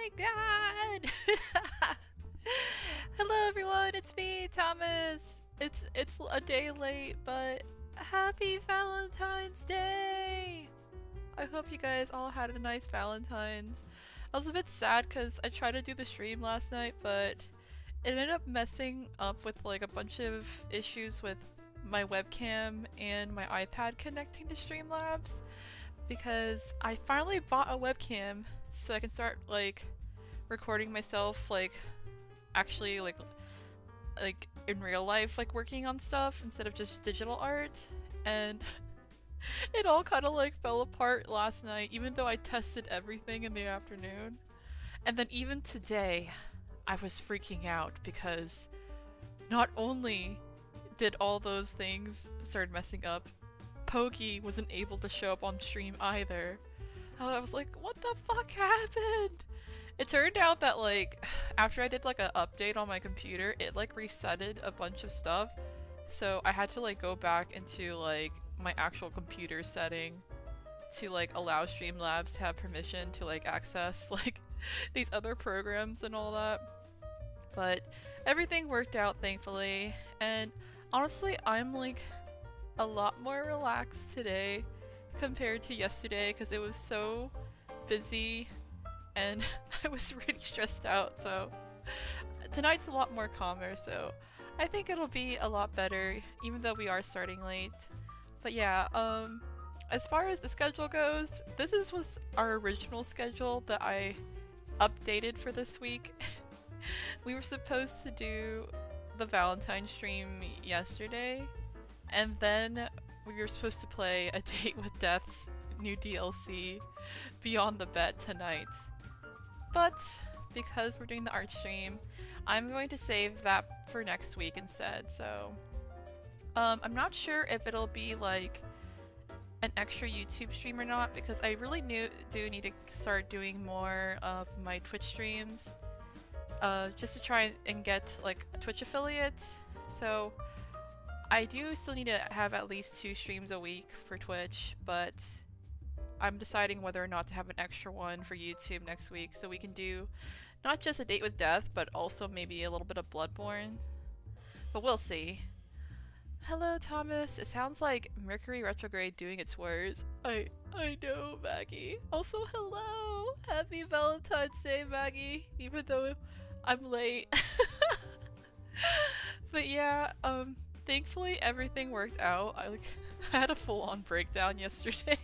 my god! Hello everyone, it's me, Thomas. It's a day late, but happy Valentine's Day! I hope you guys all had a nice Valentine's. I was a bit sad because I tried to do the stream last night, but it ended up messing up with like a bunch of issues with my webcam and my iPad connecting to Streamlabs because I finally bought a webcam so I can start like recording myself actually like in real life, like working on stuff instead of just digital art, and it all kind of like fell apart last night even though I tested everything in the afternoon. And then even today I was freaking out because not only did all those things start messing up, Pokey wasn't able to show up on stream either. I was like, what the fuck happened? It turned out that like after I did like an update on my computer, it like resetted a bunch of stuff, so I had to like go back into like my actual computer setting to like allow Streamlabs to have permission to like access like these other programs and all that. But everything worked out thankfully, and honestly I'm like a lot more relaxed today compared to yesterday because it was so busy and I was really stressed out, so tonight's a lot more calmer, so I think it'll be a lot better even though we are starting late. But yeah, as far as the schedule goes, this was our original schedule that I updated for this week. We were supposed to do the Valentine stream yesterday, and then we were supposed to play A Date with Death's new DLC, Beyond the Bet, tonight. But because we're doing the art stream, I'm going to save that for next week instead, so I'm not sure if it'll be like an extra YouTube stream or not, because I really do need to start doing more of my Twitch streams, just to try and get like a Twitch affiliate. So I do still need to have at least 2 streams a week for Twitch, but I'm deciding whether or not to have an extra one for YouTube next week so we can do not just A Date with Death, but also maybe a little bit of Bloodborne. But we'll see. Hello, Thomas. It sounds like Mercury retrograde doing its worst. I know, Maggie. Also, hello! Happy Valentine's Day, Maggie! Even though I'm late. But yeah, thankfully everything worked out. I had a full-on breakdown yesterday.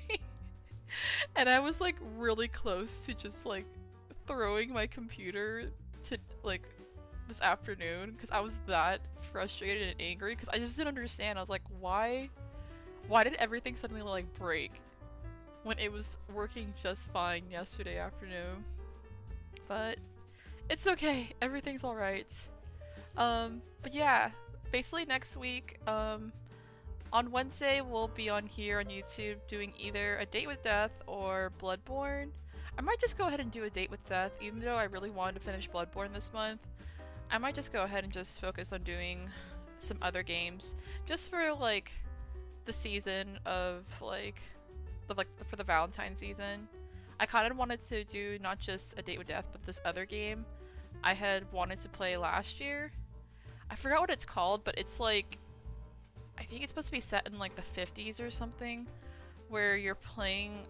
And I was like really close to just like throwing my computer to like this afternoon because I was that frustrated and angry because I just didn't understand. I was like, why did everything suddenly like break when it was working just fine yesterday afternoon? But it's okay, everything's alright. But yeah, basically next week, on Wednesday, we'll be on here on YouTube doing either A Date with Death or Bloodborne. I might just go ahead and do A Date with Death, even though I really wanted to finish Bloodborne this month. I might just go ahead and just focus on doing some other games, just for like the season of like for the Valentine season. I kind of wanted to do not just A Date with Death, but this other game I had wanted to play last year. I forgot what it's called, but it's like, I think it's supposed to be set in like the 50s or something, where you're playing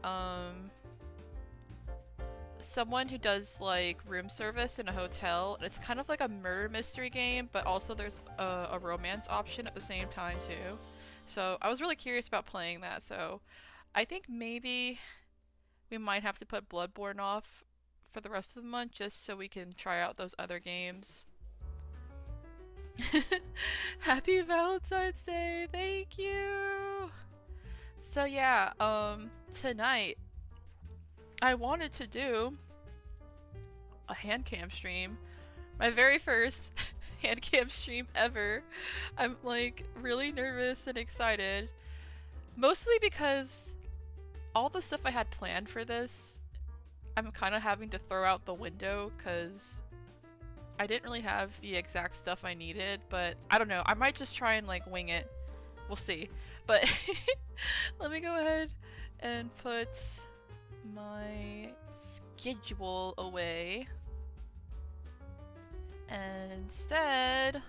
someone who does like room service in a hotel, and it's kind of like a murder mystery game, but also there's a romance option at the same time too. So I was really curious about playing that, so I think maybe we might have to put Bloodborne off for the rest of the month just so we can try out those other games. Happy Valentine's Day! Thank you! So yeah, tonight I wanted to do a handcam stream. My very first handcam stream ever. I'm like really nervous and excited. Mostly because all the stuff I had planned for this, I'm kind of having to throw out the window because I didn't really have the exact stuff I needed, but I don't know. I might just try and like wing it. We'll see. But let me go ahead and put my schedule away And instead,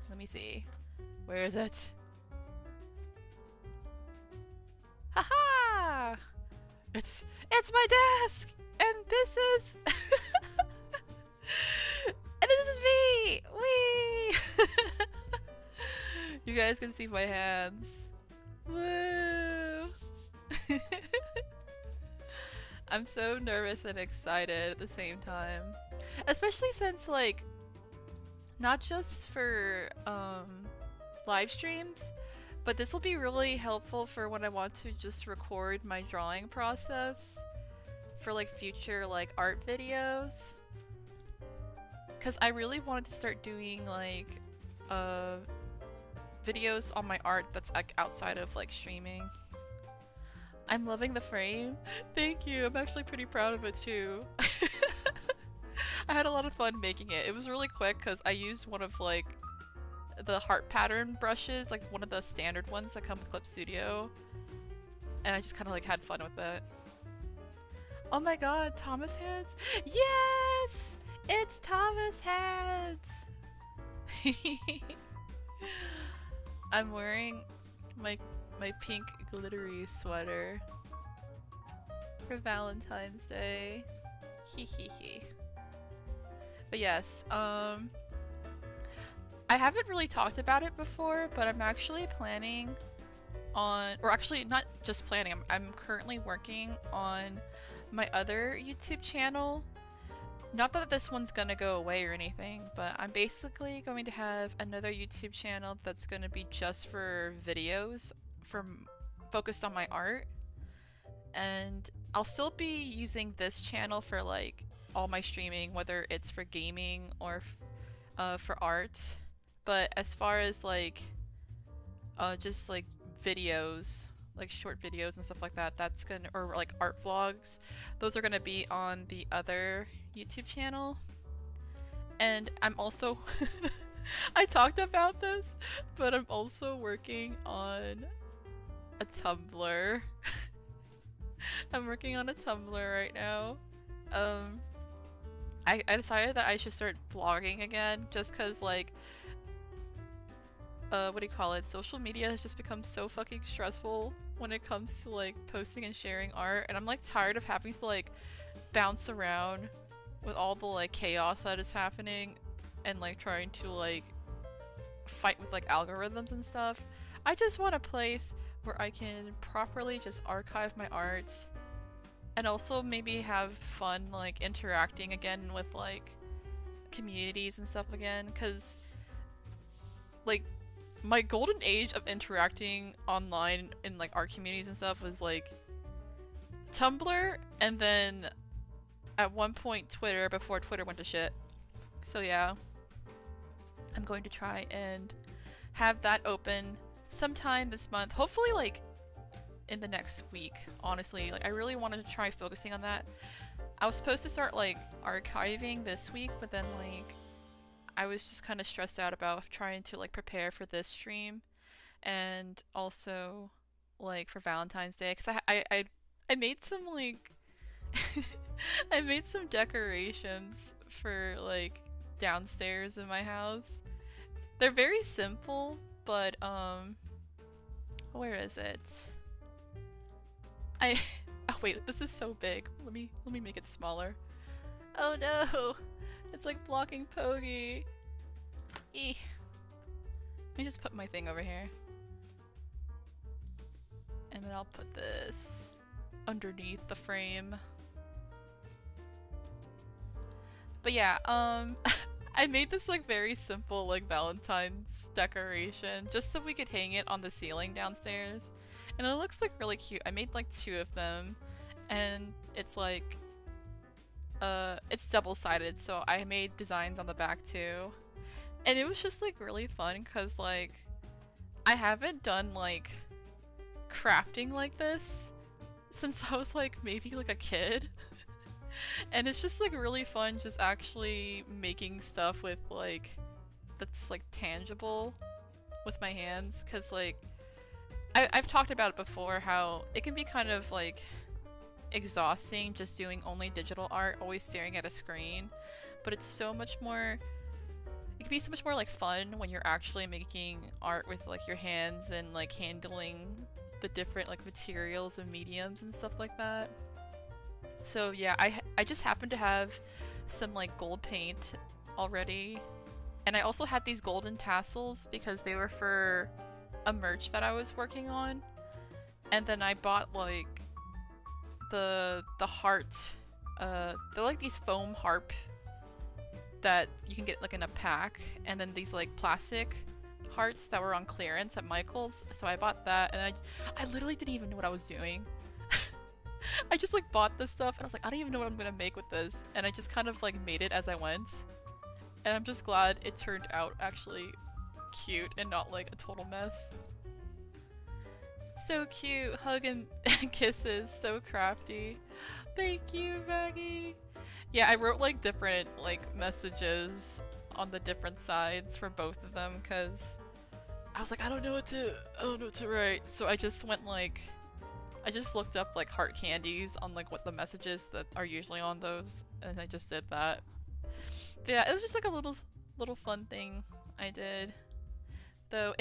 let me see. Where is it? Haha! It's my desk! And this is and this is me! Whee! You guys can see my hands. Woo! I'm so nervous and excited at the same time. Especially since, like, not just for live streams, but this will be really helpful for when I want to just record my drawing process for like future like art videos. Cause I really wanted to start doing like videos on my art that's like outside of like streaming. I'm loving the frame. Thank you. I'm actually pretty proud of it too. I had a lot of fun making it. It was really quick because I used one of like the heart pattern brushes, like one of the standard ones that come with Clip Studio, and I just kind of like had fun with it. Oh my god, Tamas hands? Yes! It's Tamas hands! I'm wearing my pink glittery sweater for Valentine's Day. Hehehe. But yes, I haven't really talked about it before, but I'm actually planning on, or actually not just planning, I'm currently working on my other YouTube channel. Not that this one's gonna go away or anything, but I'm basically going to have another YouTube channel that's gonna be just for videos focused on my art. And I'll still be using this channel for like all my streaming, whether it's for gaming or for art. But as far as like just like videos, like short videos and stuff like that, that's gonna, or like art vlogs, those are gonna be on the other YouTube channel. And I'm also I talked about this, but I'm also working on a Tumblr. I'm working on a Tumblr right now. I decided that I should start vlogging again, just cause like what do you call it? Social media has just become so fucking stressful when it comes to like posting and sharing art, and I'm like tired of having to like bounce around with all the like chaos that is happening and like trying to like fight with like algorithms and stuff. I just want a place where I can properly just archive my art and also maybe have fun like interacting again with like communities and stuff again, because like my golden age of interacting online in like art communities and stuff was like Tumblr, and then at one point Twitter, before Twitter went to shit. So yeah, I'm going to try and have that open sometime this month, hopefully like in the next week. Honestly, like I really wanted to try focusing on that. I was supposed to start like archiving this week, but then like I was just kind of stressed out about trying to like prepare for this stream and also like for Valentine's Day, because I made some like I made some decorations for like downstairs in my house. They're very simple, but where is it? Oh wait, this is so big. Let me make it smaller. Oh no! It's like blocking Pogi. Eeh. Let me just put my thing over here. And then I'll put this underneath the frame. But yeah, I made this like very simple like Valentine's decoration just so we could hang it on the ceiling downstairs. And it looks like really cute. I made like 2 of them, and it's like it's double-sided, so I made designs on the back too. And it was just like really fun because like I haven't done like crafting like this since I was like maybe like a kid. And it's just like really fun just actually making stuff with like that's like tangible with my hands, because like I've talked about it before how it can be kind of like exhausting just doing only digital art, always staring at a screen, but it's so much more it can be so much more like fun when you're actually making art with like your hands and like handling the different like materials and mediums and stuff like that. So yeah, I just happened to have some like gold paint already, and I also had these golden tassels because they were for a merch that I was working on. And then I bought like the heart, they're like these foam harp that you can get like in a pack, and then these like plastic hearts that were on clearance at Michael's. So I bought that, and I literally didn't even know what I was doing. I just like bought this stuff and I was like, I don't even know what I'm gonna make with this, and I just kind of like made it as I went. And I'm just glad it turned out actually cute and not like a total mess. So cute, hug and kisses, so crafty. Thank you, Maggie. Yeah, I wrote like different like messages on the different sides for both of them because I was like, I don't know what to write. So I just went like, I just looked up like heart candies on like what the messages that are usually on those, and I just did that. But yeah, it was just like a little fun thing I did, though.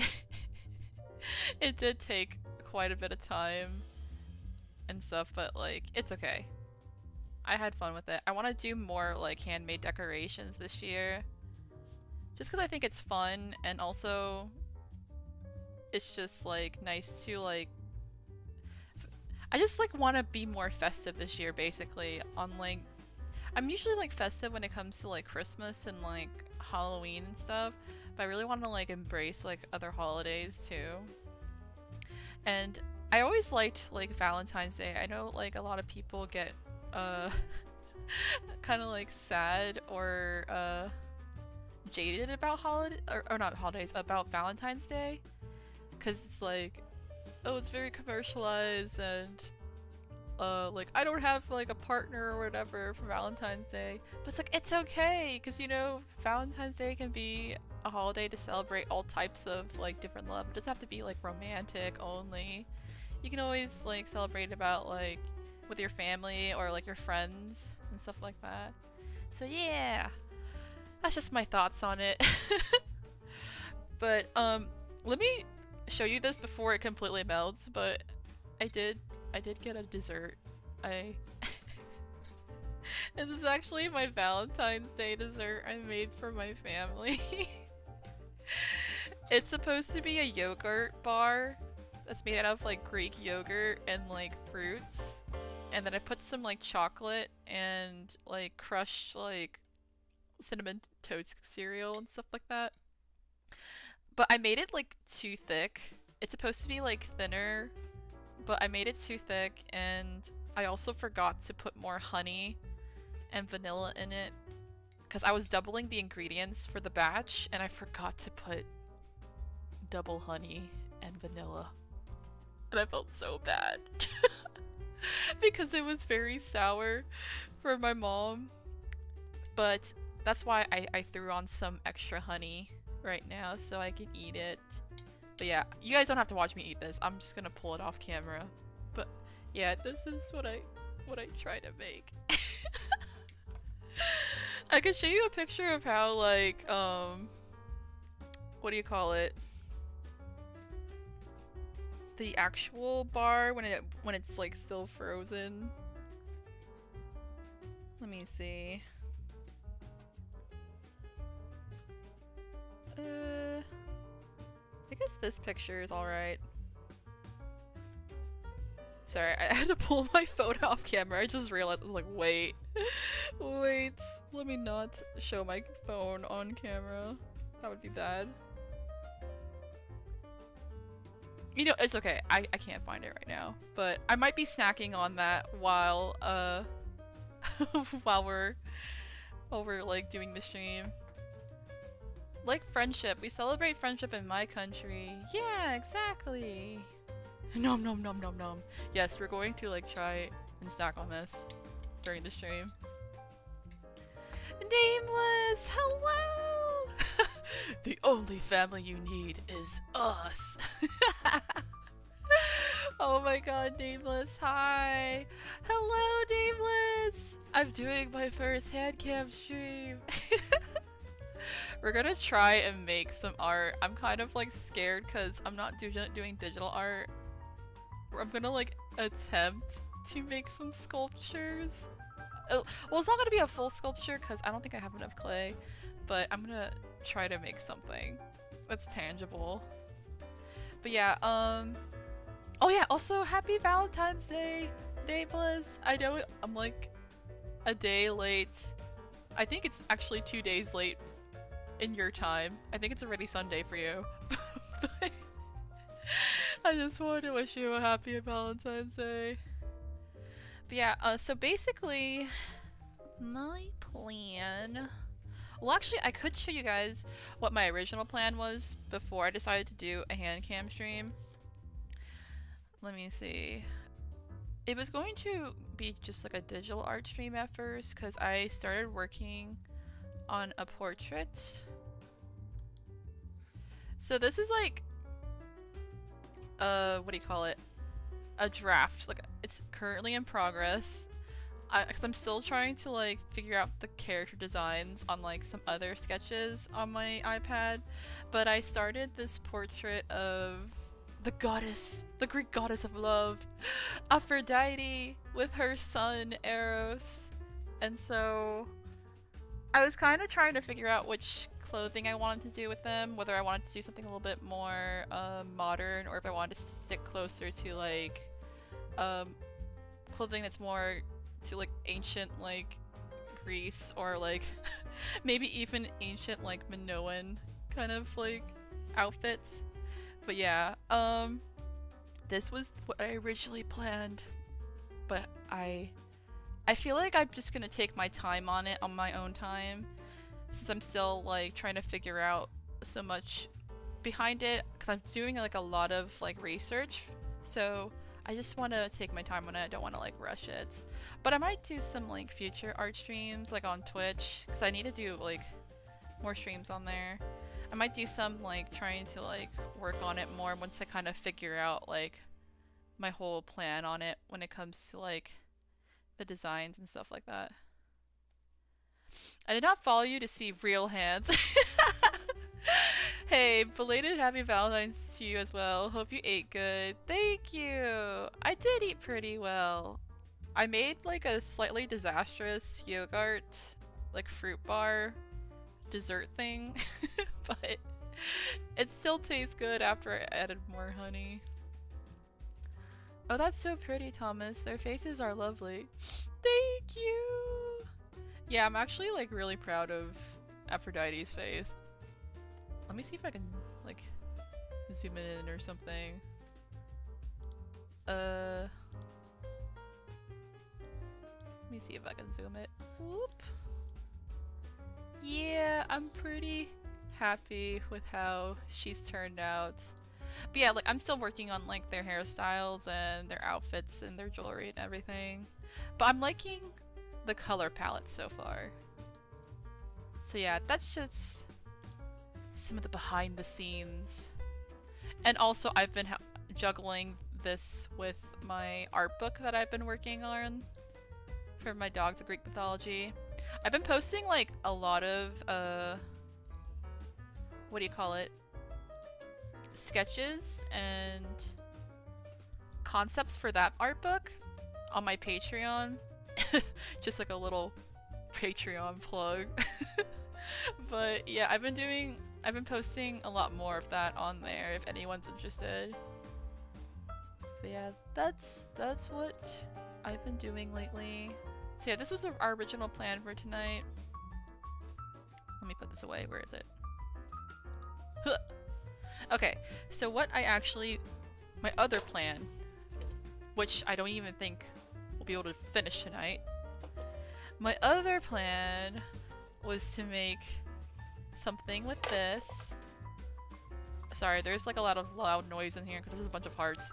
It did take quite a bit of time and stuff, but like it's okay. I had fun with it. I want to do more like handmade decorations this year, just because I think it's fun, and also it's just like nice to like, I just like want to be more festive this year basically. On like, I'm usually like festive when it comes to like Christmas and like Halloween and stuff, but I really want to like embrace like other holidays too. And I always liked like Valentine's Day. I know like a lot of people get kind of like sad or jaded about or not holidays, about Valentine's Day, because it's like, oh, it's very commercialized, and like I don't have like a partner or whatever for Valentine's Day. But it's like, it's okay, because you know, Valentine's Day can be a holiday to celebrate all types of like different love. It doesn't have to be like romantic only. You can always like celebrate about like with your family or like your friends and stuff like that. So yeah, that's just my thoughts on it. But let me show you this before it completely melts. But I did get a dessert. This is actually my Valentine's Day dessert I made for my family. It's supposed to be a yogurt bar that's made out of like Greek yogurt and like fruits, and then I put some like chocolate and like crushed like cinnamon toast cereal and stuff like that. But I made it like too thick. It's supposed to be like thinner, but I made it too thick, and I also forgot to put more honey and vanilla in it because I was doubling the ingredients for the batch, and I forgot to put double honey and vanilla. And I felt so bad because it was very sour for my mom. But that's why I threw on some extra honey right now so I can eat it. But yeah, you guys don't have to watch me eat this. I'm just gonna pull it off camera. But yeah, this is what I try to make. I can show you a picture of how like what do you call it? The actual bar when it's like still frozen. Let me see. I guess this picture is alright. Sorry, I had to pull my phone off camera. I just realized, I was like, wait. Wait, let me not show my phone on camera. That would be bad. You know, it's okay. I can't find it right now. But I might be snacking on that while while we're like doing the stream. Like friendship. We celebrate friendship in my country. Yeah, exactly. Nom nom nom nom nom. Yes, we're going to like try and snack on this during the stream. Nameless! Hello! The only family you need is us. Oh my god, Nameless, hi! Hello, Nameless! I'm doing my first Handcam stream. We're gonna try and make some art. I'm kind of like scared because I'm not doing digital art. I'm gonna like attempt to make some sculptures. Oh, well, it's not gonna be a full sculpture because I don't think I have enough clay, but I'm gonna try to make something that's tangible. But yeah, oh yeah, also happy Valentine's Day, Nameless. I know I'm like a day late. I think it's actually 2 days late in your time. I think it's already Sunday for you. But I just wanted to wish you a happy Valentine's Day. But yeah, so basically, my plan... Well, actually, I could show you guys what my original plan was before I decided to do a Handcam stream. Let me see. It was going to be just like a digital art stream at first because I started working on a portrait. So this is like, what do you call it? A draft. Like, it's currently in progress. Because I'm still trying to like figure out the character designs on like some other sketches on my iPad, but I started this portrait of the goddess, the Greek goddess of love, Aphrodite, with her son Eros. And so I was kind of trying to figure out which clothing I wanted to do with them, whether I wanted to do something a little bit more modern, or if I wanted to stick closer to like clothing that's more to like ancient like Greece, or like maybe even ancient like Minoan kind of like outfits. But yeah, this was what I originally planned, but I feel like I'm just gonna take my time on it on my own time, since I'm still like trying to figure out so much behind it, because I'm doing like a lot of like research, so I just want to take my time on it. I don't want to like rush it. But I might do some like future art streams like on Twitch, because I need to do like more streams on there. I might do some like trying to like work on it more once I kind of figure out like my whole plan on it when it comes to like the designs and stuff like that. I did not follow you to see real hands. Hey, belated happy Valentine's to you as well. Hope you ate good. Thank you. I did eat pretty well. I made like a slightly disastrous yogurt, like fruit bar dessert thing, but it still tastes good after I added more honey. Oh, that's so pretty, Thomas. Their faces are lovely. Thank you. Yeah, I'm actually like really proud of Aphrodite's face. Let me see if I can like zoom in or something. Let me see if I can zoom it. Whoop. Yeah, I'm pretty happy with how she's turned out. But yeah, like I'm still working on like their hairstyles and their outfits and their jewelry and everything. But I'm liking the color palette so far. So yeah, that's just some of the behind the scenes. And also I've been juggling this with my art book that I've been working on for my Dogs of Greek Mythology. I've been posting like a lot of what do you call it, sketches and concepts for that art book on my Patreon. Just like a little Patreon plug. But yeah, I've been posting a lot more of that on there if anyone's interested. But yeah, that's what I've been doing lately. So yeah, this was our original plan for tonight. Let me put this away. Where is it? Huh. Okay, so what my other plan, which I don't even think we'll be able to finish tonight. My other plan was to make something with this. Sorry, there's like a lot of loud noise in here because there's a bunch of hearts.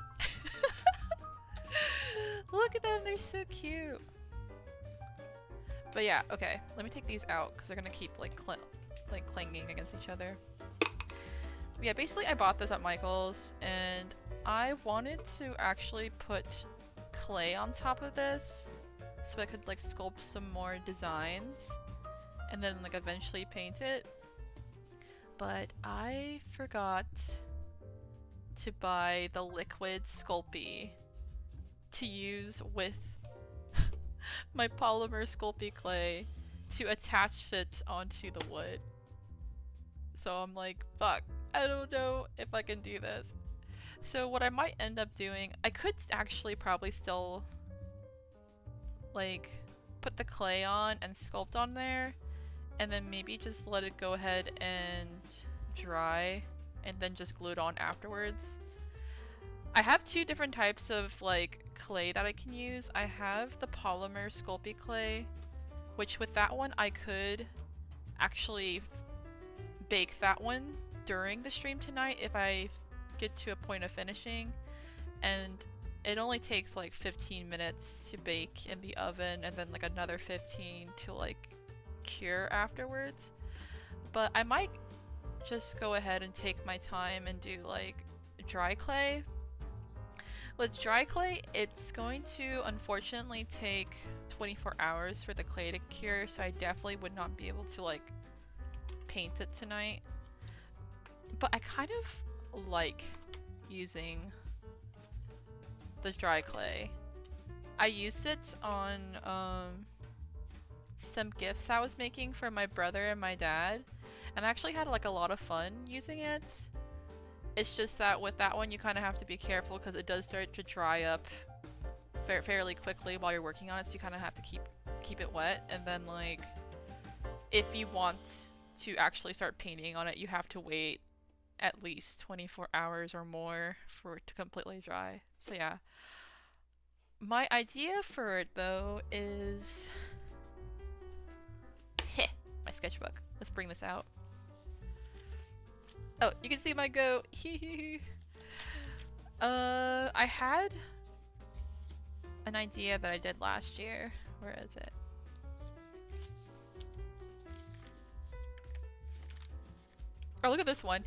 Look at them, they're so cute. But yeah, okay, let me take these out because they're gonna keep like clanging against each other. But yeah, basically I bought this at Michael's and I wanted to actually put clay on top of this so I could like sculpt some more designs and then like eventually paint it. but I forgot to buy the liquid Sculpey to use with my polymer Sculpey clay to attach it onto the wood. So I'm like, fuck, I don't know if I can do this. So what I might end up doing, I could actually probably still like put the clay on and sculpt on there, and then maybe just let it go ahead and dry and then just glue it on afterwards. I have two different types of like clay that I can use. I have the polymer Sculpey clay, which with that one I could actually bake that one during the stream tonight if I get to a point of finishing, and it only takes like 15 minutes to bake in the oven and then like another 15 to like cure afterwards. But I might just go ahead and take my time and do like dry clay. With dry clay, it's going to unfortunately take 24 hours for the clay to cure, so I definitely would not be able to like paint it tonight. But I kind of like using the dry clay. I used it on some gifts I was making for my brother and my dad, and I actually had like a lot of fun using it. It's just that with that one you kind of have to be careful because it does start to dry up fairly quickly while you're working on it, so you kind of have to keep it wet. And then like if you want to actually start painting on it, you have to wait at least 24 hours or more for it to completely dry. So yeah. My idea for it though is my sketchbook. Let's bring this out. Oh, you can see my goat. I had an idea that I did last year. Where is it? Oh, look at this one.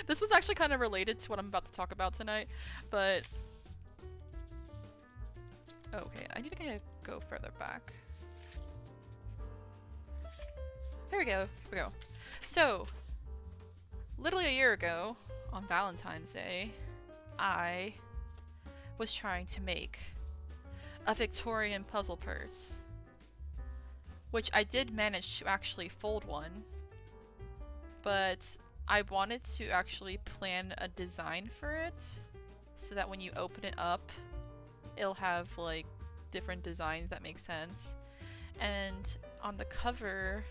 This was actually kind of related to what I'm about to talk about tonight, but okay, I think I gotta go further back. There we go. Here we go. So, literally a year ago, on Valentine's Day, I was trying to make a Victorian puzzle purse, which I did manage to actually fold one, but I wanted to actually plan a design for it so that when you open it up, it'll have like different designs that make sense. And on the cover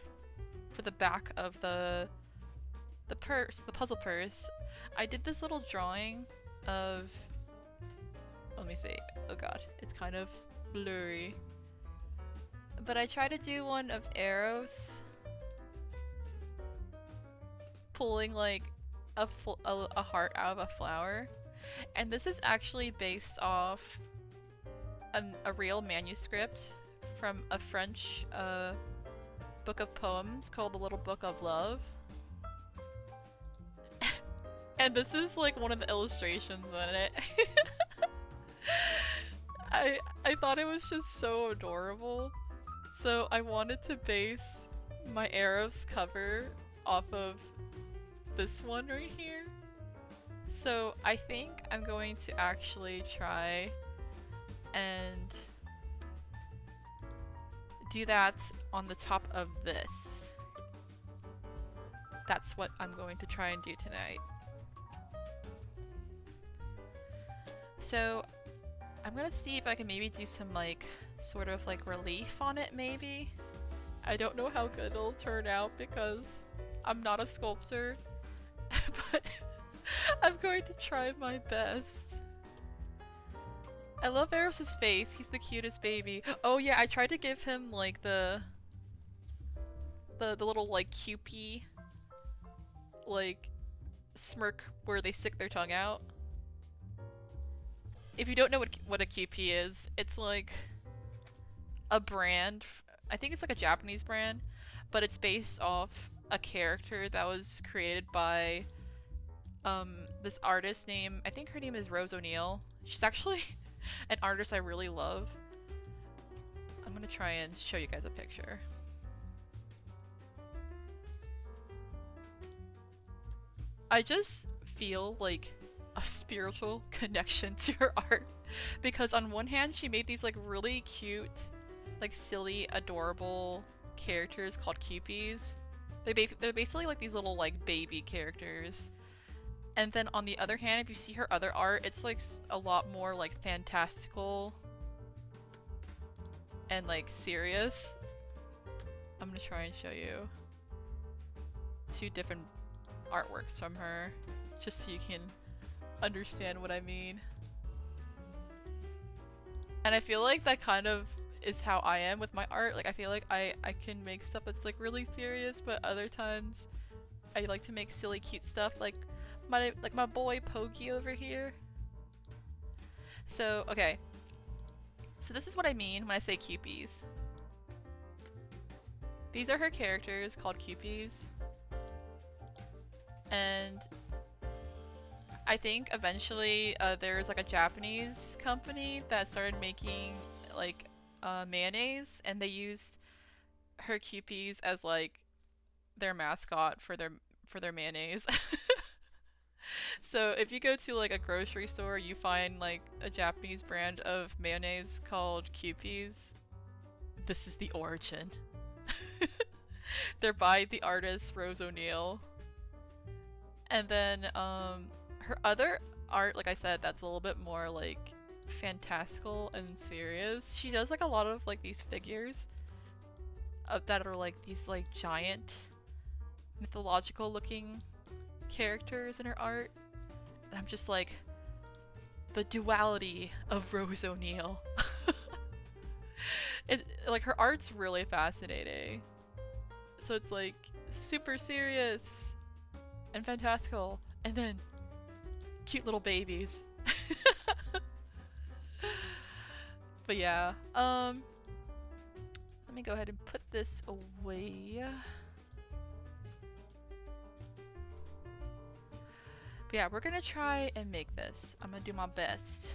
for the back of the purse, the puzzle purse, I did this little drawing of, let me see, oh god, it's kind of blurry, but I tried to do one of arrows pulling like a heart out of a flower, and this is actually based off a real manuscript from a French book of poems called The Little Book of Love. And this is like one of the illustrations in it. I thought it was just so adorable, so I wanted to base my arrows cover off of this one right here. So I think I'm going to actually try and do that on the top of this. That's what I'm going to try and do tonight. So I'm gonna see if I can maybe do some like sort of like relief on it maybe. I don't know how good it'll turn out because I'm not a sculptor, but I'm going to try my best. I love Eros' face, he's the cutest baby. Oh yeah, I tried to give him like the little like Cupid like smirk where they stick their tongue out. If you don't know what a Cupid is, it's like a brand, I think it's like a Japanese brand, but it's based off a character that was created by this artist named, I think her name is Rose O'Neill. She's actually an artist I really love. I'm gonna try and show you guys a picture. I just feel like a spiritual connection to her art because on one hand she made these like really cute, like silly, adorable characters called Cupies. They're basically like these little like baby characters. And then on the other hand, if you see her other art, it's like a lot more like fantastical and like serious. I'm gonna try and show you two different artworks from her just so you can understand what I mean. And I feel like that kind of is how I am with my art. Like I feel like I can make stuff that's like really serious, but other times I like to make silly cute stuff like my boy Pokey over here. So okay, so this is what I mean when I say Cupies. These are her characters called Cupies, and I think eventually there's like a Japanese company that started making like mayonnaise, and they used her Cupies as like their mascot for their mayonnaise. So if you go to like a grocery store, you find like a Japanese brand of mayonnaise called Cupies. This is the origin. They're by the artist Rose O'Neill. And then her other art, like I said, that's a little bit more like fantastical and serious. She does like a lot of like these figures that are like these like giant mythological looking characters in her art, and I'm just like, the duality of Rose O'Neill. It like her art's really fascinating. So it's like super serious and fantastical, and then cute little babies. But yeah, let me go ahead and put this away. But yeah, we're gonna try and make this. I'm gonna do my best.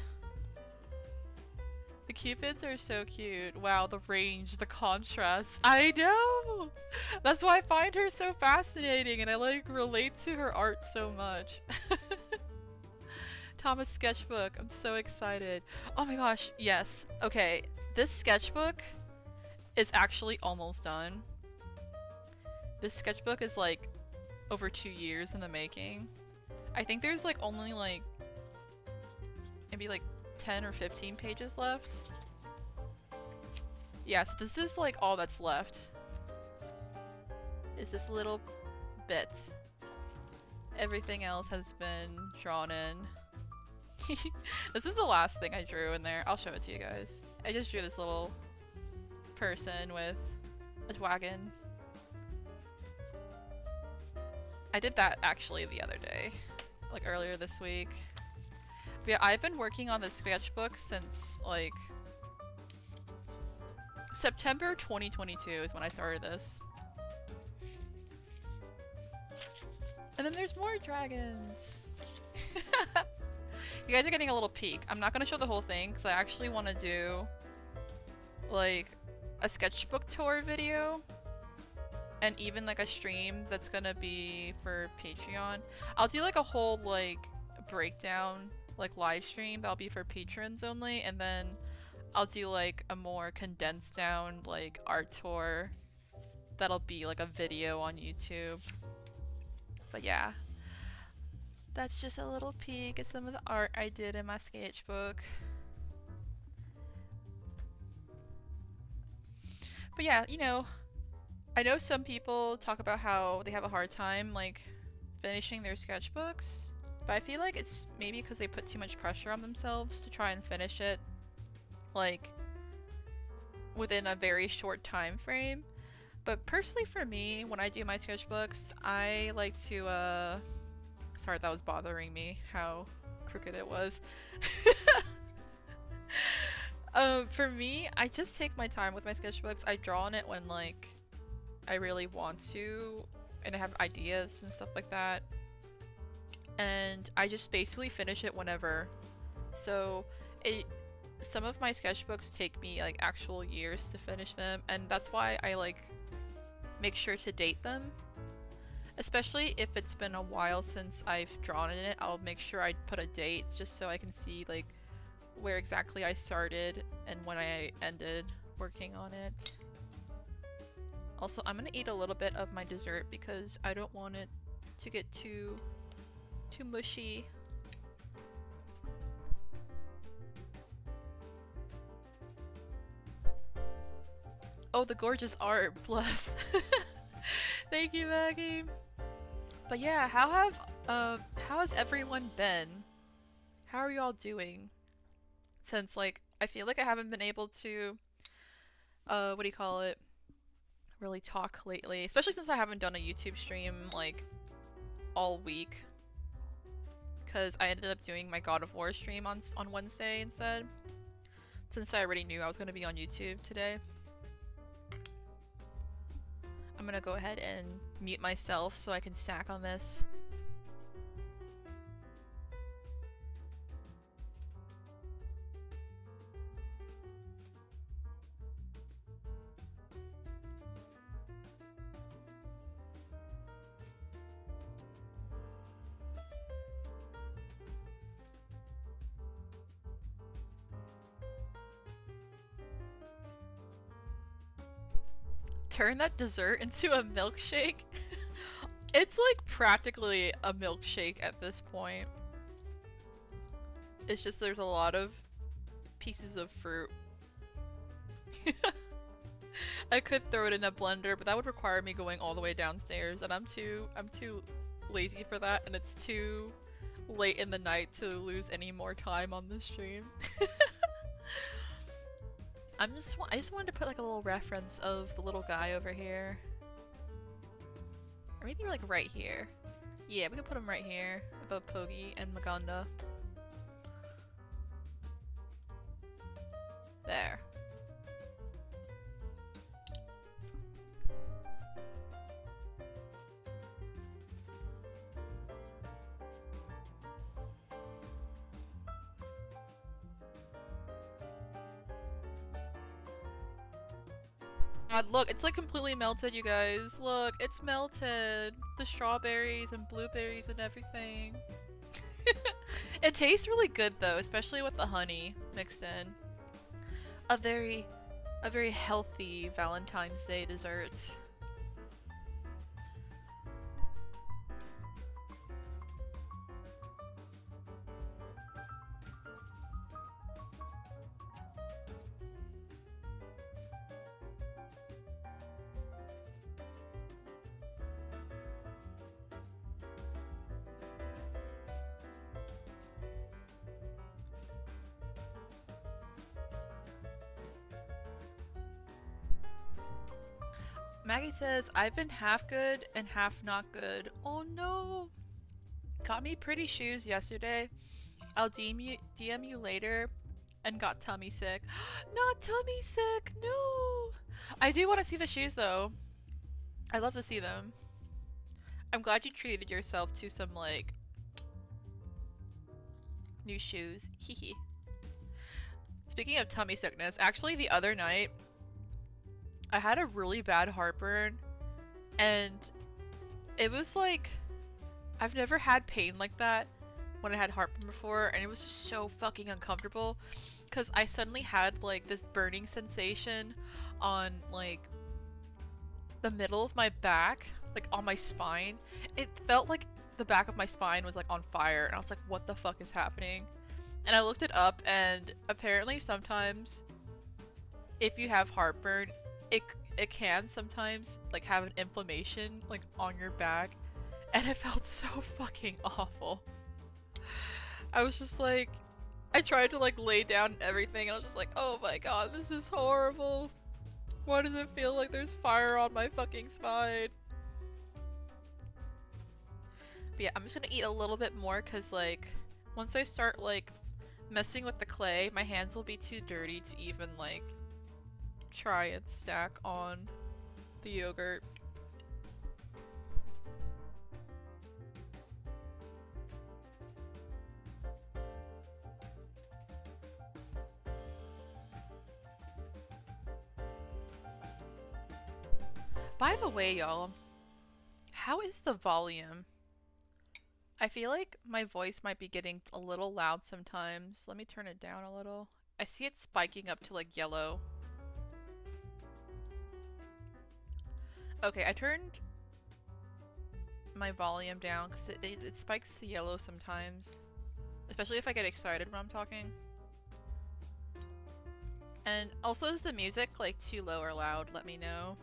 The cupids are so cute. Wow, the range, the contrast. I know! That's why I find her so fascinating, and I like relate to her art so much. Tamas sketchbook. I'm so excited. Oh my gosh, yes. Okay, this sketchbook is actually almost done. This sketchbook is like over 2 years in the making. I think there's like only like maybe like 10 or 15 pages left. Yeah, so this is like all that's left. Is this little bit. Everything else has been drawn in. This is the last thing I drew in there. I'll show it to you guys. I just drew this little person with a wagon. I did that actually the other day. Like earlier this week. But yeah, I've been working on this sketchbook since like September 2022 is when I started this. And then there's more dragons. You guys are getting a little peek. I'm not gonna show the whole thing because I actually want to do like a sketchbook tour video. And even like a stream that's gonna be for Patreon. I'll do like a whole like breakdown, like live stream that'll be for patrons only, and then I'll do like a more condensed down like art tour that'll be like a video on YouTube. But yeah, that's just a little peek at some of the art I did in my sketchbook. But yeah, you know, I know some people talk about how they have a hard time like finishing their sketchbooks, but I feel like it's maybe because they put too much pressure on themselves to try and finish it like within a very short time frame. But personally for me, when I do my sketchbooks, I like to sorry, that was bothering me how crooked it was. For me, I just take my time with my sketchbooks. I draw on it when like I really want to, and I have ideas and stuff like that, and I just basically finish it whenever. So some of my sketchbooks take me like actual years to finish them, and that's why I like make sure to date them. Especially if it's been a while since I've drawn in it, I'll make sure I put a date just so I can see like where exactly I started and when I ended working on it. Also, I'm gonna eat a little bit of my dessert because I don't want it to get too mushy. Oh, the gorgeous art, bless. Thank you, Maggie. But yeah, how has everyone been? How are y'all doing? Since like I feel like I haven't been able to what do you call it? Really talk lately, especially since I haven't done a YouTube stream like all week. Cuz I ended up doing my God of War stream on Wednesday instead. Since I already knew I was going to be on YouTube today. I'm gonna go ahead and mute myself so I can snack on this. Turn that dessert into a milkshake? It's like practically a milkshake at this point. It's just there's a lot of pieces of fruit. I could throw it in a blender, but that would require me going all the way downstairs, and I'm too lazy for that, and it's too late in the night to lose any more time on this stream. I just wanted to put like a little reference of the little guy over here. Or maybe like right here. Yeah, we can put him right here above Pogi and Maganda. There. God, look, it's like completely melted, you guys. Look, it's melted. The strawberries and blueberries and everything. It tastes really good though, especially with the honey mixed in. A very healthy Valentine's Day dessert. Maggie says, I've been half good and half not good. Oh no! Got me pretty shoes yesterday. I'll DM you later and got tummy sick. Not tummy sick! No! I do want to see the shoes though. I'd love to see them. I'm glad you treated yourself to some like new shoes. Hehe. Speaking of tummy sickness, actually the other night I had a really bad heartburn, and it was like, I've never had pain like that when I had heartburn before, and it was just so fucking uncomfortable because I suddenly had like this burning sensation on like the middle of my back, like on my spine. It felt like the back of my spine was like on fire, and I was like, what the fuck is happening? And I looked it up, and apparently sometimes if you have heartburn, it can sometimes like have an inflammation like on your back, and it felt so fucking awful. I was just like, I tried to like lay down and everything, and I was just like, oh my god, this is horrible. Why does it feel like there's fire on my fucking spine? But yeah, I'm just gonna eat a little bit more because like once I start like messing with the clay, my hands will be too dirty to even like try and stack on the yogurt. By the way, y'all, How is the volume? I feel like my voice might be getting a little loud sometimes. Let me turn it down a little. I see it spiking up to like yellow. Okay, I turned my volume down because it spikes to yellow sometimes. Especially if I get excited when I'm talking. And also, is the music like too low or loud? Let me know.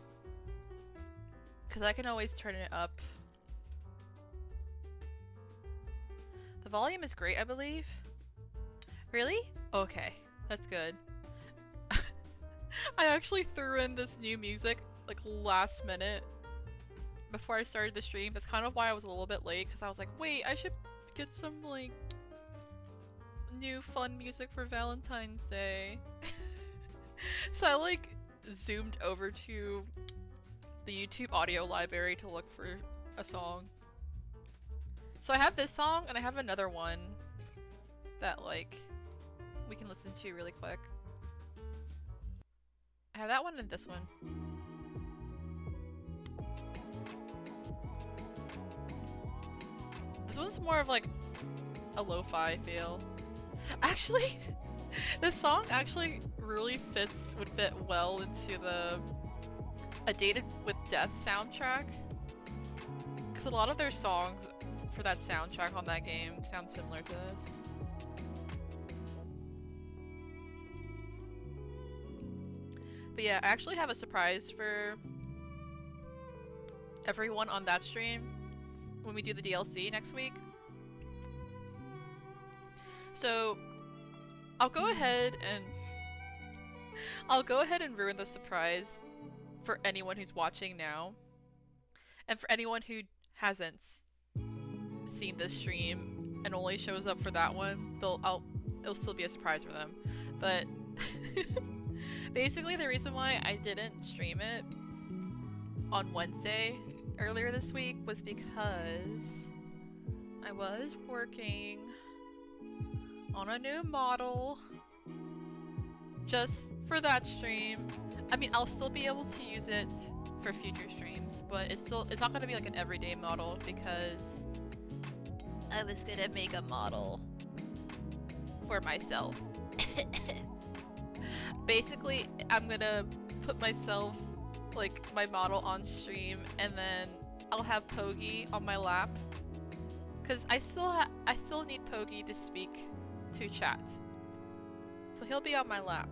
Because I can always turn it up. The volume is great, I believe. Really? Okay, that's good. I actually threw in this new music like last minute before I started the stream. That's kind of why I was a little bit late, because I was like, wait, I should get some like new fun music for Valentine's Day. So I like zoomed over to the YouTube audio library to look for a song. So I have this song and I have another one that like we can listen to really quick. I have that one and this one. This one's more of like a lo-fi feel. Actually, this song actually really would fit well into the A Dated with Death soundtrack. Because a lot of their songs for that soundtrack on that game sound similar to this. But yeah, I actually have a surprise for everyone on that stream when we do the DLC next week. So I'll go ahead and ruin the surprise for anyone who's watching now. And for anyone who hasn't seen this stream and only shows up for that one, it'll still be a surprise for them. But basically the reason why I didn't stream it on Wednesday earlier this week was because I was working on a new model just for that stream. I mean, I'll still be able to use it for future streams, but it's not gonna be like an everyday model because I was gonna make a model for myself. Basically, I'm gonna put myself, like, my model on stream, and then I'll have Pogi on my lap. Cause I still need Pogi to speak to chat. So he'll be on my lap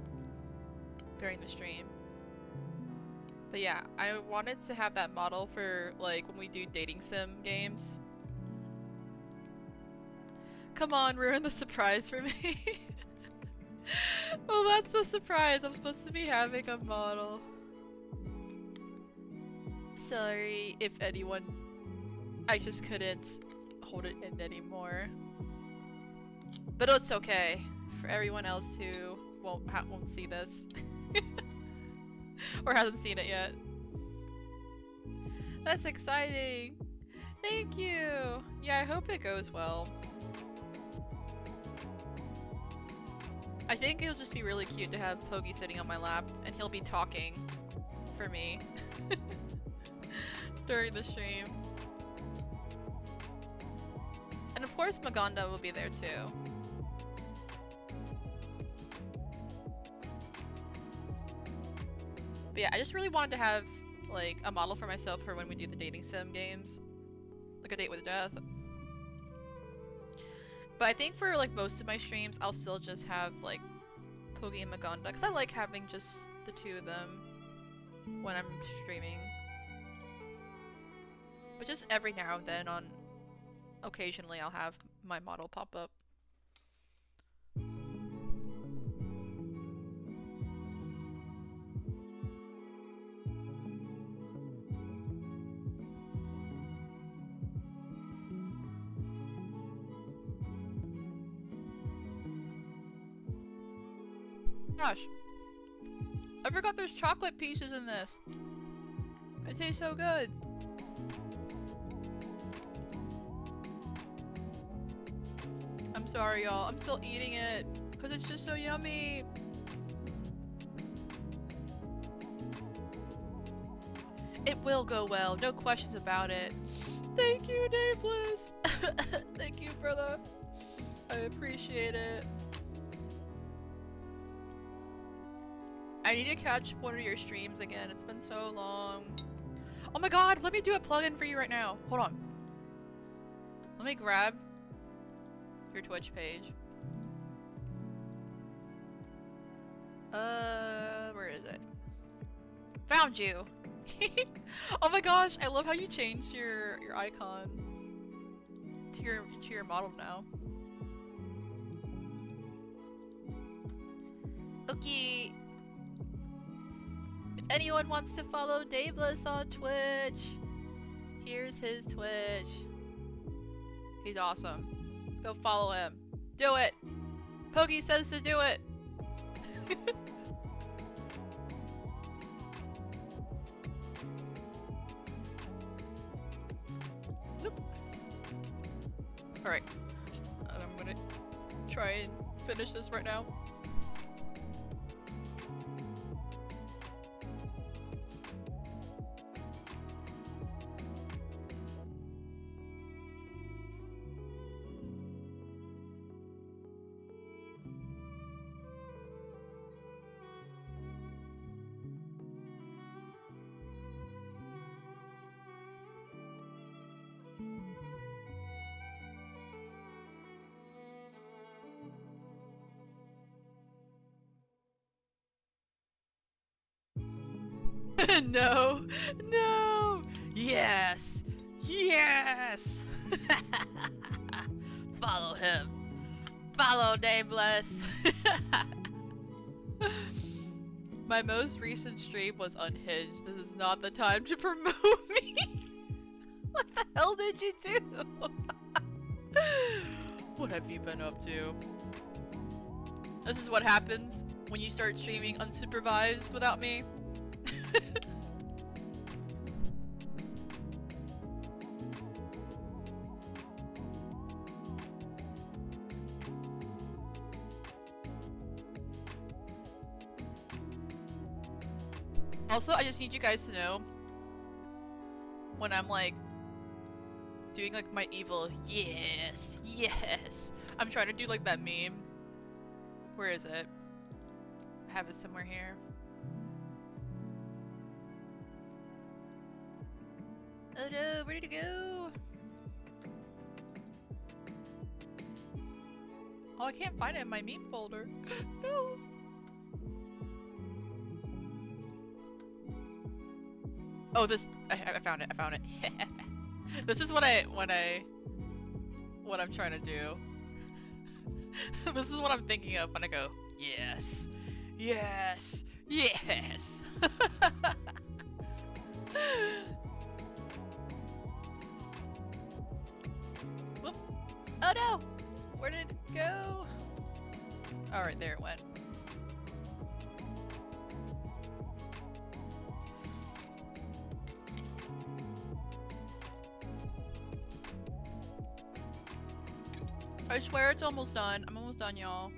during the stream. But yeah, I wanted to have that model for, like, when we do dating sim games. Come on, ruin the surprise for me. Well, that's the surprise. I'm supposed to be having a model. Sorry if anyone... I just couldn't hold it in anymore. But it's okay for everyone else who won't see this. Or hasn't seen it yet. That's exciting! Thank you! Yeah, I hope it goes well. I think it'll just be really cute to have Pogi sitting on my lap, and he'll be talking for me during the stream. And of course Maganda will be there too. But yeah, I just really wanted to have like a model for myself for when we do the dating sim games. Like A Date with Death. But I think for like most of my streams, I'll still just have like Pogi and Maganda, because I like having just the two of them when I'm streaming. But just every now and then, occasionally I'll have my model pop up. Gosh, I forgot there's chocolate pieces in this. It tastes so good. I'm sorry, y'all. I'm still eating it because it's just so yummy. will go well. No questions about it. Thank you, Nameless. Thank you, brother. I appreciate it. I need to catch one of your streams again. It's been so long. Oh my god, let me do a plugin for you right now. Hold on. Let me grab your Twitch page. Where is it? Found you! Oh my gosh, I love how you changed your icon to your model now. Okay. If anyone wants to follow Nameless on Twitch, here's his Twitch. He's awesome. Go follow him. Do it! Pokey says to do it! Alright. I'm gonna try and finish this right now. No! No! Yes! Yes! Follow him. Follow Nameless. My most recent stream was unhinged. This is not the time to promote me. What the hell did you do? What have you been up to? This is what happens when you start streaming unsupervised without me. Also, I just need you guys to know when I'm like doing like my evil yes, yes. I'm trying to do like that meme. Where is it? I have it somewhere here. Oh no, where did it go? Oh, I can't find it in my meme folder. No. Oh, this I found it. I found it. This is what I'm trying to do. This is what I'm thinking of when I go, yes. Yes. Yes. Whoop. Oh no! Where did it go? Alright, there it went. I swear it's almost done. I'm almost done, y'all.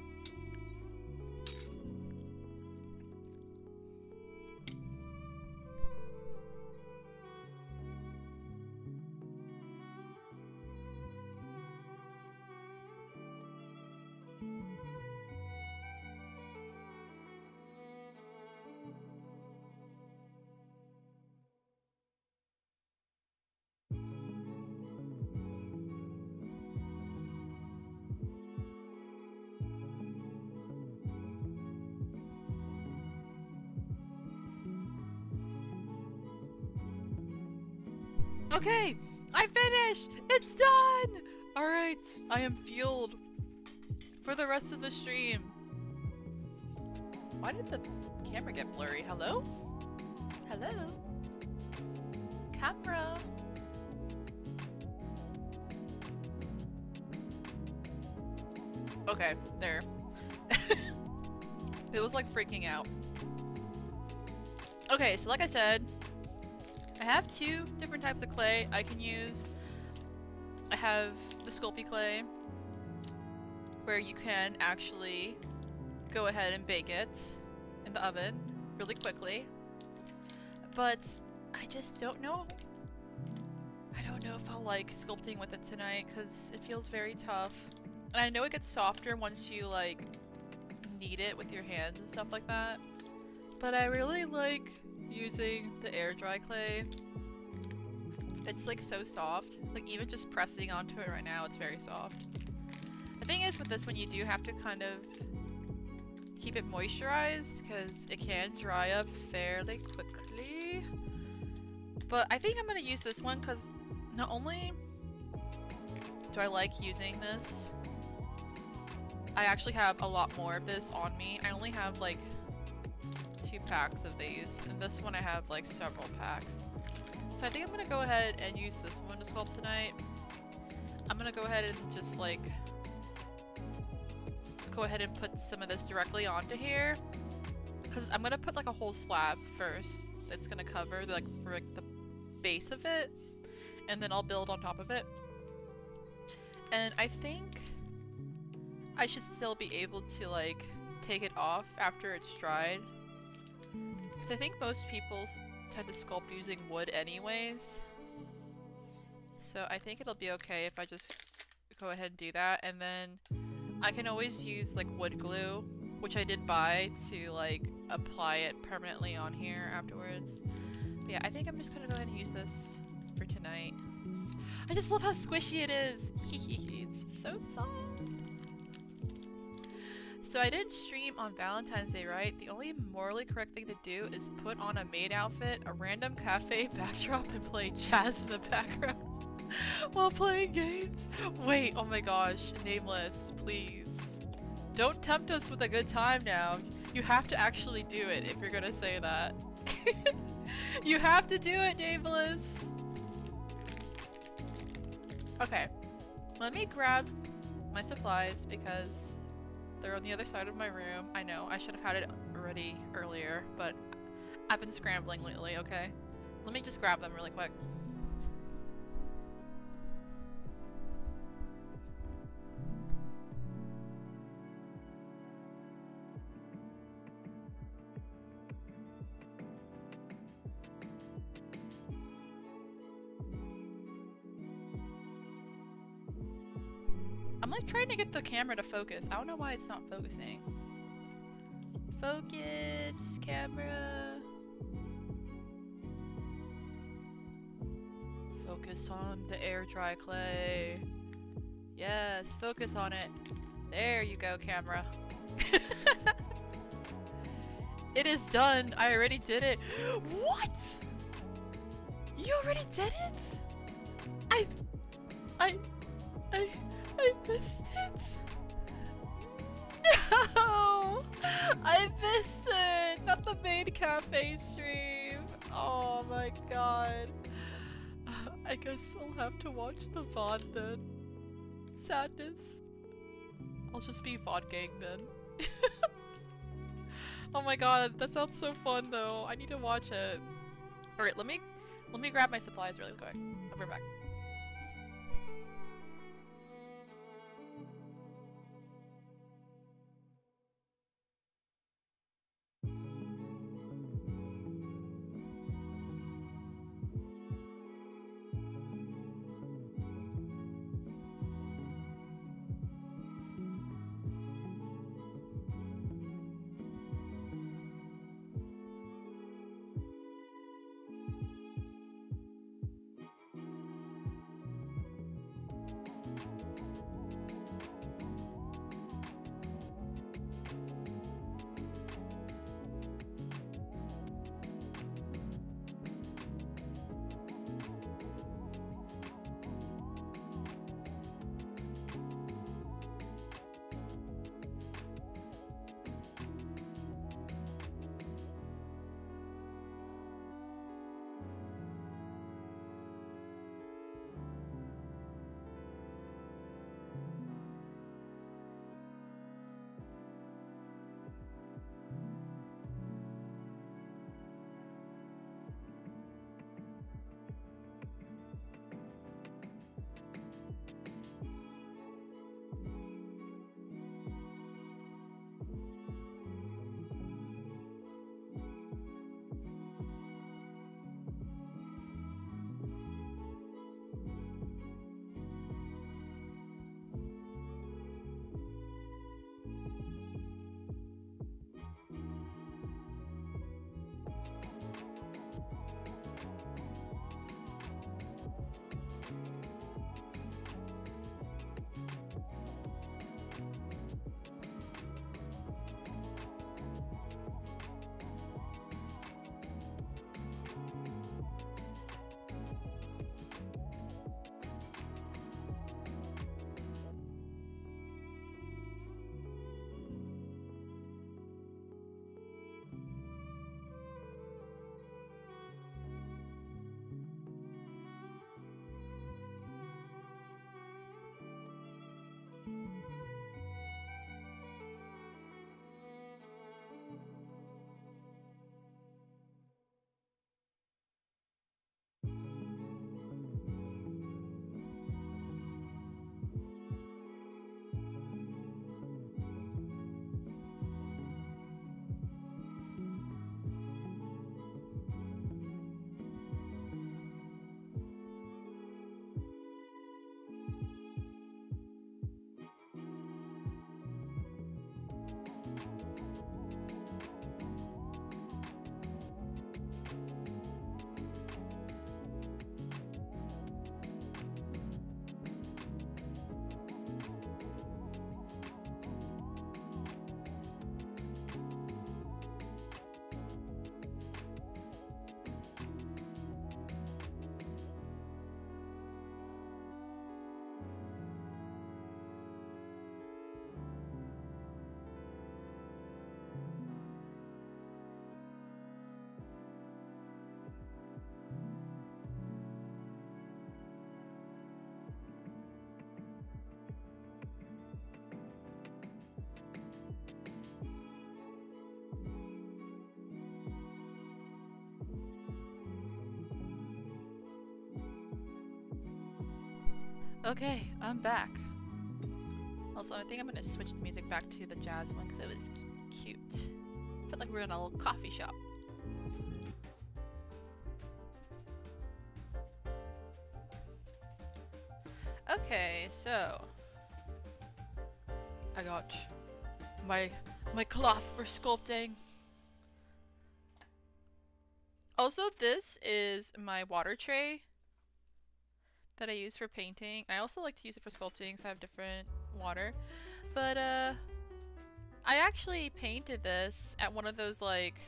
Okay, I finished! It's done! Alright, I am fueled for the rest of the stream. Why did the camera get blurry? Hello? Hello? Camera? Okay, there. It was like freaking out. Okay, so like I said, I have two different types of clay I can use. I have the Sculpey clay, where you can actually go ahead and bake it in the oven really quickly. But I just don't know. I don't know if I'll like sculpting with it tonight because it feels very tough. And I know it gets softer once you like knead it with your hands and stuff like that. But I really like using the air dry clay. It's like so soft. Like even just pressing onto it right now, it's very soft. The thing is with this one, you do have to kind of keep it moisturized because it can dry up fairly quickly. But I think I'm gonna use this one because not only do I like using this, I actually have a lot more of this on me. I only have like 2 packs of these, and this one I have like several packs. So I think I'm gonna go ahead and use this one to sculpt tonight. I'm gonna go ahead and just like go ahead and put some of this directly onto here because I'm gonna put like a whole slab first that's gonna cover like for like the base of it, and then I'll build on top of it. And I think I should still be able to like take it off after it's dried, because I think most people tend to sculpt using wood anyways. So I think it'll be okay if I just go ahead and do that, and then I can always use like wood glue, which I did buy, to like apply it permanently on here afterwards. But yeah, I think I'm just gonna go ahead and use this for tonight. I just love how squishy it is. It's so soft. So I didn't stream on Valentine's Day, right? The only morally correct thing to do is put on a maid outfit, a random cafe backdrop, and play jazz in the background while playing games. Wait, oh my gosh, Nameless, please. Don't tempt us with a good time now. You have to actually do it if you're gonna say that. You have to do it, Nameless. Okay, let me grab my supplies because they're on the other side of my room. I know, I should have had it already earlier, but I've been scrambling lately, okay? Let me just grab them really quick. I'm like trying to get the camera to focus. I don't know why it's not focusing. Focus, camera. Focus on the air dry clay. Yes, focus on it. There you go, camera. It is done. I already did it. What? You already did it? I missed it. No! I missed it! Not the main cafe stream. Oh my god. I guess I'll have to watch the VOD then. Sadness. I'll just be VOD gang then. Oh my god, that sounds so fun though. I need to watch it. Alright, let me grab my supplies really quick. I'll be right back. Okay, I'm back. Also, I think I'm gonna switch the music back to the jazz one because it was cute. Felt like we were in a little coffee shop. Okay, so I got my cloth for sculpting. Also, this is my water tray that I use for painting. I also like to use it for sculpting, so I have different water. But I actually painted this at one of those like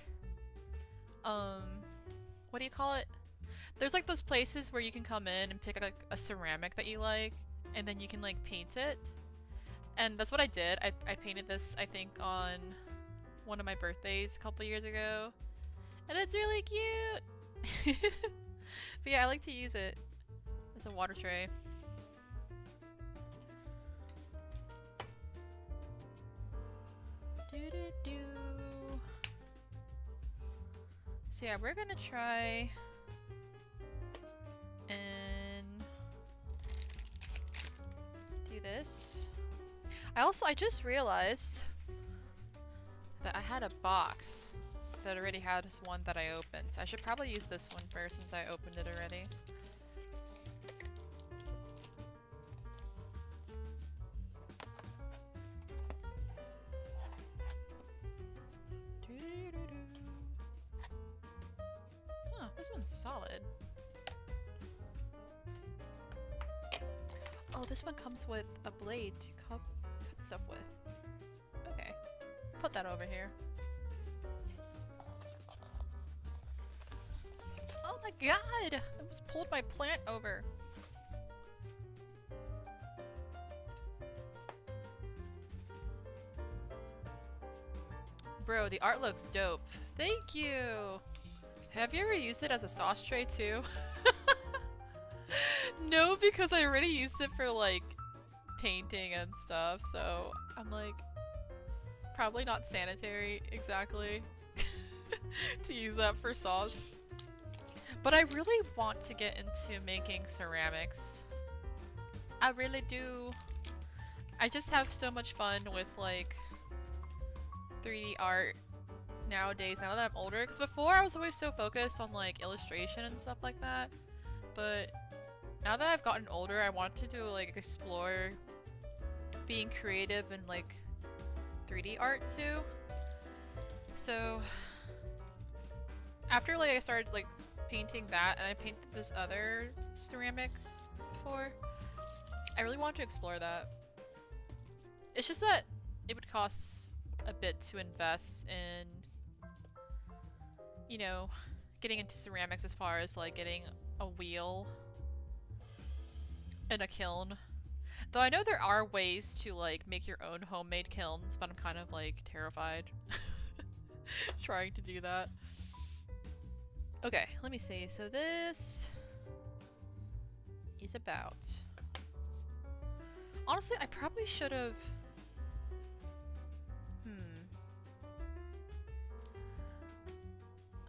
what do you call it? There's like those places where you can come in and pick like a ceramic that you like, and then you can like paint it. And that's what I did. I painted this, I think, on one of my birthdays a couple years ago. And it's really cute! But yeah, I like to use it as a water tray. So yeah, we're gonna try and do this. I just realized that I had a box that already had one that I opened, so I should probably use this one first since I opened it already. Huh, this one's solid. Oh, this one comes with a blade to cut stuff with. Okay, put that over here. Oh my god! I almost pulled my plant over. Bro, the art looks dope. Thank you! Have you ever used it as a sauce tray too? No, because I already used it for like painting and stuff, so I'm like probably not sanitary exactly to use that for sauce. But I really want to get into making ceramics. I really do. I just have so much fun with like 3D art nowadays, now that I'm older, because before I was always so focused on like illustration and stuff like that, but now that I've gotten older, I want to do like explore being creative in like 3D art too. So after like I started like painting that, and I painted this other ceramic before, I really want to explore that. It's just that it would cost a bit to invest in, you know, getting into ceramics, as far as like getting a wheel and a kiln. Though I know there are ways to like make your own homemade kilns, but I'm kind of like terrified trying to do that. Okay, let me see. So this is about... Honestly, I probably should have...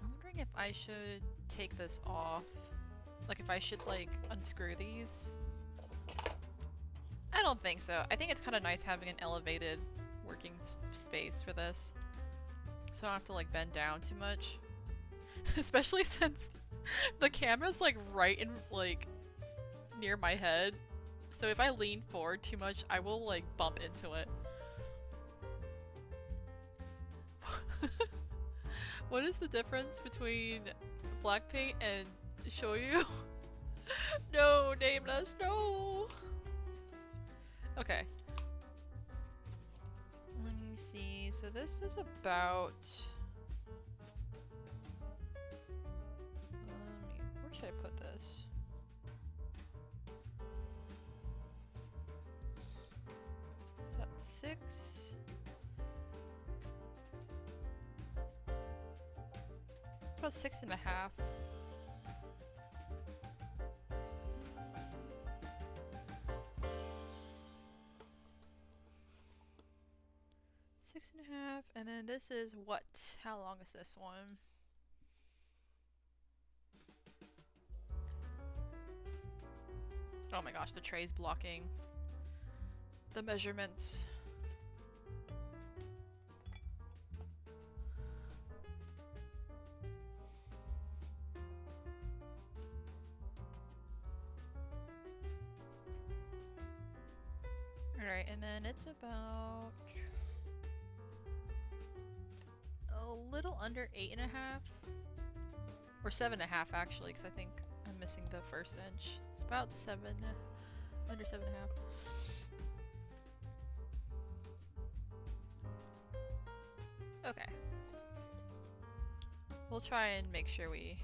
I'm wondering if I should take this off. Like if I should like unscrew these. I don't think so. I think it's kind of nice having an elevated working space for this, so I don't have to like bend down too much. Especially since the camera's like right in like near my head, so if I lean forward too much, I will like bump into it. What is the difference between black paint and shoyu? No, Nameless, no! Okay. Let me see. So this is about... where should I put this? Is that 6? About 6.5. Six and a half, and then this is what? How long is this one? Oh my gosh, the tray's blocking the measurements. Alright, and then it's about a little under 8.5. Or 7.5 actually, because I think I'm missing the first inch. It's about 7, under 7.5. Okay. We'll try and make sure we...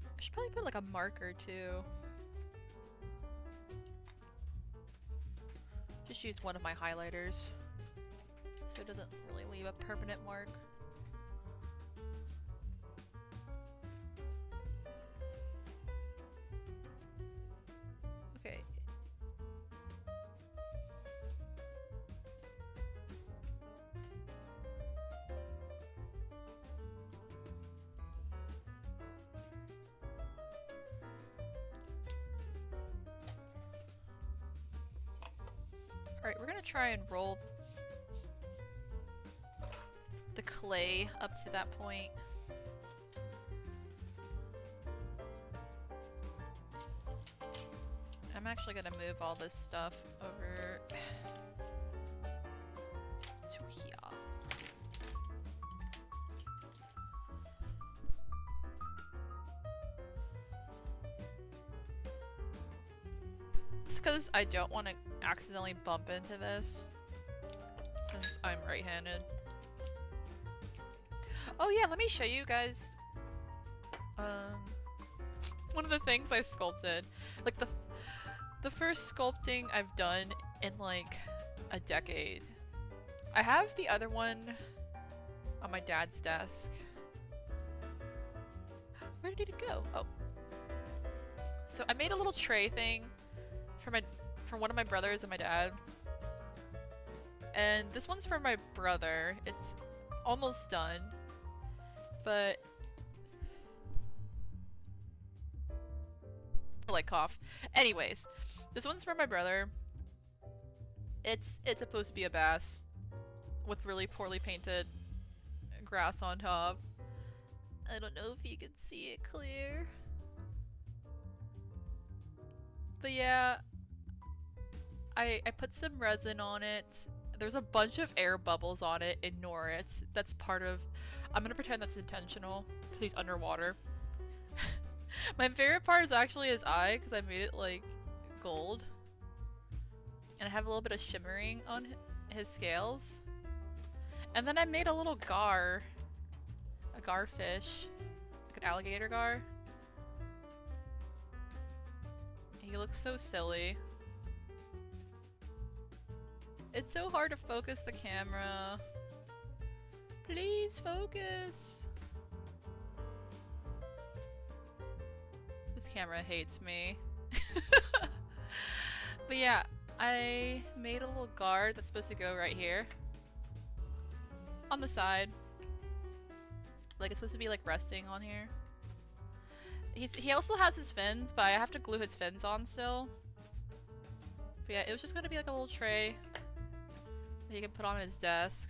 I should probably put like a marker too. Just use one of my highlighters so it doesn't really leave a permanent mark. Okay. Alright, we're gonna try and roll the clay up to that point. I'm actually gonna move all this stuff over to here. It's because I don't want to accidentally bump into this since I'm right-handed. Oh yeah, let me show you guys one of the things I sculpted. Like the first sculpting I've done in like a decade. I have the other one on my dad's desk. Where did it go? Oh. So I made a little tray thing for one of my brothers and my dad. And this one's for my brother. It's almost done. But I like cough. Anyways, this one's for my brother. It's supposed to be a bass with really poorly painted grass on top. I don't know if you can see it clear. But yeah, I put some resin on it. There's a bunch of air bubbles on it. Ignore it. That's part of... I'm gonna pretend that's intentional because he's underwater. My favorite part is actually his eye because I made it like gold. And I have a little bit of shimmering on his scales. And then I made a little gar. A gar fish. Like an alligator gar. He looks so silly. It's so hard to focus the camera. Please focus. This camera hates me. But yeah, I made a little guard that's supposed to go right here. On the side. Like it's supposed to be like resting on here. He also has his fins, but I have to glue his fins on still. But yeah, it was just gonna be like a little tray that he can put on his desk.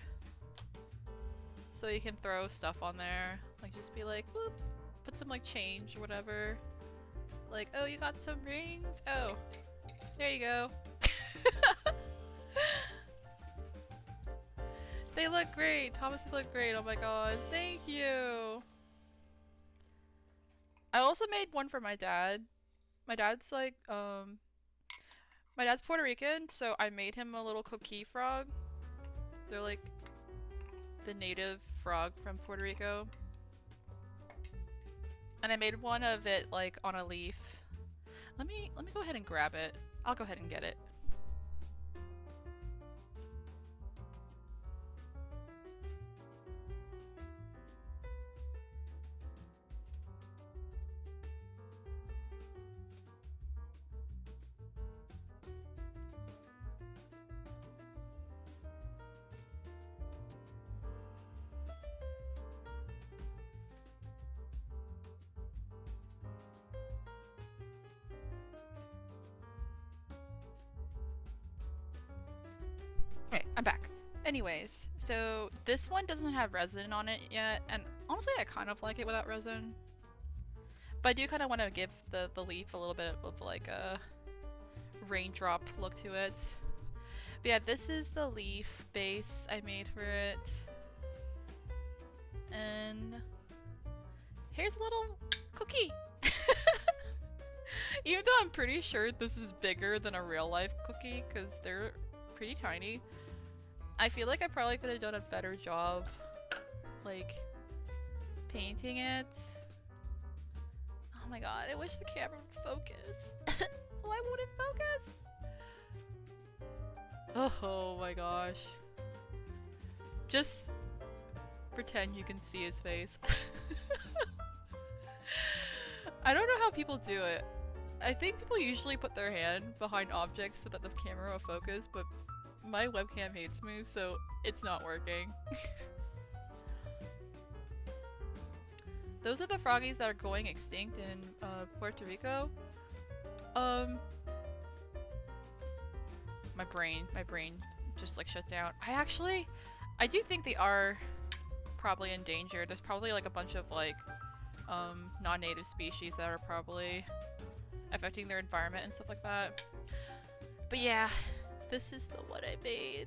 So you can throw stuff on there. Like just be like, whoop, put some like change or whatever. Like, oh, you got some rings? Oh, there you go. They look great. Thomas, they look great. Oh my god. Thank you. I also made one for my dad. My dad's like, my dad's Puerto Rican, so I made him a little coquille frog. They're like the native frog from Puerto Rico. And I made one of it like on a leaf. Let me go ahead and grab it. I'll go ahead and get it. I'm back. Anyways, so this one doesn't have resin on it yet, and honestly I kind of like it without resin. But I do kind of want to give the leaf a little bit of like a raindrop look to it. But yeah, this is the leaf base I made for it. And here's a little cookie! Even though I'm pretty sure this is bigger than a real life cookie, because they're pretty tiny. I feel like I probably could have done a better job, like, painting it. Oh my god, I wish the camera would focus. Why won't it focus? Oh my gosh. Just pretend you can see his face. I don't know how people do it. I think people usually put their hand behind objects so that the camera will focus, but my webcam hates me, so it's not working. Those are the froggies that are going extinct in Puerto Rico. My brain just like shut down. I do think they are probably endangered. There's probably like a bunch of like non-native species that are probably affecting their environment and stuff like that. But yeah, this is the one I made.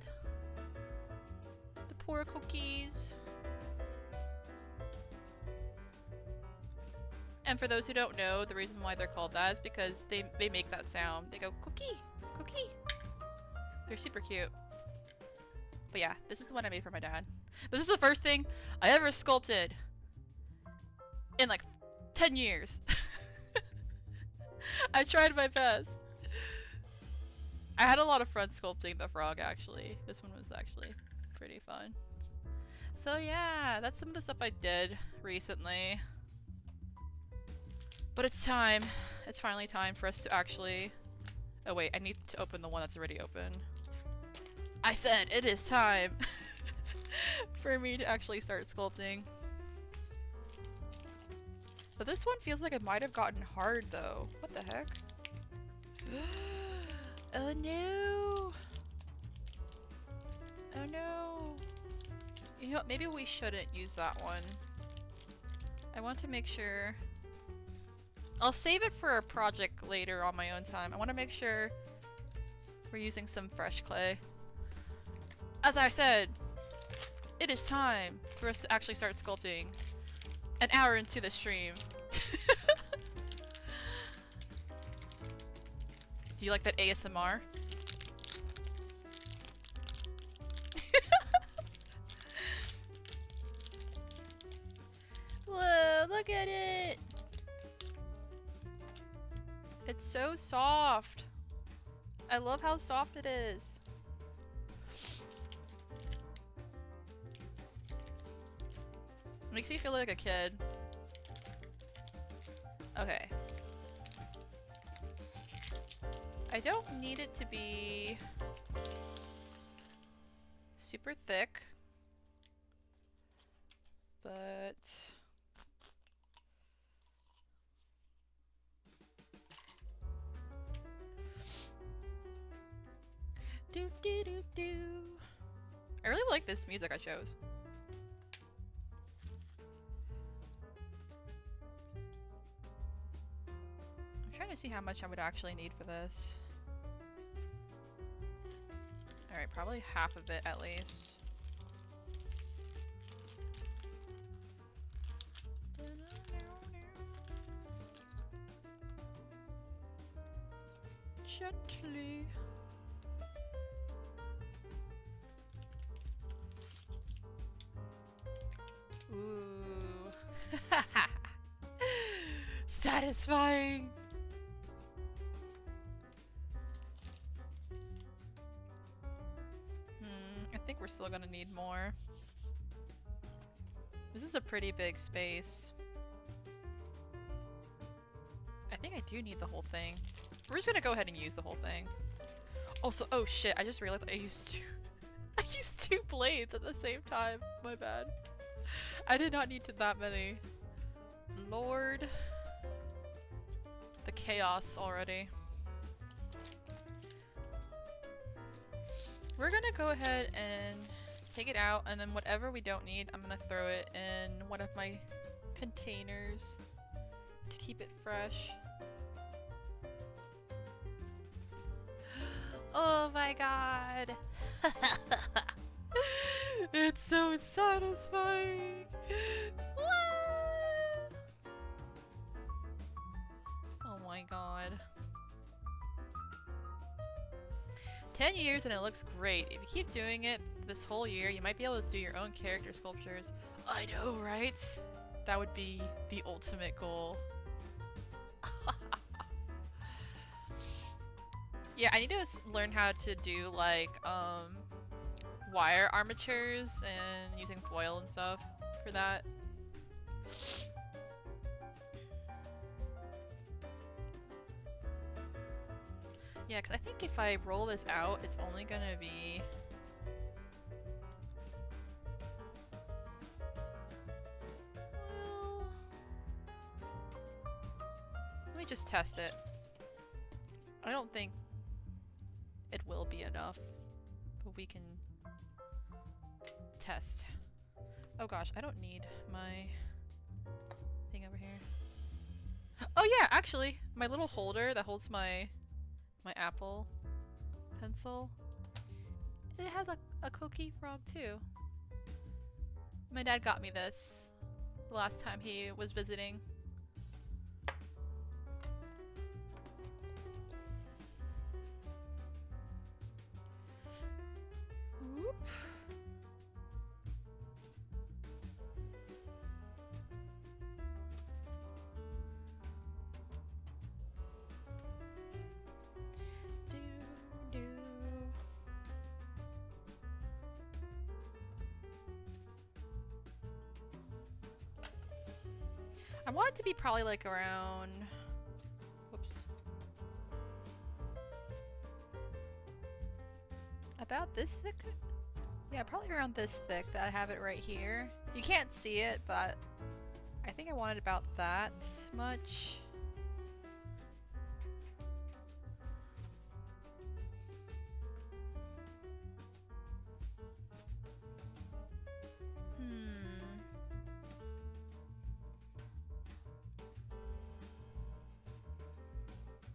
The poor cookies. And for those who don't know, the reason why they're called that is because they make that sound. They go cookie, cookie. They're super cute. But yeah, this is the one I made for my dad. This is the first thing I ever sculpted in like 10 years. I tried my best. I had a lot of fun sculpting the frog actually. This one was actually pretty fun. So yeah, that's some of the stuff I did recently. But it's time. It's finally time for us to actually... Oh wait, I need to open the one that's already open. I said it is time for me to actually start sculpting. But this one feels like it might have gotten hard though. What the heck? Oh no! Oh no! You know what, maybe we shouldn't use that one. I want to make sure... I'll save it for a project later on my own time. I want to make sure we're using some fresh clay. As I said, it is time for us to actually start sculpting an hour into the stream. Do you like that ASMR? Whoa, look at it! It's so soft. I love how soft it is. Makes me feel like a kid. Okay. I don't need it to be super thick, but do do do do. I really like this music I chose. I'm trying to see how much I would actually need for this. Alright, probably half of it at least. Gently. Ooh. Satisfying. I think we're still gonna need more. This is a pretty big space. I think I do need the whole thing. We're just gonna go ahead and use the whole thing. Also, oh shit, I just realized I used two blades at the same time. My bad. I did not need that many. Lord. The chaos already. We're gonna go ahead and take it out, and then whatever we don't need, I'm gonna throw it in one of my containers to keep it fresh. Oh my god! It's so satisfying! Oh my god. 10 years and it looks great. If you keep doing it this whole year, you might be able to do your own character sculptures. I know, right? That would be the ultimate goal. Yeah, I need to learn how to do like wire armatures and using foil and stuff for that. Yeah, because I think if I roll this out, it's only gonna be... Well... Let me just test it. I don't think it will be enough, but we can test. Oh gosh, I don't need my thing over here. Oh yeah, actually, my little holder that holds my Apple pencil, it has a cookie frog too. My dad got me this the last time he was visiting. Whoop. I want it to be probably like around... Whoops. About this thick? Yeah, probably around this thick that I have it right here. You can't see it, but I think I want it about that much.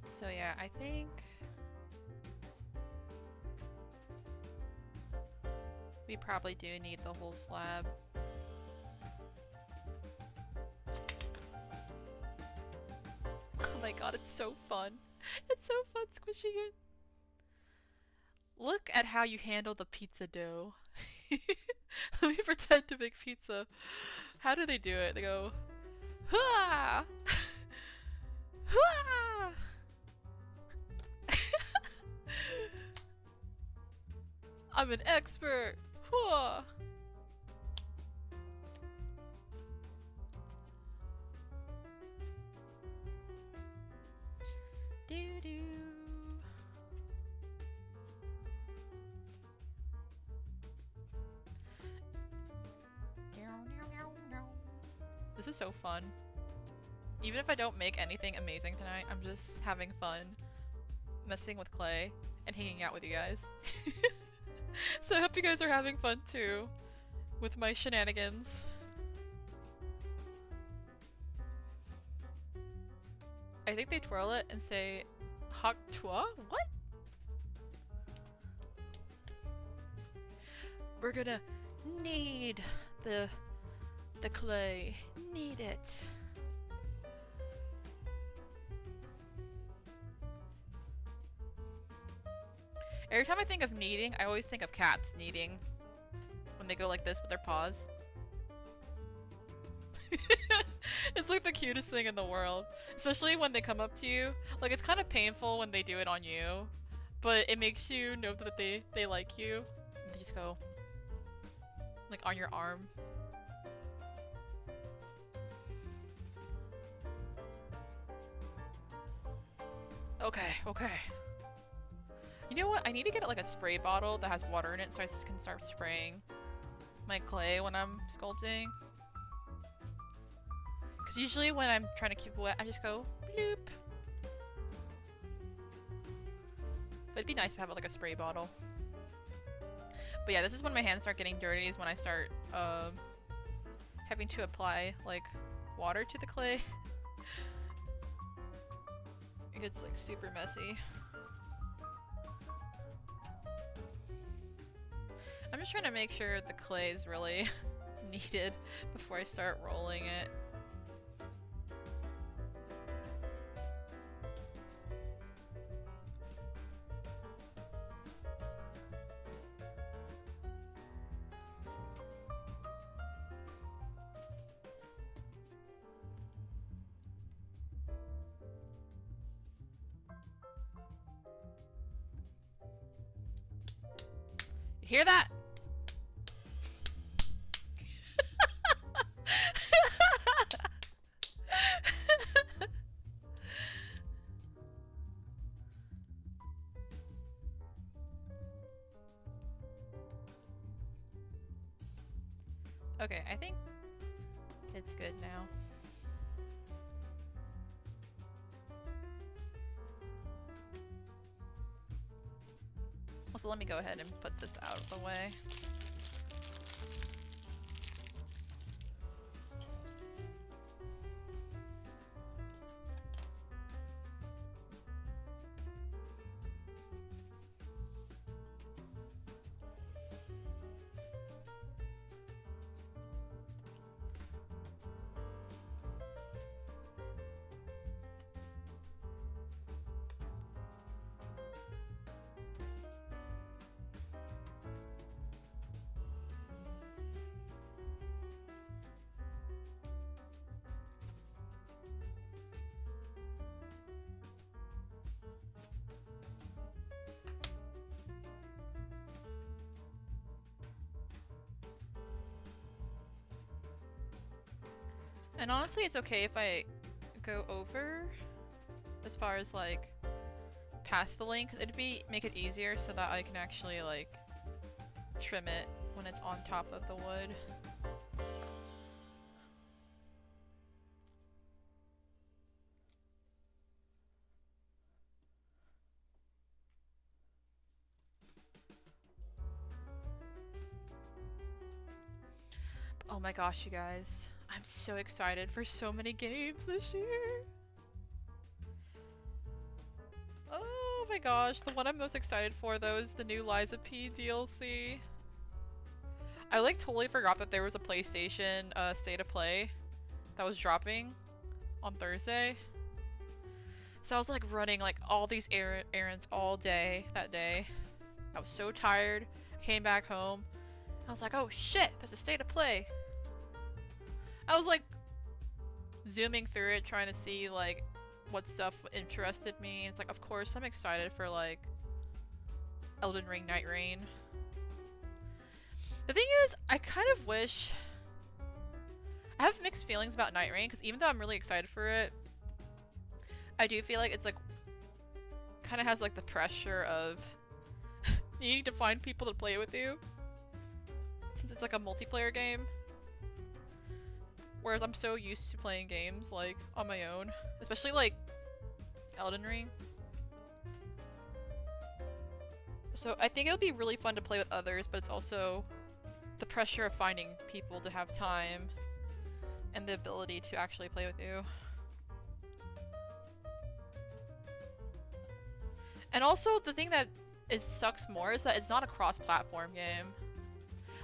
So yeah, I think we probably do need the whole slab. Oh my god, it's so fun. It's so fun squishing it. Look at how you handle the pizza dough. Let me pretend to make pizza. How do they do it? They go, "Hua! Hua!" I'm an expert! Whoa. Doo-doo. This is so fun. Even if I don't make anything amazing tonight, I'm just having fun messing with clay and hanging out with you guys. So I hope you guys are having fun too with my shenanigans. I think they twirl it and say Hak toi? What? We're gonna knead the clay. Knead it. Every time I think of kneading, I always think of cats kneading when they go like this with their paws. It's like the cutest thing in the world, especially when they come up to you. Like, it's kind of painful when they do it on you, but it makes you know that they like you. And they just go like on your arm. Okay, okay. You know what? I need to get like a spray bottle that has water in it so I can start spraying my clay when I'm sculpting. Because usually when I'm trying to keep it wet, I just go bloop. But it'd be nice to have like a spray bottle. But yeah, this is when my hands start getting dirty, is when I start having to apply like water to the clay. It gets like super messy. I'm just trying to make sure the clay is really kneaded before I start rolling it. You hear that? Okay, I think it's good now. Also, let me go ahead and put this out of the way. And honestly, it's okay if I go over as far as like past the link, 'cause it'd make it easier so that I can actually like trim it when it's on top of the wood. Oh my gosh, you guys. I'm so excited for so many games this year. Oh my gosh, the one I'm most excited for though is the new Liza P DLC. I like totally forgot that there was a PlayStation State of Play that was dropping on Thursday. So I was like running like all these errands all day that day. I was so tired. I came back home. I was like, oh shit, there's a State of Play. I was like zooming through it trying to see like what stuff interested me. It's like, of course I'm excited for like Elden Ring Night Rain. The thing is, I kind of wish... I have mixed feelings about Night Rain because even though I'm really excited for it, I do feel like it's like kind of has like the pressure of needing to find people to play with you since it's like a multiplayer game. Whereas I'm so used to playing games, like, on my own. Especially, like, Elden Ring. So I think it would be really fun to play with others, but it's also the pressure of finding people to have time and the ability to actually play with you. And also, the thing that sucks more is that it's not a cross-platform game.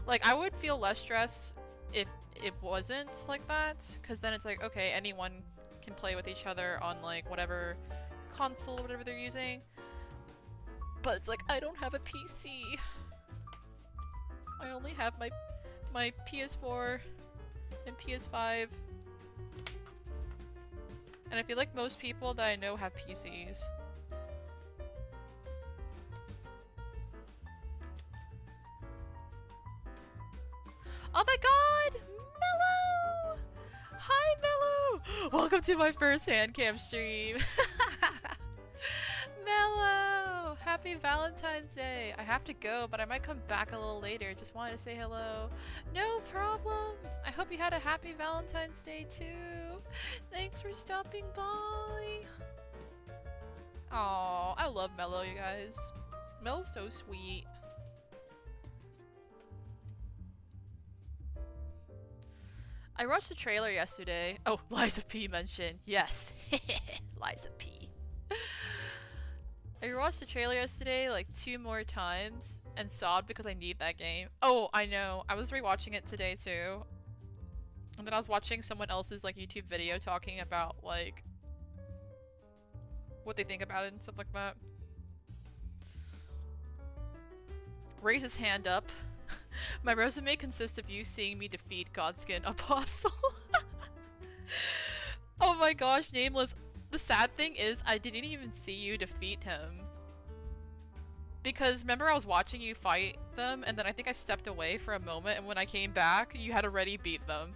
Like, I would feel less stressed if it wasn't like that, because then it's like, okay, anyone can play with each other on like whatever console, whatever they're using. But it's like, I don't have a PC. I only have my PS4 and PS5. And I feel like most people that I know have PCs. Oh my god! Mello! Hi, Mello! Welcome to my first Handcam stream. Mello! Happy Valentine's Day! I have to go, but I might come back a little later. Just wanted to say hello. No problem! I hope you had a happy Valentine's Day too. Thanks for stopping by. Aw, I love Mello, you guys. Mello's so sweet. I watched the trailer yesterday. Oh, Liza P mentioned. Yes. Liza P. I watched the trailer yesterday like 2 more times and sobbed because I need that game. Oh, I know. I was rewatching it today too. And then I was watching someone else's like YouTube video talking about like what they think about it and stuff like that. Raise his hand up. My resume consists of you seeing me defeat Godskin Apostle. Oh my gosh, Nameless. The sad thing is I didn't even see you defeat him. Because remember I was watching you fight them and then I think I stepped away for a moment and when I came back you had already beat them.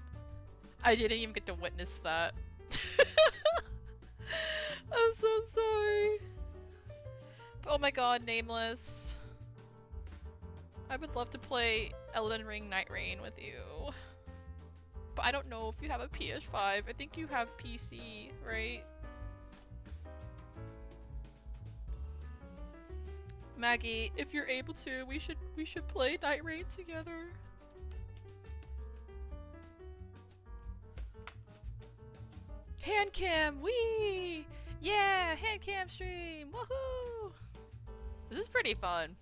I didn't even get to witness that. I'm so sorry. Oh my god, Nameless. I would love to play Elden Ring Night Rain with you. But I don't know if you have a PS5. I think you have PC, right? Maggie, if you're able to, we should play Night Rain together. Handcam, wee! Yeah, handcam stream, woohoo! This is pretty fun.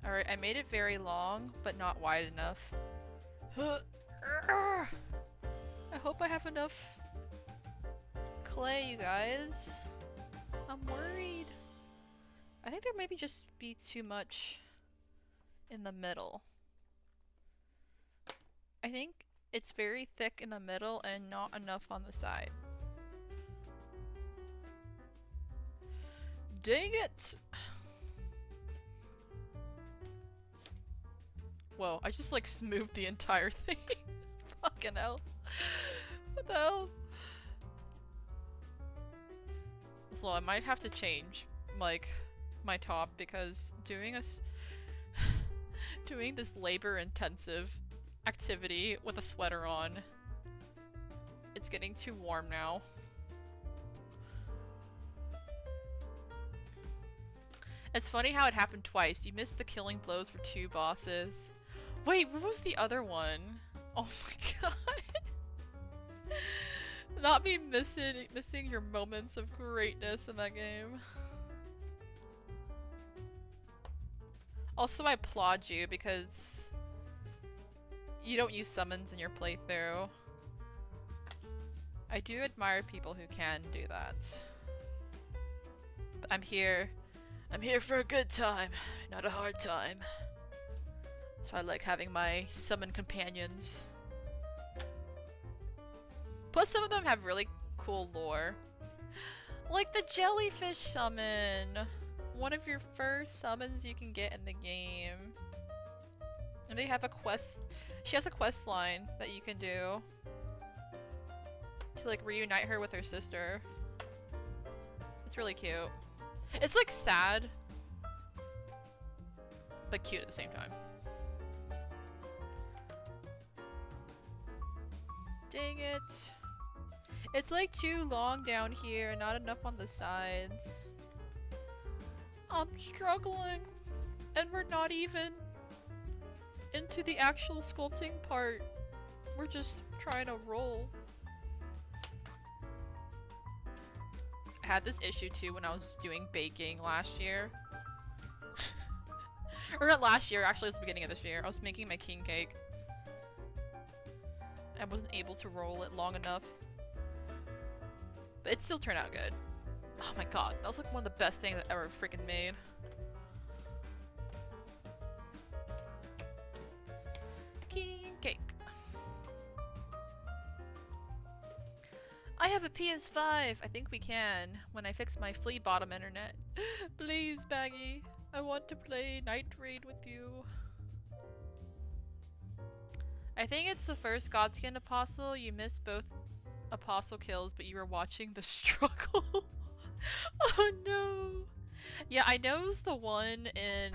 Alright, I made it very long, but not wide enough. I hope I have enough clay, you guys. I'm worried. I think there maybe just be too much in the middle. I think it's very thick in the middle and not enough on the side. Dang it! Whoa, I just like smoothed the entire thing. Fucking hell. What the hell? So I might have to change like my top because doing this labor intensive activity with a sweater on, it's getting too warm now. It's funny how it happened twice. You missed the killing blows for 2 bosses. Wait, what was the other one? Oh my god. Not me missing your moments of greatness in that game. Also, I applaud you because you don't use summons in your playthrough. I do admire people who can do that. But I'm here for a good time, not a hard time. So I like having my summon companions. Plus some of them have really cool lore. Like the jellyfish summon! One of your first summons you can get in the game. And they have a quest. She has a quest line that you can do to like reunite her with her sister. It's really cute. It's like sad, but cute at the same time. Dang it. It's like too long down here, not enough on the sides. I'm struggling. And we're not even into the actual sculpting part. We're just trying to roll. I had this issue too when I was doing baking last year. Or not last year, actually it was the beginning of this year. I was making my king cake. I wasn't able to roll it long enough. But it still turned out good. Oh my god, that was like one of the best things I ever freaking made. King cake. I have a PS5! I think we can, when I fix my flea bottom internet. Please, Baggy. I want to play Night Raid with you. I think it's the first Godskin Apostle. You missed both Apostle kills, but you were watching the struggle. Oh no! Yeah, I know it was the one in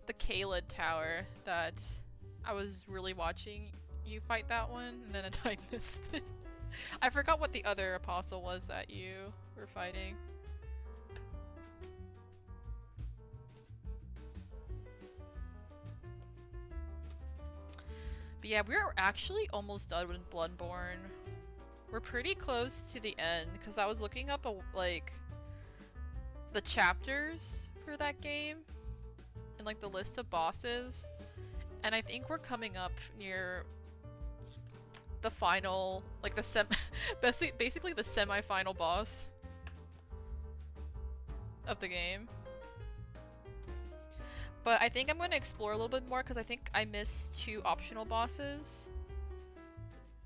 the Kaled Tower that I was really watching you fight that one, and then I missed it. I forgot what the other Apostle was that you were fighting. But yeah, we're actually almost done with Bloodborne. We're pretty close to the end, because I was looking up like the chapters for that game and like the list of bosses, and I think we're coming up near the final, like the basically the semi-final boss of the game. But I think I'm going to explore a little bit more because I think I missed 2 optional bosses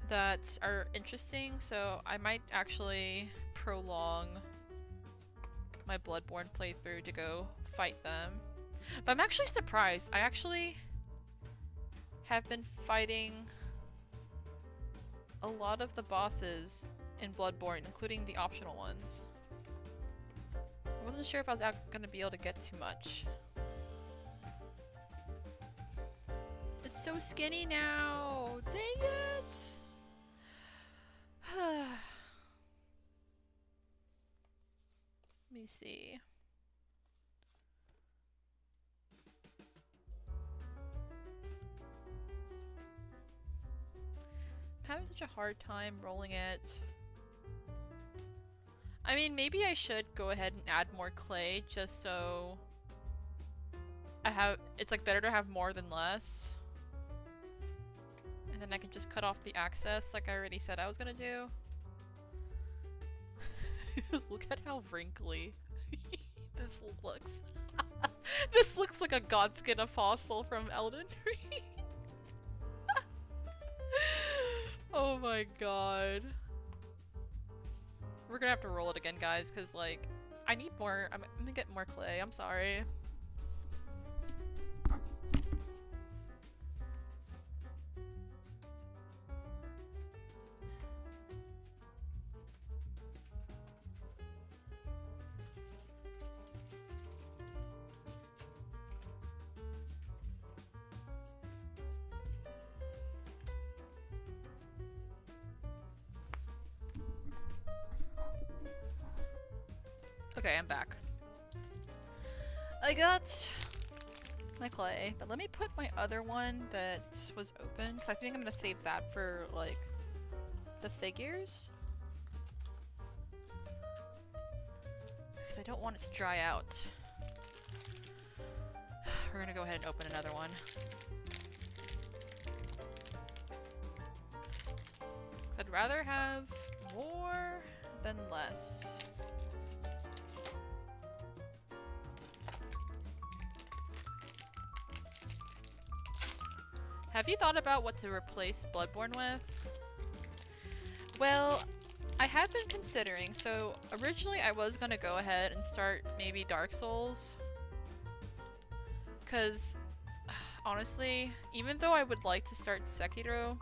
that are interesting, so I might actually prolong my Bloodborne playthrough to go fight them. But I'm actually surprised. I actually have been fighting a lot of the bosses in Bloodborne, including the optional ones. I wasn't sure if I was gonna be able to get too much. It's so skinny now! Dang it! Let me see. I'm having such a hard time rolling it. I mean, maybe I should go ahead and add more clay just so it's like better to have more than less. And then I can just cut off the access like I already said I was gonna do. Look at how wrinkly this looks. This looks like a godskin apostle from Elden Ring. Oh my god. We're gonna have to roll it again, guys, because, like, I need more. I'm gonna get more clay. I'm sorry. Okay, I'm back. I got my clay, but let me put my other one that was open, 'cause I think I'm gonna save that for, like, the figures. Because I don't want it to dry out. We're gonna go ahead and open another one. I'd rather have more than less. Have you thought about what to replace Bloodborne with? Well, I have been considering. So originally I was gonna go ahead and start maybe Dark Souls. Because honestly, even though I would like to start Sekiro,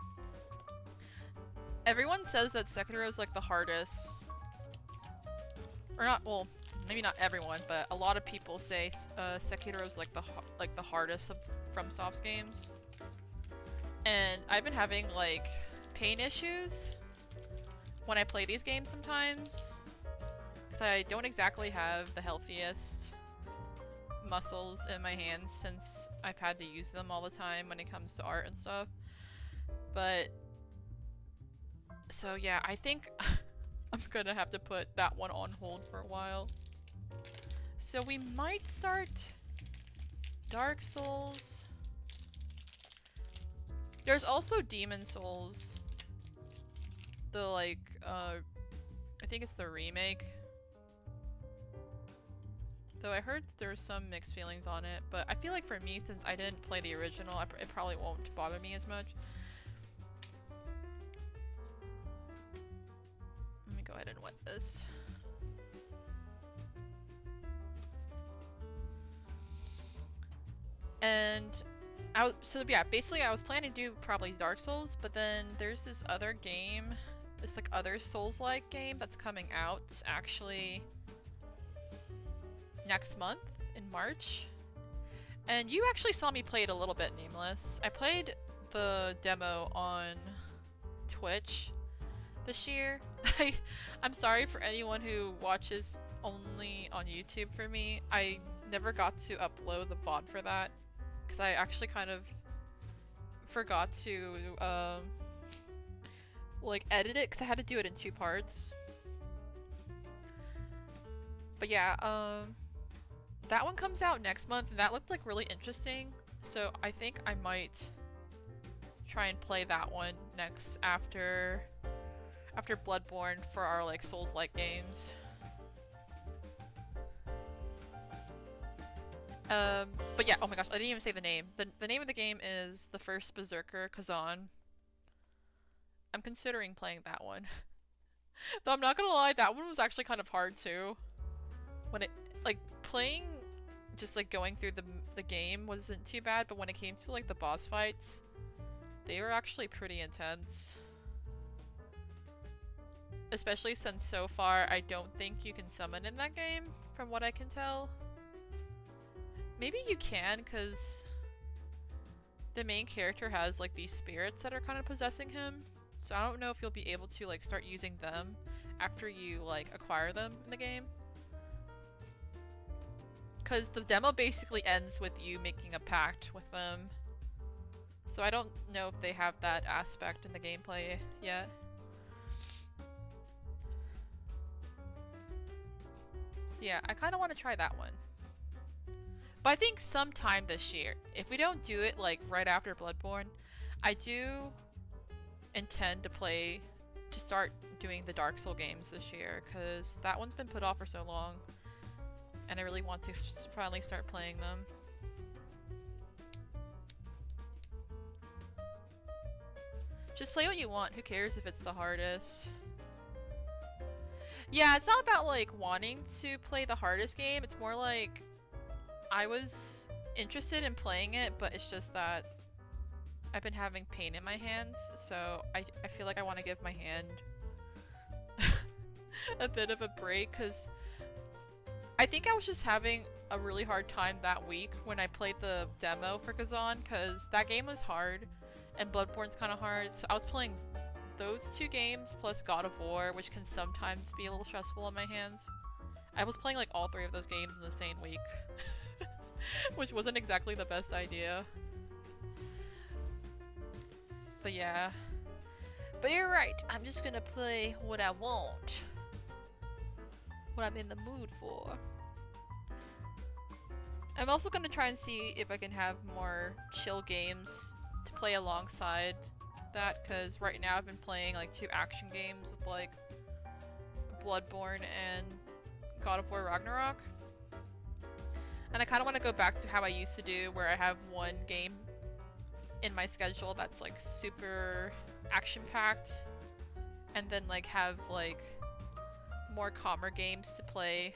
everyone says that Sekiro is like the hardest. Or not, well, maybe not everyone, but a lot of people say Sekiro is like the hardest of FromSoft's games. And I've been having, like, pain issues when I play these games sometimes. Because I don't exactly have the healthiest muscles in my hands since I've had to use them all the time when it comes to art and stuff. But, so yeah, I think I'm gonna have to put that one on hold for a while. So we might start Dark Souls. There's also Demon Souls. The, like, I think it's the remake. Though I heard there's some mixed feelings on it, but I feel like for me, since I didn't play the original, it probably won't bother me as much. Let me go ahead and wet this. And so yeah, basically I was planning to do probably Dark Souls, but then there's this other game, this like other Souls-like game that's coming out actually next month in March. And you actually saw me play it a little bit, Nameless. I played the demo on Twitch this year. I'm sorry for anyone who watches only on YouTube for me. I never got to upload the VOD for that. Because I actually kind of forgot to like edit it because I had to do it in 2 parts. But yeah, that one comes out next month and that looked like really interesting. So I think I might try and play that one next after Bloodborne for our like Souls-like games. But yeah, oh my gosh, I didn't even say the name. The name of the game is The First Berserker Kazan. I'm considering playing that one. Though I'm not gonna lie, that one was actually kind of hard too. When it, like, playing, just like going through the game wasn't too bad, but when it came to like the boss fights, they were actually pretty intense. Especially since so far I don't think you can summon in that game, from what I can tell. Maybe you can, because the main character has like these spirits that are kind of possessing him. So I don't know if you'll be able to like start using them after you like acquire them in the game. Because the demo basically ends with you making a pact with them. So I don't know if they have that aspect in the gameplay yet. So yeah, I kind of want to try that one. But I think sometime this year, if we don't do it like right after Bloodborne, I do intend to start doing the Dark Souls games this year, because that one's been put off for so long. And I really want to finally start playing them. Just play what you want, who cares if it's the hardest? Yeah, it's not about like wanting to play the hardest game, it's more like I was interested in playing it, but it's just that I've been having pain in my hands, so I feel like I want to give my hand a bit of a break, because I think I was just having a really hard time that week when I played the demo for Kazan, because that game was hard and Bloodborne's kind of hard, so I was playing those 2 games plus God of War, which can sometimes be a little stressful on my hands. I was playing like all 3 of those games in the same week, which wasn't exactly the best idea. But yeah. But you're right, I'm just gonna play what I want. What I'm in the mood for. I'm also gonna try and see if I can have more chill games to play alongside that, because right now I've been playing like 2 action games with like Bloodborne and God of War Ragnarok. And I kind of want to go back to how I used to do, where I have one game in my schedule that's like super action-packed, and then like have like more calmer games to play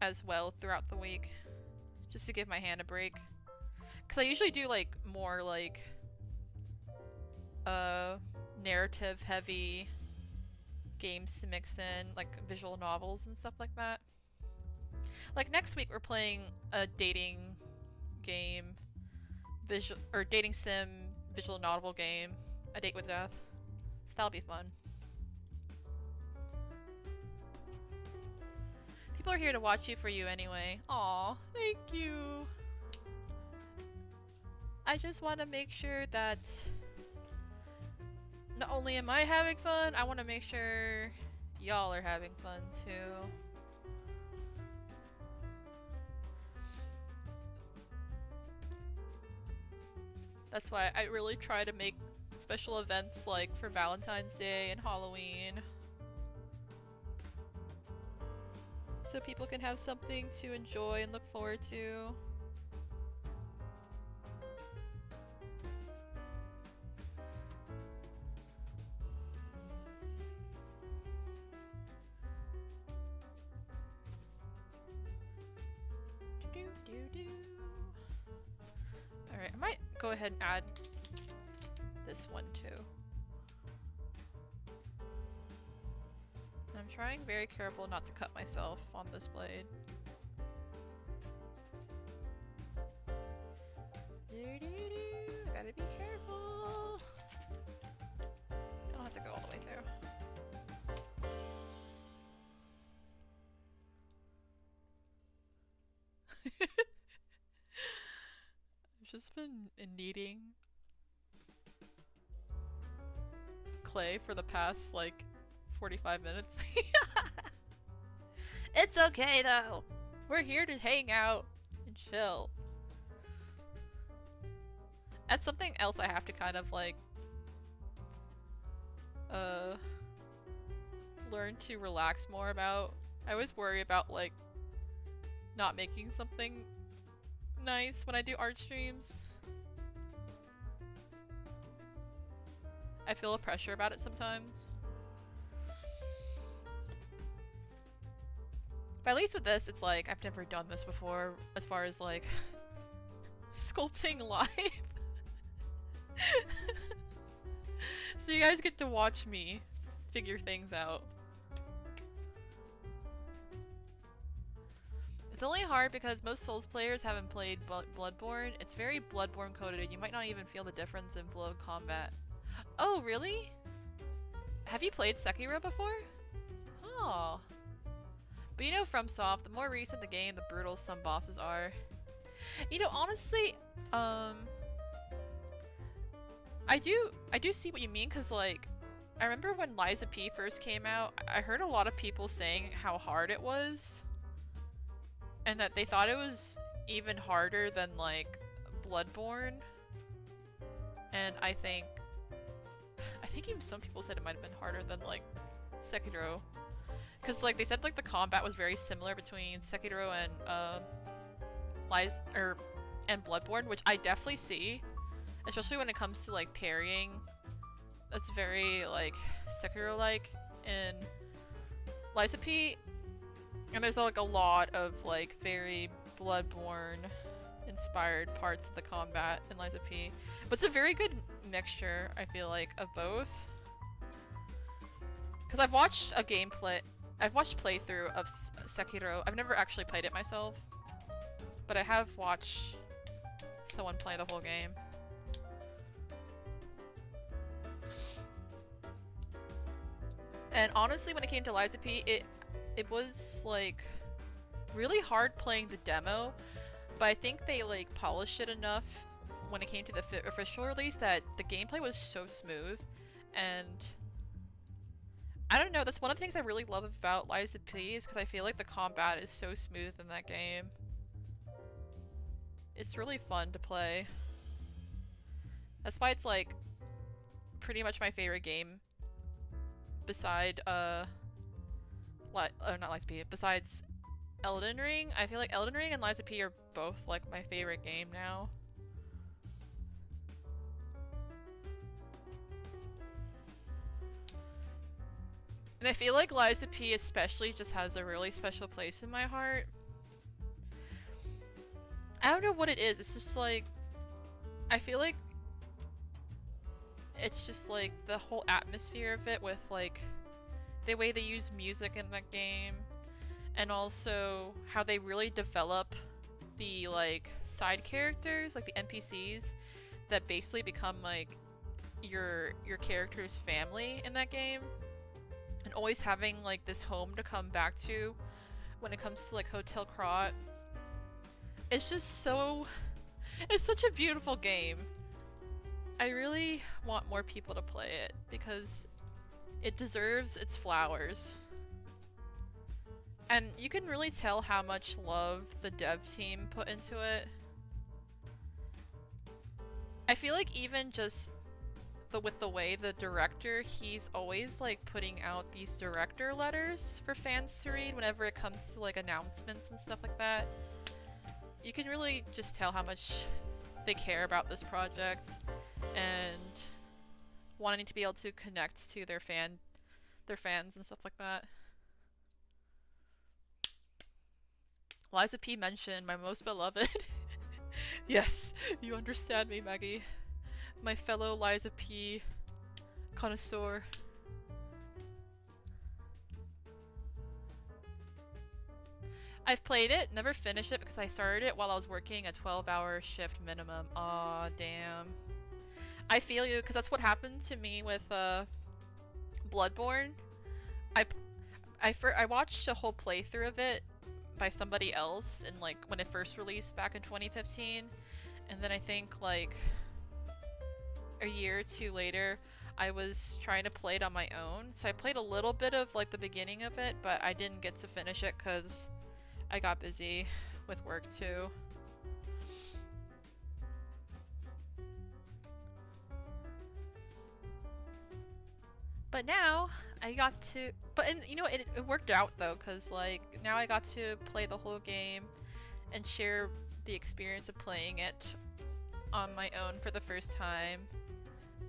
as well throughout the week, just to give my hand a break. Because I usually do like more like narrative heavy games to mix in, like visual novels and stuff like that. Like next week we're playing a dating game, dating sim visual novel game, A Date with Death. So that'll be fun. People are here to watch you for you anyway. Aw, thank you. I just want to make sure that not only am I having fun, I want to make sure y'all are having fun too. That's why I really try to make special events like for Valentine's Day and Halloween, so people can have something to enjoy and look forward to. Alright, I might go ahead and add this one too. I'm trying very careful not to cut myself on this blade. I gotta be careful. I don't have to go all the way through. I'm just been kneading clay for the past like 45 minutes. It's okay though. We're here to hang out and chill. That's something else I have to kind of like learn to relax more about. I always worry about like not making something nice when I do art streams. I feel a pressure about it sometimes. But at least with this, it's like, I've never done this before as far as like sculpting live. So you guys get to watch me figure things out. It's only hard because most Souls players haven't played Bloodborne. It's very Bloodborne coded. You might not even feel the difference in flow of combat. Oh, really? Have you played Sekiro before? Oh. But you know, FromSoft, the more recent the game, the brutal some bosses are. You know, honestly, I do see what you mean, because like, I remember when Liza P first came out, I heard a lot of people saying how hard it was. And that they thought it was even harder than like Bloodborne. And I think even some people said it might have been harder than like Sekiro. Cause like they said like the combat was very similar between Sekiro and Bloodborne, which I definitely see. Especially when it comes to like parrying. That's very like Sekiro-like in Liza P. And there's like a lot of like very Bloodborne inspired parts of the combat in Liza P. But it's a very good mixture, I feel like, of both. Because I've watched playthrough of Sekiro. I've never actually played it myself. But I have watched someone play the whole game. And honestly, when it came to Liza P, it was like really hard playing the demo, but I think they like polished it enough when it came to the official release that the gameplay was so smooth. And I don't know, that's one of the things I really love about Liza P is because I feel like the combat is so smooth in that game. It's really fun to play. That's why it's like pretty much my favorite game beside not Liza P, besides Elden Ring. I feel like Elden Ring and Liza P are both like my favorite game now. And I feel like Liza P especially just has a really special place in my heart. I don't know what it is, it's just like, I feel like it's just like the whole atmosphere of it with like the way they use music in that game, and also how they really develop the like side characters, like the NPCs that basically become like your character's family in that game, and always having like this home to come back to when it comes to like Hotel Krat. It's just so, it's such a beautiful game. I really want more people to play it because it deserves its flowers. And you can really tell how much love the dev team put into it. I feel like even just with the way the director, he's always like putting out these director letters for fans to read whenever it comes to like announcements and stuff like that. You can really just tell how much they care about this project and wanting to be able to connect to their fans and stuff like that. Liza P mentioned my most beloved. Yes, you understand me, Maggie. My fellow Liza P connoisseur. I've played it, never finished it because I started it while I was working a 12-hour shift minimum. Aw, damn. I feel you, because that's what happened to me with Bloodborne. I watched a whole playthrough of it by somebody else in like when it first released back in 2015, And then I think like a year or two later, I was trying to play it on my own. So I played a little bit of like the beginning of it, but I didn't get to finish it because I got busy with work too. But now I got to, you know, it worked out though, because like now I got to play the whole game and share the experience of playing it on my own for the first time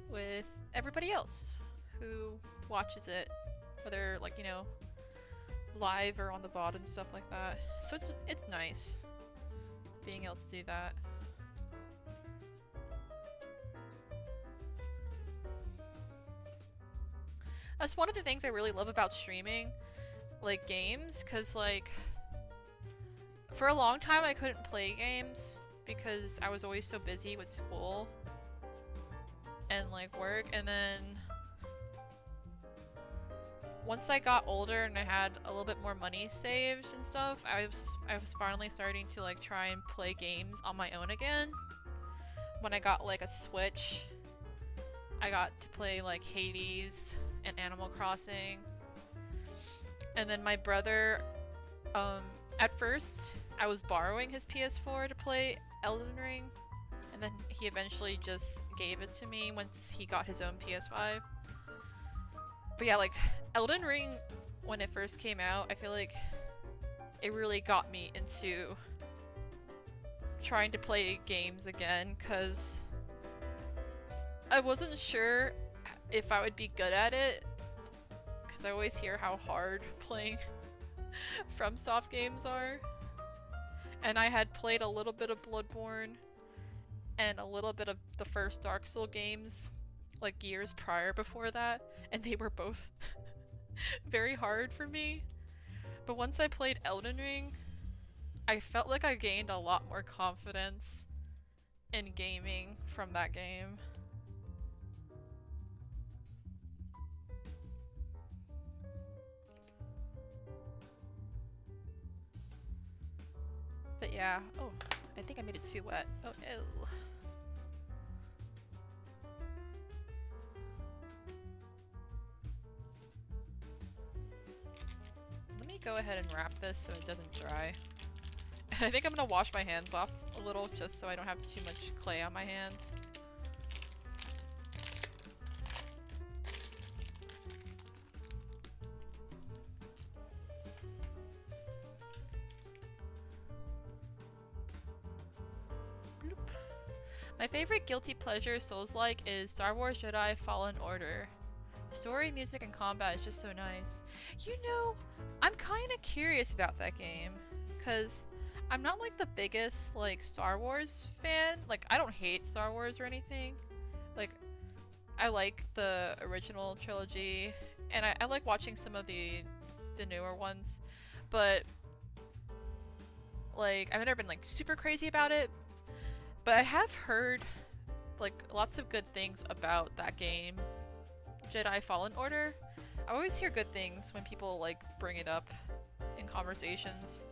with everybody else who watches it, whether like, you know, live or on the VOD and stuff like that. So it's nice being able to do that. That's one of the things I really love about streaming, like games, because like for a long time I couldn't play games because I was always so busy with school and like work, and then once I got older and I had a little bit more money saved and stuff, I was finally starting to like try and play games on my own again. When I got like a Switch, I got to play like Hades and Animal Crossing. And then my brother, at first I was borrowing his PS4 to play Elden Ring, and then he eventually just gave it to me once he got his own PS5. But yeah, like Elden Ring, when it first came out, I feel like it really got me into trying to play games again, because I wasn't sure if I would be good at it, because I always hear how hard playing FromSoft games are. And I had played a little bit of Bloodborne and a little bit of the first Dark Souls games like years prior before that, and they were both very hard for me. But once I played Elden Ring, I felt like I gained a lot more confidence in gaming from that game. But yeah, oh, I think I made it too wet. Oh no. Let me go ahead and wrap this so it doesn't dry. And I think I'm gonna wash my hands off a little just so I don't have too much clay on my hands. My favorite guilty pleasure Souls-like is Star Wars Jedi Fallen Order. The story, music, and combat is just so nice. You know, I'm kind of curious about that game, because I'm not like the biggest like Star Wars fan. Like, I don't hate Star Wars or anything. Like, I like the original trilogy, and I like watching some of the newer ones, but like I've never been like super crazy about it. But I have heard like lots of good things about that game, Jedi Fallen Order. I always hear good things when people like bring it up in conversations.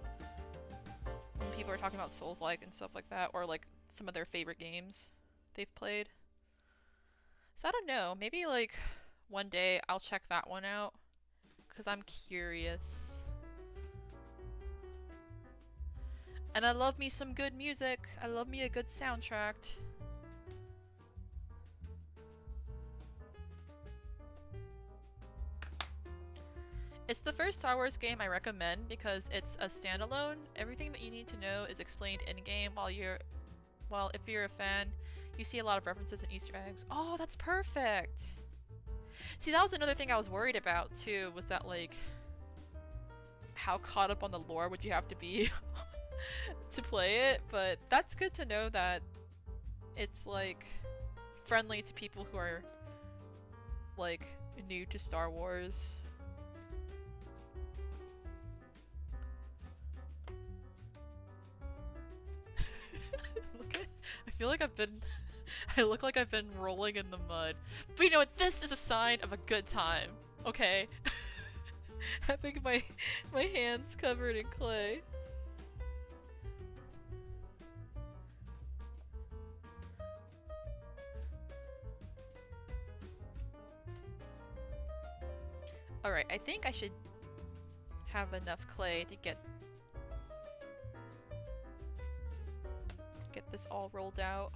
When people are talking about Souls-like and stuff like that, or like some of their favorite games they've played. So I don't know, maybe like one day I'll check that one out, because I'm curious. And I love me some good music. I love me a good soundtrack. It's the first Star Wars game I recommend because it's a standalone. Everything that you need to know is explained in-game, while if you're a fan, you see a lot of references and Easter eggs. Oh, that's perfect! See, that was another thing I was worried about too, was that like, how caught up on the lore would you have to be to play it? But that's good to know that it's like friendly to people who are like new to Star Wars. I feel like I look like I've been rolling in the mud. But you know what? This is a sign of a good time, okay? Having my hands covered in clay. Alright, I think I should have enough clay to get this all rolled out.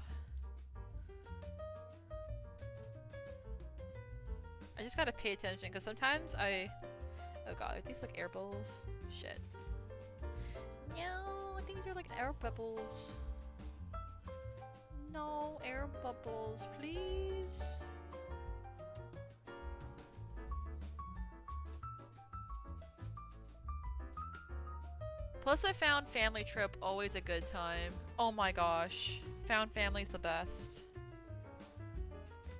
I just gotta pay attention because sometimes oh god, are these like air bubbles? Shit. No, these are like air bubbles. No air bubbles, please. Plus I found family trip always a good time. Oh my gosh. Found family's the best.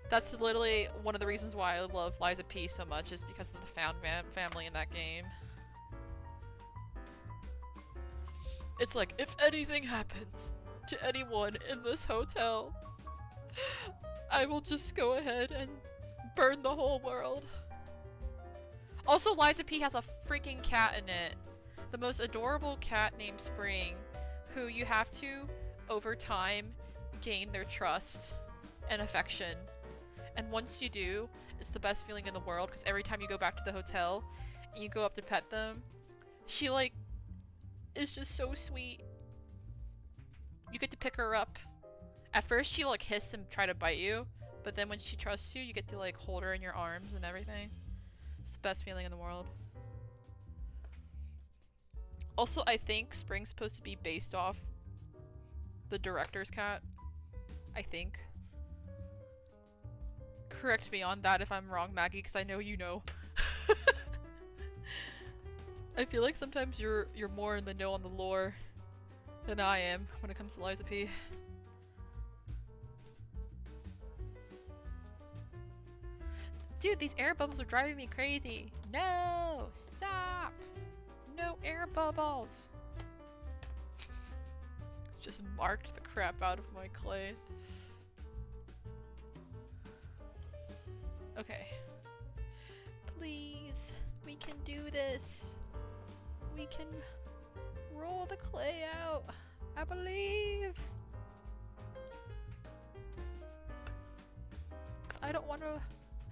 That's literally one of the reasons why I love Liza P so much, is because of the found family in that game. It's like, if anything happens to anyone in this hotel, I will just go ahead and burn the whole world. Also, Liza P has a freaking cat in it. The most adorable cat named Spring, who you have to, over time, gain their trust and affection. And once you do, it's the best feeling in the world, because every time you go back to the hotel and you go up to pet them, she like is just so sweet. You get to pick her up. At first she'll like hiss and try to bite you, but then when she trusts you, you get to like hold her in your arms and everything. It's the best feeling in the world. Also, I think Spring's supposed to be based off the director's cat. I think. Correct me on that if I'm wrong, Maggie, because I know you know. I feel like sometimes you're more in the know on the lore than I am when it comes to Liza P. Dude, these air bubbles are driving me crazy. No! Stop! No air bubbles! Just marked the crap out of my clay. Okay. Please, we can do this. We can roll the clay out. I believe. 'Cause I don't want to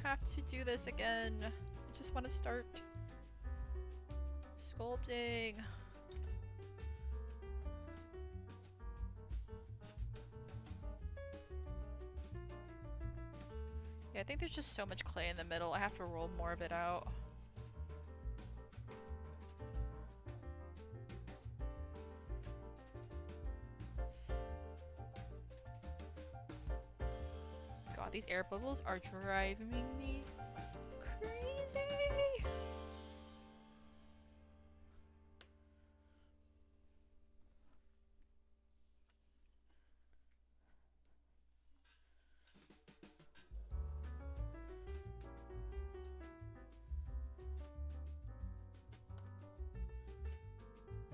have to do this again. I just want to start sculpting. Yeah, I think there's just so much clay in the middle. I have to roll more of it out. God, these air bubbles are driving me crazy.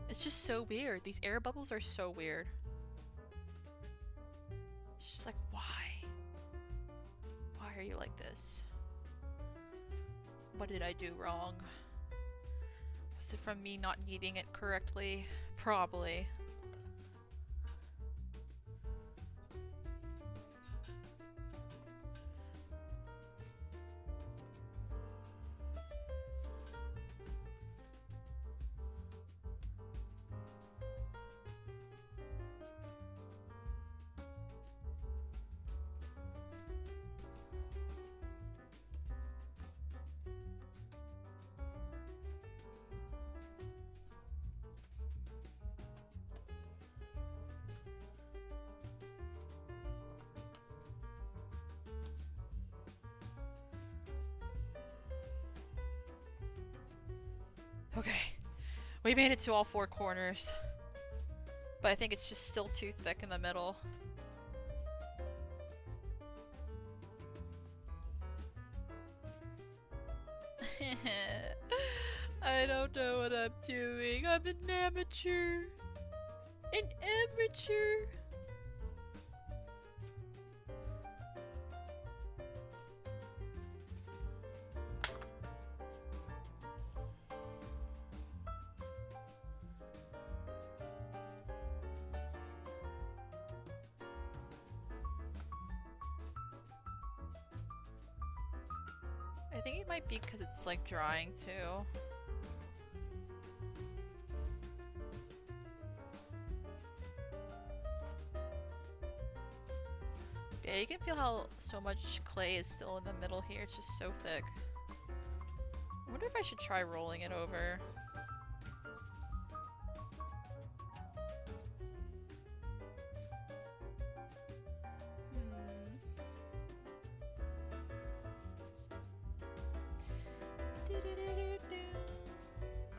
It's just so weird. These air bubbles are so weird. It's just like, why? Why are you like this? What did I do wrong? Was it from me not kneading it correctly? Probably. Okay, we made it to all four corners, but I think it's just still too thick in the middle. I don't know what I'm doing. I'm an amateur. An amateur. might be because it's like drying too. Yeah, you can feel how so much clay is still in the middle here. It's just so thick. I wonder if I should try rolling it over.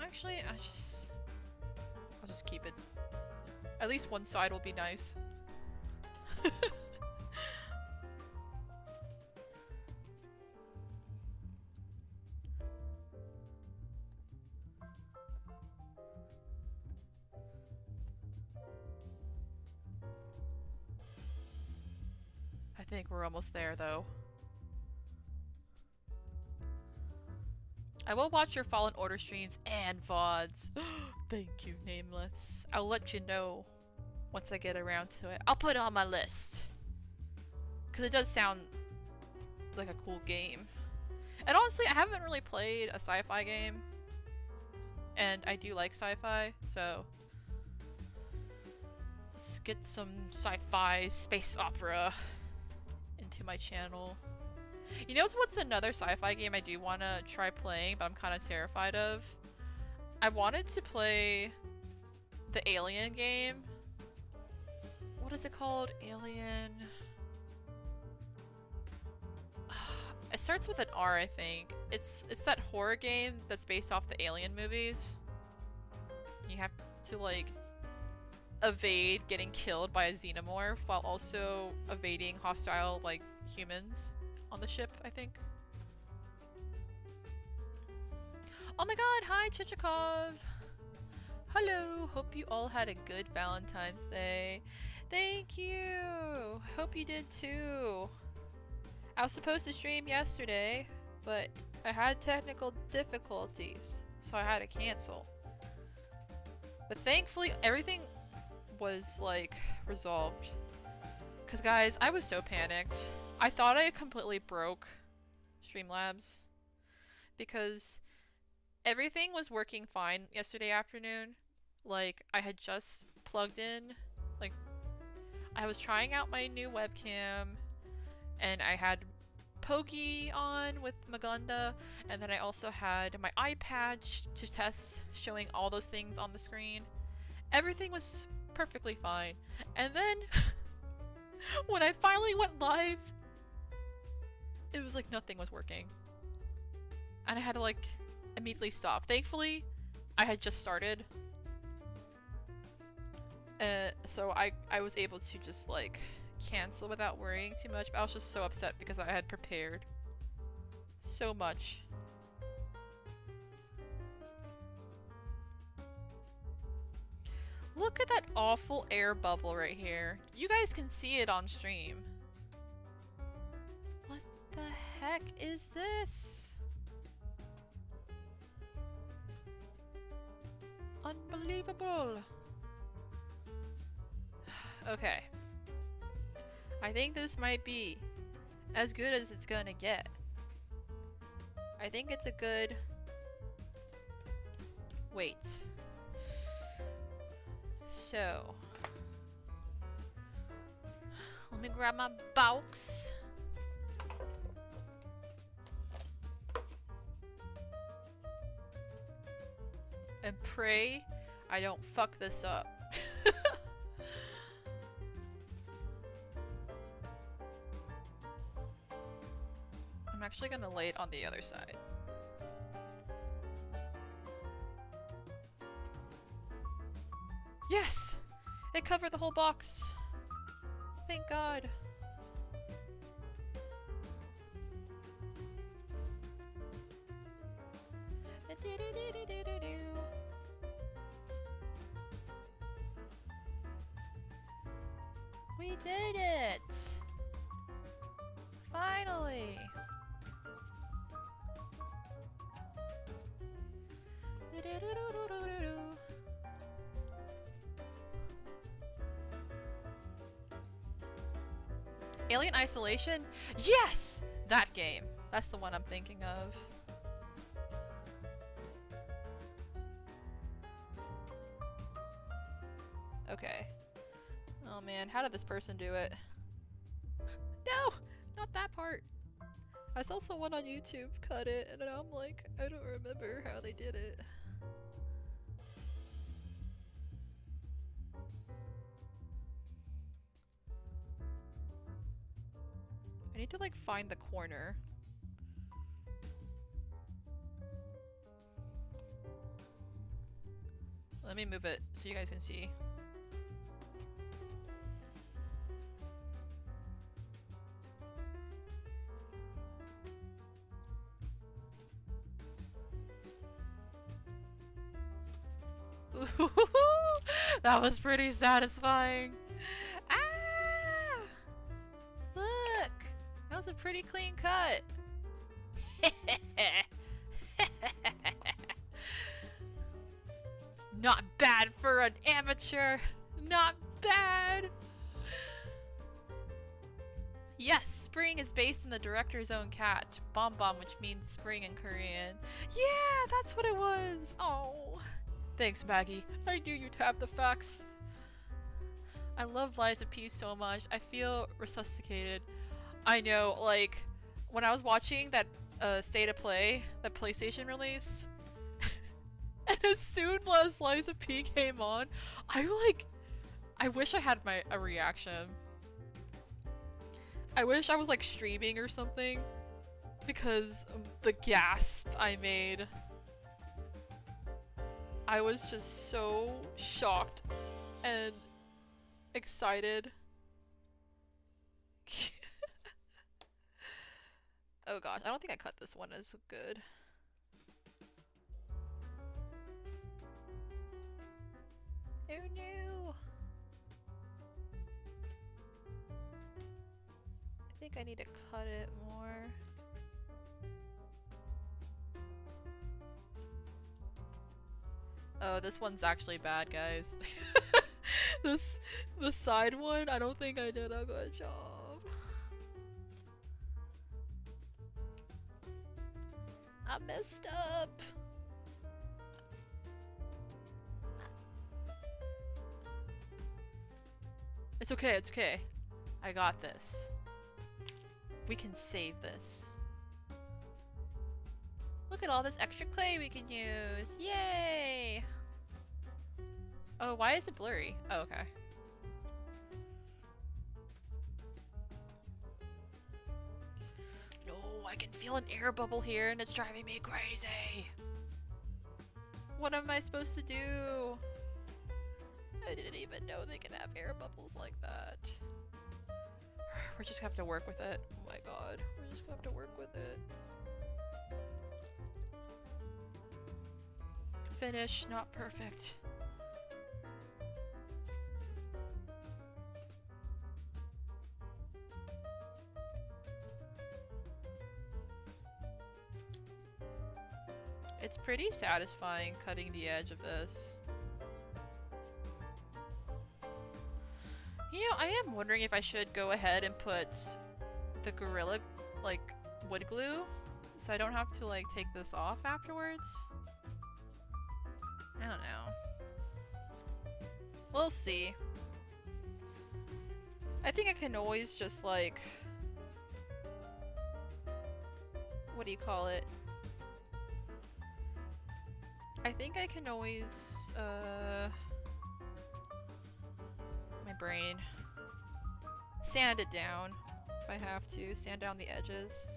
Actually, I'll just keep it. At least one side will be nice. I think we're almost there, though. I will watch your Fallen Order streams and VODs. Thank you, Nameless. I'll let you know once I get around to it. I'll put it on my list. Because it does sound like a cool game. And honestly, I haven't really played a sci-fi game. And I do like sci-fi, so... let's get some sci-fi space opera into my channel. You know what's another sci-fi game I do want to try playing, but I'm kind of terrified of? I wanted to play the Alien game. What is it called? Alien... it starts with an R, I think. It's that horror game that's based off the Alien movies. You have to, like, evade getting killed by a xenomorph while also evading hostile, like, humans on the ship, I think. Oh my god, hi Chichikov! Hello, hope you all had a good Valentine's Day. Thank you! Hope you did too. I was supposed to stream yesterday, but I had technical difficulties, so I had to cancel. But thankfully, everything was, like, resolved. Cause guys, I was so panicked. I thought I completely broke Streamlabs because everything was working fine yesterday afternoon. Like, I had just plugged in, like, I was trying out my new webcam and I had Pokey on with Magunda, and then I also had my iPad to test showing all those things on the screen. Everything was perfectly fine. And then when I finally went live, it was like nothing was working. And I had to like immediately stop. Thankfully, I had just started. So I was able to just like cancel without worrying too much. But I was just so upset because I had prepared so much. Look at that awful air bubble right here. You guys can see it on stream. What the heck is this? Unbelievable. Okay. I think this might be as good as it's gonna get. I think it's a good... Wait. So... let me grab my box. And pray I don't fuck this up. I'm actually gonna lay it on the other side. Yes! It covered the whole box. Thank God. We did it! Finally! Alien Isolation? Yes! That game. That's the one I'm thinking of. Okay. Oh man, how did this person do it? No! Not that part! I saw someone on YouTube cut it, and I'm like, I don't remember how they did it. I need to like find the corner. Let me move it so you guys can see. Ooh, that was pretty satisfying. Ah! Look! That was a pretty clean cut. Not bad for an amateur. Not bad. Yes, spring is based on the director's own cat, Bombom, which means spring in Korean. Yeah, that's what it was. Oh. Thanks, Maggie. I knew you'd have the facts. I love Lies of P so much. I feel resuscitated. I know, like, when I was watching that State of Play, that PlayStation release, and as soon as Lies of P came on, I wish I had a reaction. I wish I was like streaming or something, because the gasp I made. I was just so shocked and excited. Oh gosh, I don't think I cut this one as good. Oh no! I think I need to cut it more. Oh, this one's actually bad, guys. The side one, I don't think I did a good job. I messed up. It's okay, it's okay. I got this. We can save this. Look at all this extra clay we can use! Yay! Oh, why is it blurry? Oh, okay. No, I can feel an air bubble here and it's driving me crazy! What am I supposed to do? I didn't even know they can have air bubbles like that. We're just gonna have to work with it. Oh my god. We're just gonna have to work with it. Finish, not perfect. It's pretty satisfying cutting the edge of this. You know, I am wondering if I should go ahead and put the Gorilla, like, wood glue, so I don't have to, like, take this off afterwards. I don't know. We'll see. I think I can always just, like... What do you call it? I think I can always, my brain. Sand it down if I have to. Sand down the edges.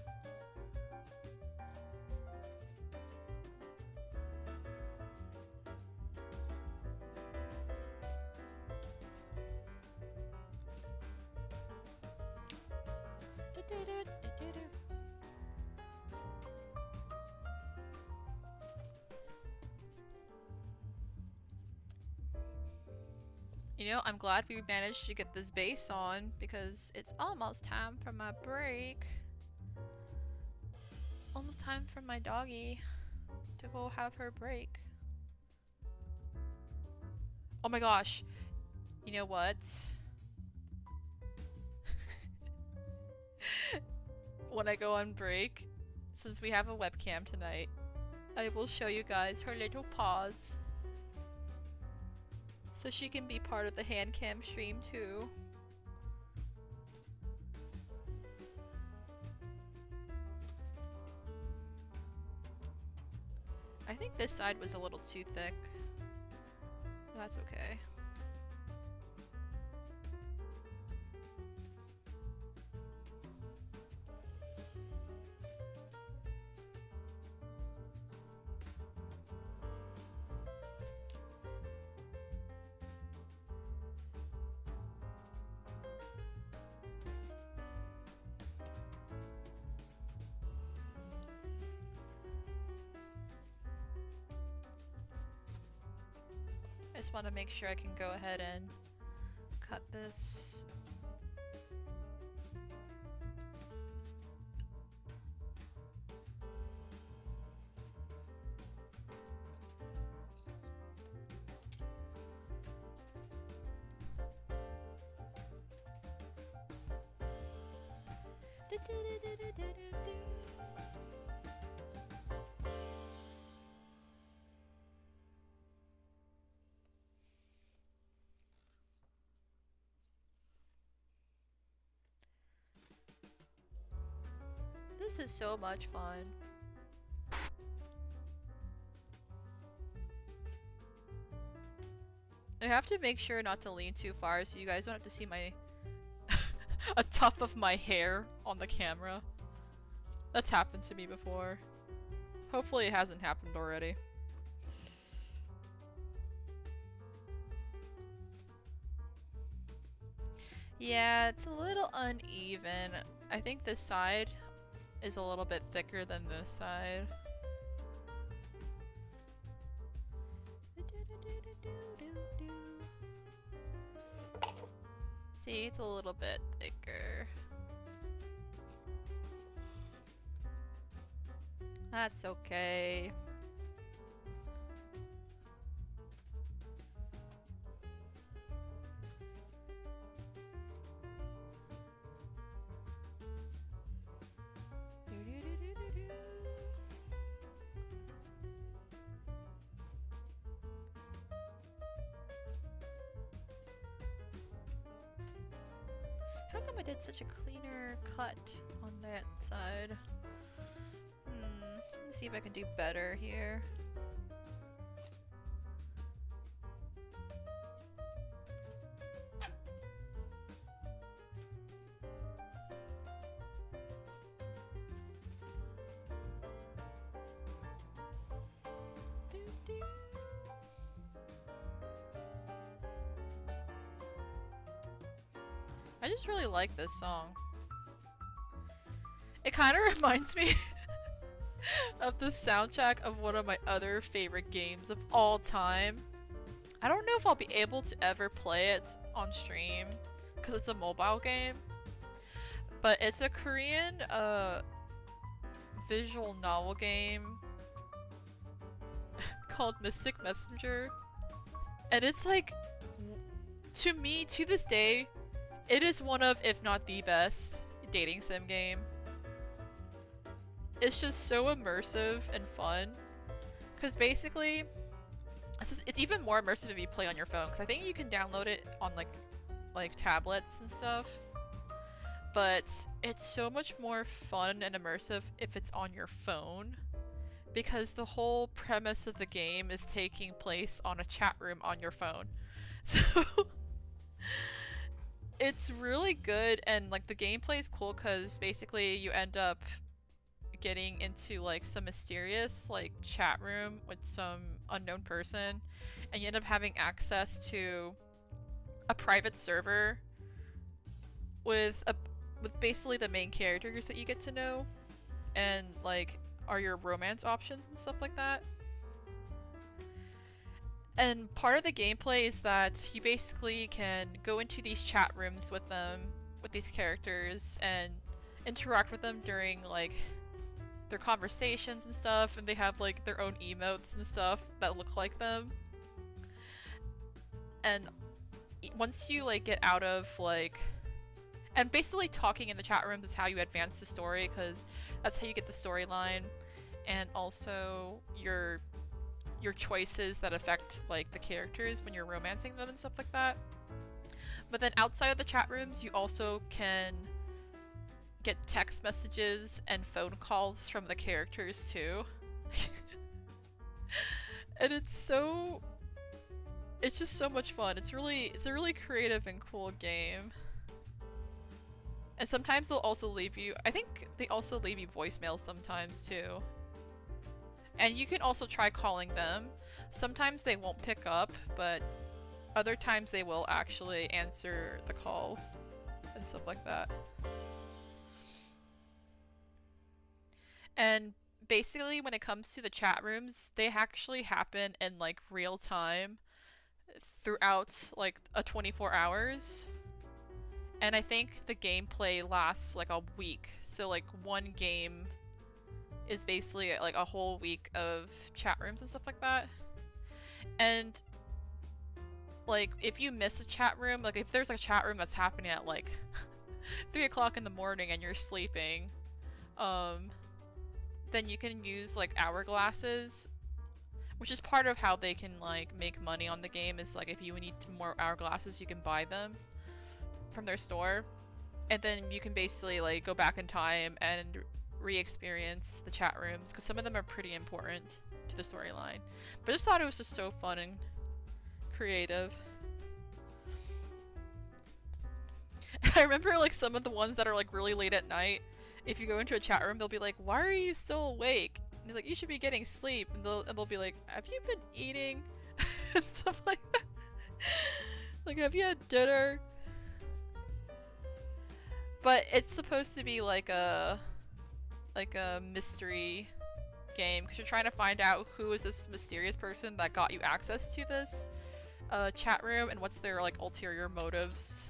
You know, I'm glad we managed to get this base on because it's almost time for my break. Almost time for my doggy to go have her break. Oh my gosh. You know what? When I go on break, since we have a webcam tonight, I will show you guys her little paws. so she can be part of the Handcam stream too. I think this side was a little too thick. That's okay. I just want to make sure I can go ahead and cut this. This is so much fun. I have to make sure not to lean too far so you guys don't have to see my a tuft of my hair on the camera. That's happened to me before. Hopefully it hasn't happened already. Yeah, it's a little uneven. I think this side is a little bit thicker than this side. See, it's a little bit thicker. That's okay. How come I did such a cleaner cut on that side? Let me see if I can do better here. I just really like this song. It kind of reminds me of the soundtrack of one of my other favorite games of all time. I don't know if I'll be able to ever play it on stream because it's a mobile game, but it's a Korean visual novel game called Mystic Messenger, and it's like, to me, to this day, it is one of, if not the best, dating sim game. It's just so immersive and fun. Because basically, it's even more immersive if you play on your phone. Because I think you can download it on like tablets and stuff. But it's so much more fun and immersive if it's on your phone. Because the whole premise of the game is taking place on a chat room on your phone. So it's really good, and like the gameplay is cool because basically you end up getting into like some mysterious like chat room with some unknown person, and you end up having access to a private server with basically the main characters that you get to know, and like are your romance options and stuff like that. And part of the gameplay is that you basically can go into these chat rooms with them, with these characters, and interact with them during like their conversations and stuff, and they have like their own emotes and stuff that look like them. And once you like get out of like, and basically talking in the chat rooms is how you advance the story, because that's how you get the storyline, and also your your choices that affect like the characters when you're romancing them and stuff like that. But then outside of the chat rooms, you also can get text messages and phone calls from the characters too. And it's just so much fun. It's a really creative and cool game. And sometimes they'll also leave you, I think they also leave you voicemails sometimes too. And you can also try calling them. Sometimes they won't pick up, but other times they will actually answer the call and stuff like that. And basically when it comes to the chat rooms, they actually happen in like real time throughout like a 24 hours. And I think the gameplay lasts like a week. So like one game is basically like a whole week of chat rooms and stuff like that. And like if you miss a chat room, like if there's a chat room that's happening at like 3 o'clock in the morning and you're sleeping, then you can use like hourglasses, which is part of how they can like make money on the game. Is like if you need more hourglasses, you can buy them from their store, and then you can basically like go back in time and re-experience the chat rooms, because some of them are pretty important to the storyline. But I just thought it was just so fun and creative. I remember like some of the ones that are like really late at night, if you go into a chat room, they'll be like, "Why are you still awake?" And they're like, "You should be getting sleep." And they'll be like, "Have you been eating?" and stuff like that. Like, "Have you had dinner?" But it's supposed to be like a mystery game, because you're trying to find out who is this mysterious person that got you access to this chat room, and what's their like ulterior motives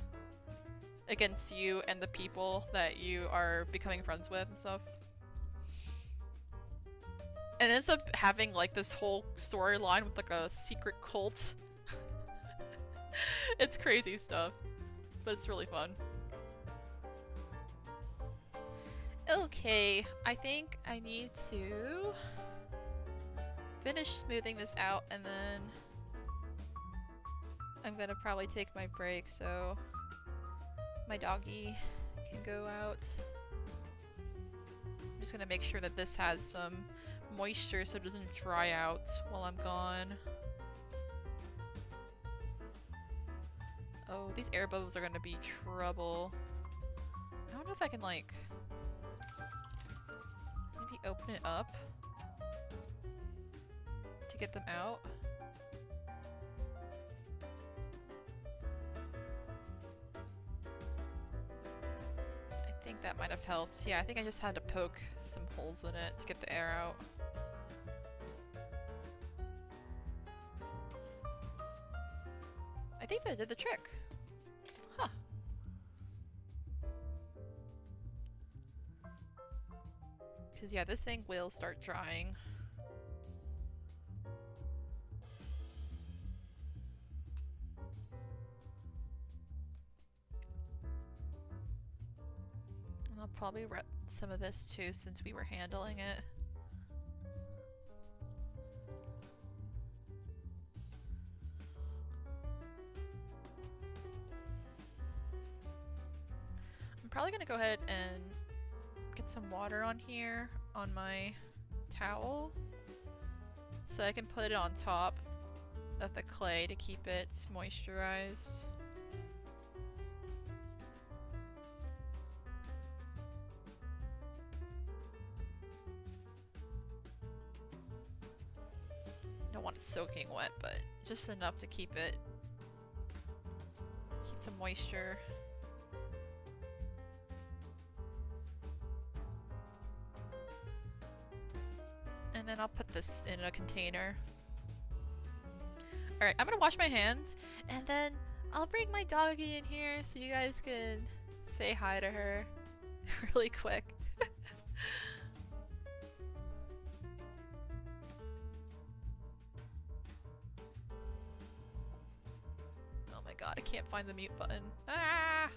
against you and the people that you are becoming friends with and stuff. And it ends up having like this whole storyline with like a secret cult. It's crazy stuff, but it's really fun. Okay, I think I need to finish smoothing this out, and then I'm gonna probably take my break so my doggy can go out. I'm just gonna make sure that this has some moisture so it doesn't dry out while I'm gone. Oh, these air bubbles are gonna be trouble. I don't know if I can like maybe open it up to get them out. I think that might have helped. Yeah, I think I just had to poke some holes in it to get the air out. I think that did the trick. Huh. Because yeah, this thing will start drying. And I'll probably rep some of this too, since we were handling it. I'm probably gonna go ahead and get some water on here on my towel so I can put it on top of the clay to keep it moisturized. Don't want it soaking wet, but just enough to keep the moisture. And then I'll put this in a container. Alright, I'm gonna wash my hands, and then I'll bring my doggy in here so you guys can say hi to her really quick. Oh my god, I can't find the mute button. Ah!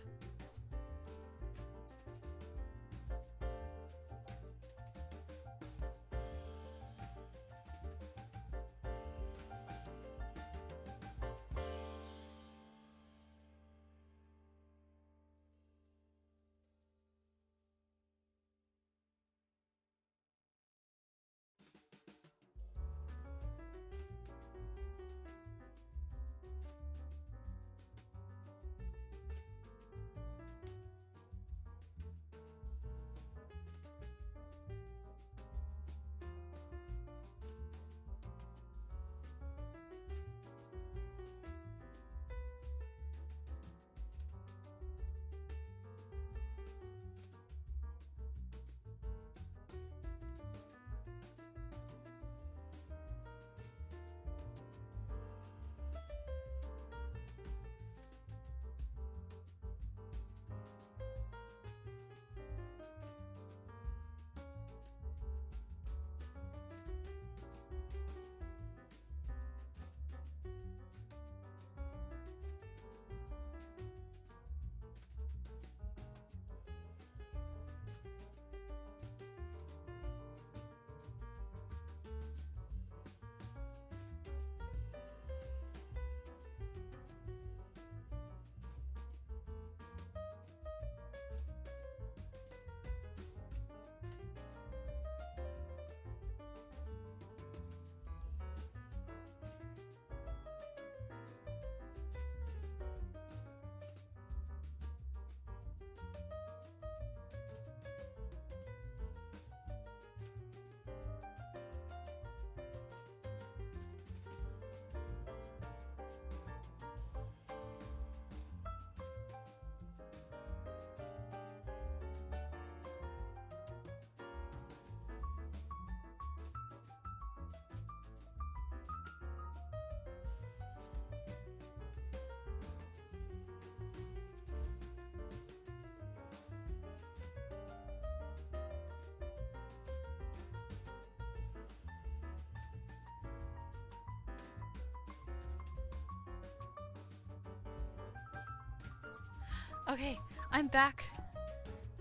Okay, I'm back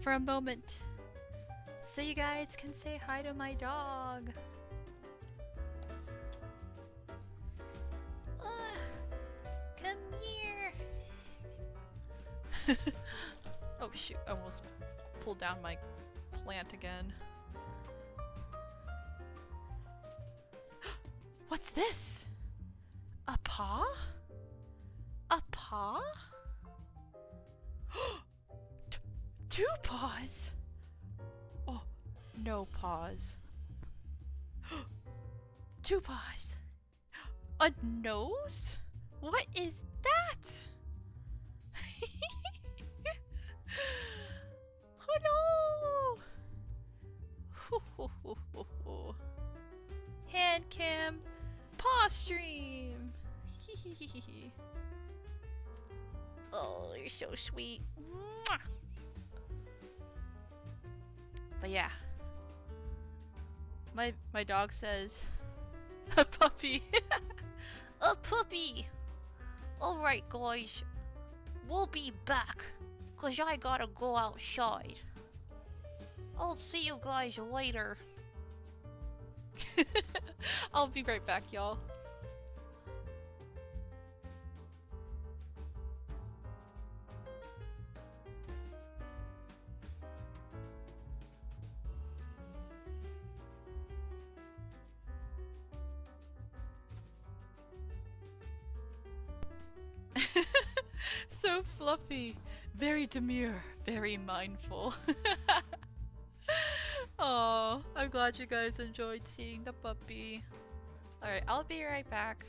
for a moment. So you guys can say hi to my dog. Come here. Oh shoot, I almost pulled down my plant again. What's this? A paw? A paw? Two paws? Oh, no paws. Two paws. A nose? What is that? Oh no! Handcam paw stream. Oh, you're so sweet. Mwah. But yeah, my dog says, a puppy. A puppy. All right, guys, we'll be back, 'cause I gotta go outside. I'll see you guys later. I'll be right back, y'all. So fluffy, very demure, very mindful. Oh, I'm glad you guys enjoyed seeing the puppy. Alright, I'll be right back.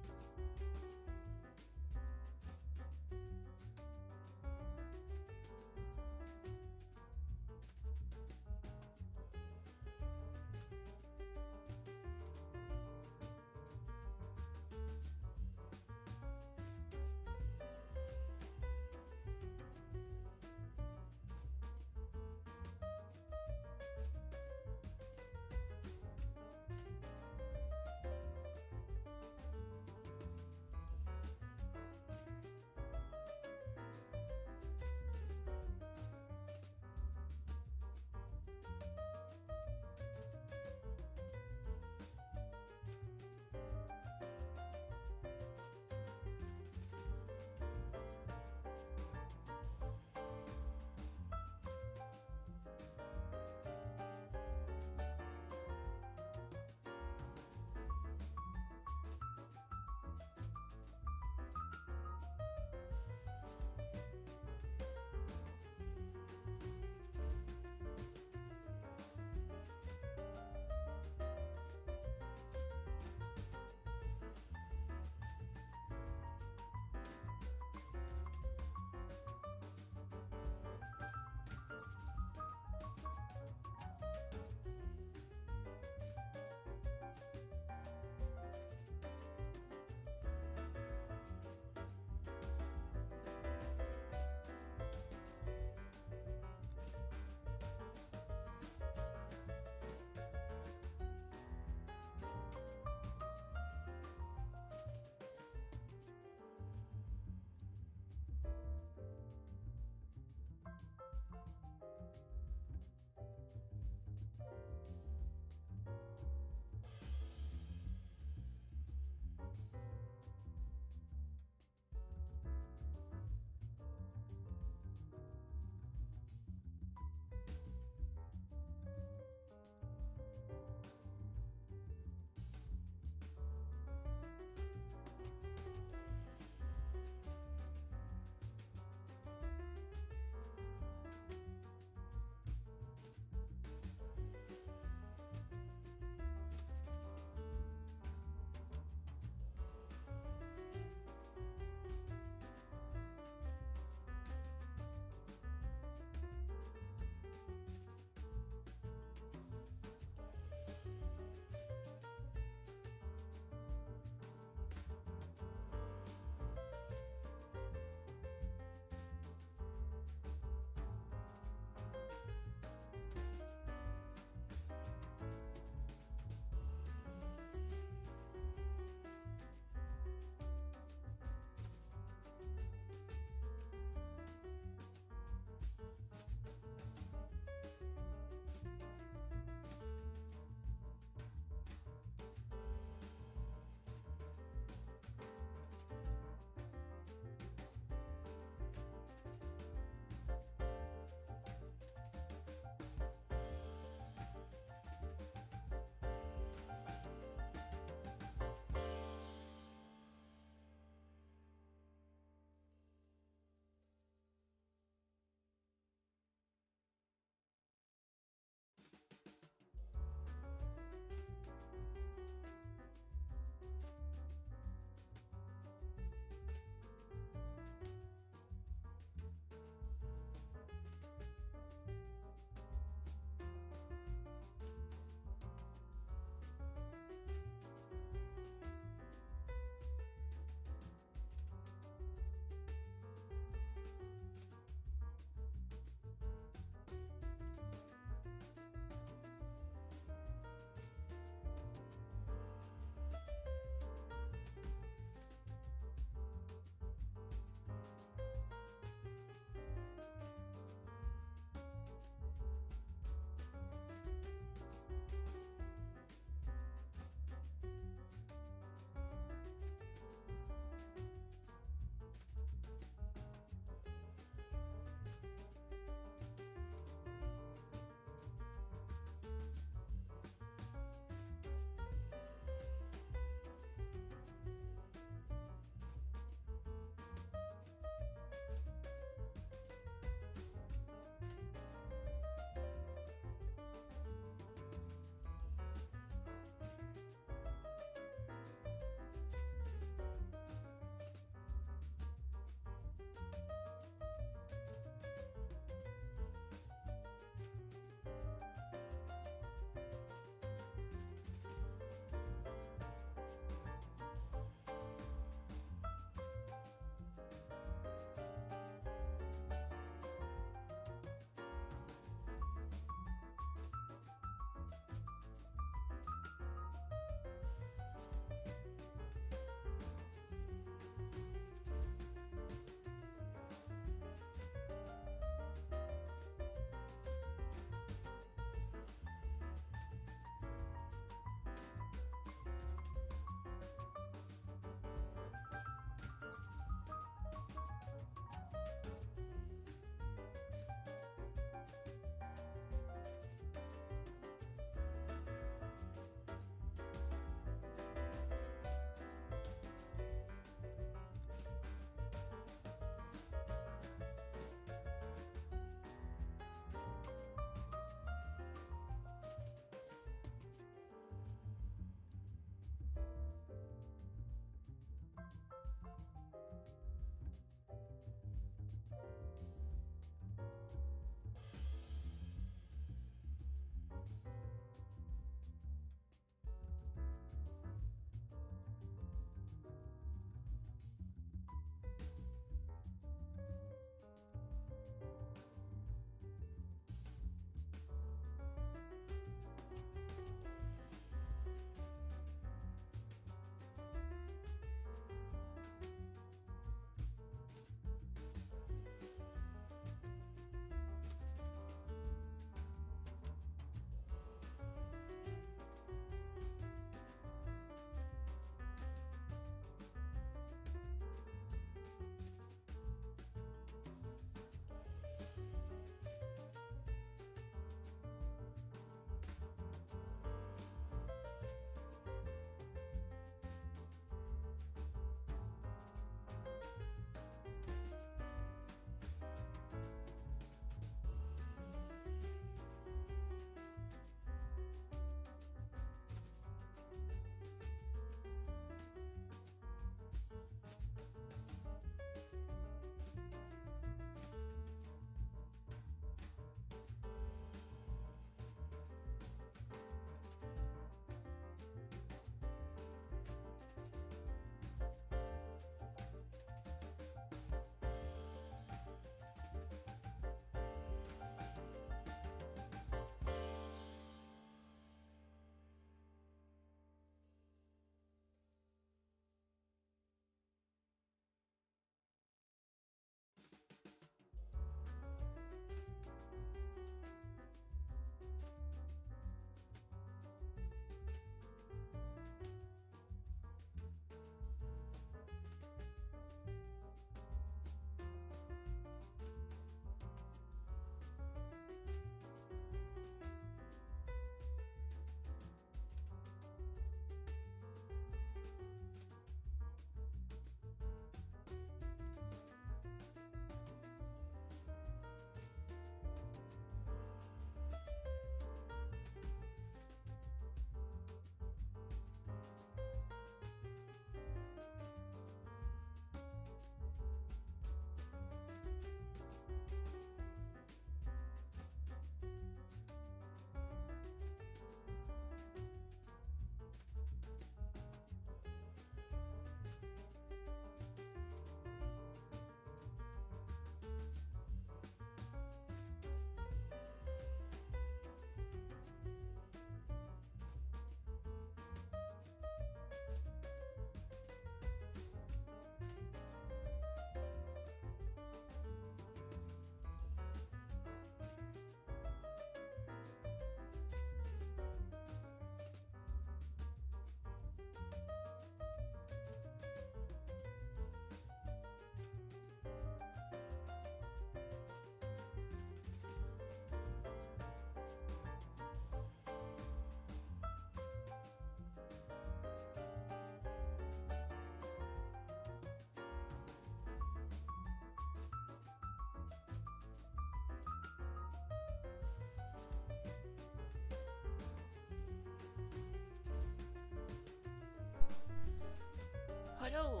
Hello.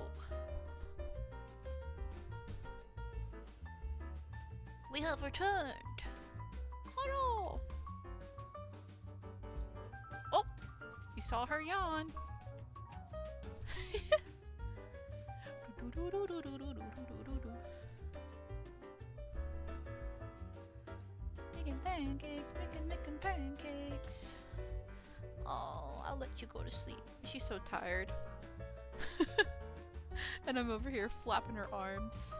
We have returned. Hello. Oh, you saw her yawn. Making pancakes, making pancakes. Oh, I'll let you go to sleep. She's so tired. And I'm over here flapping her arms.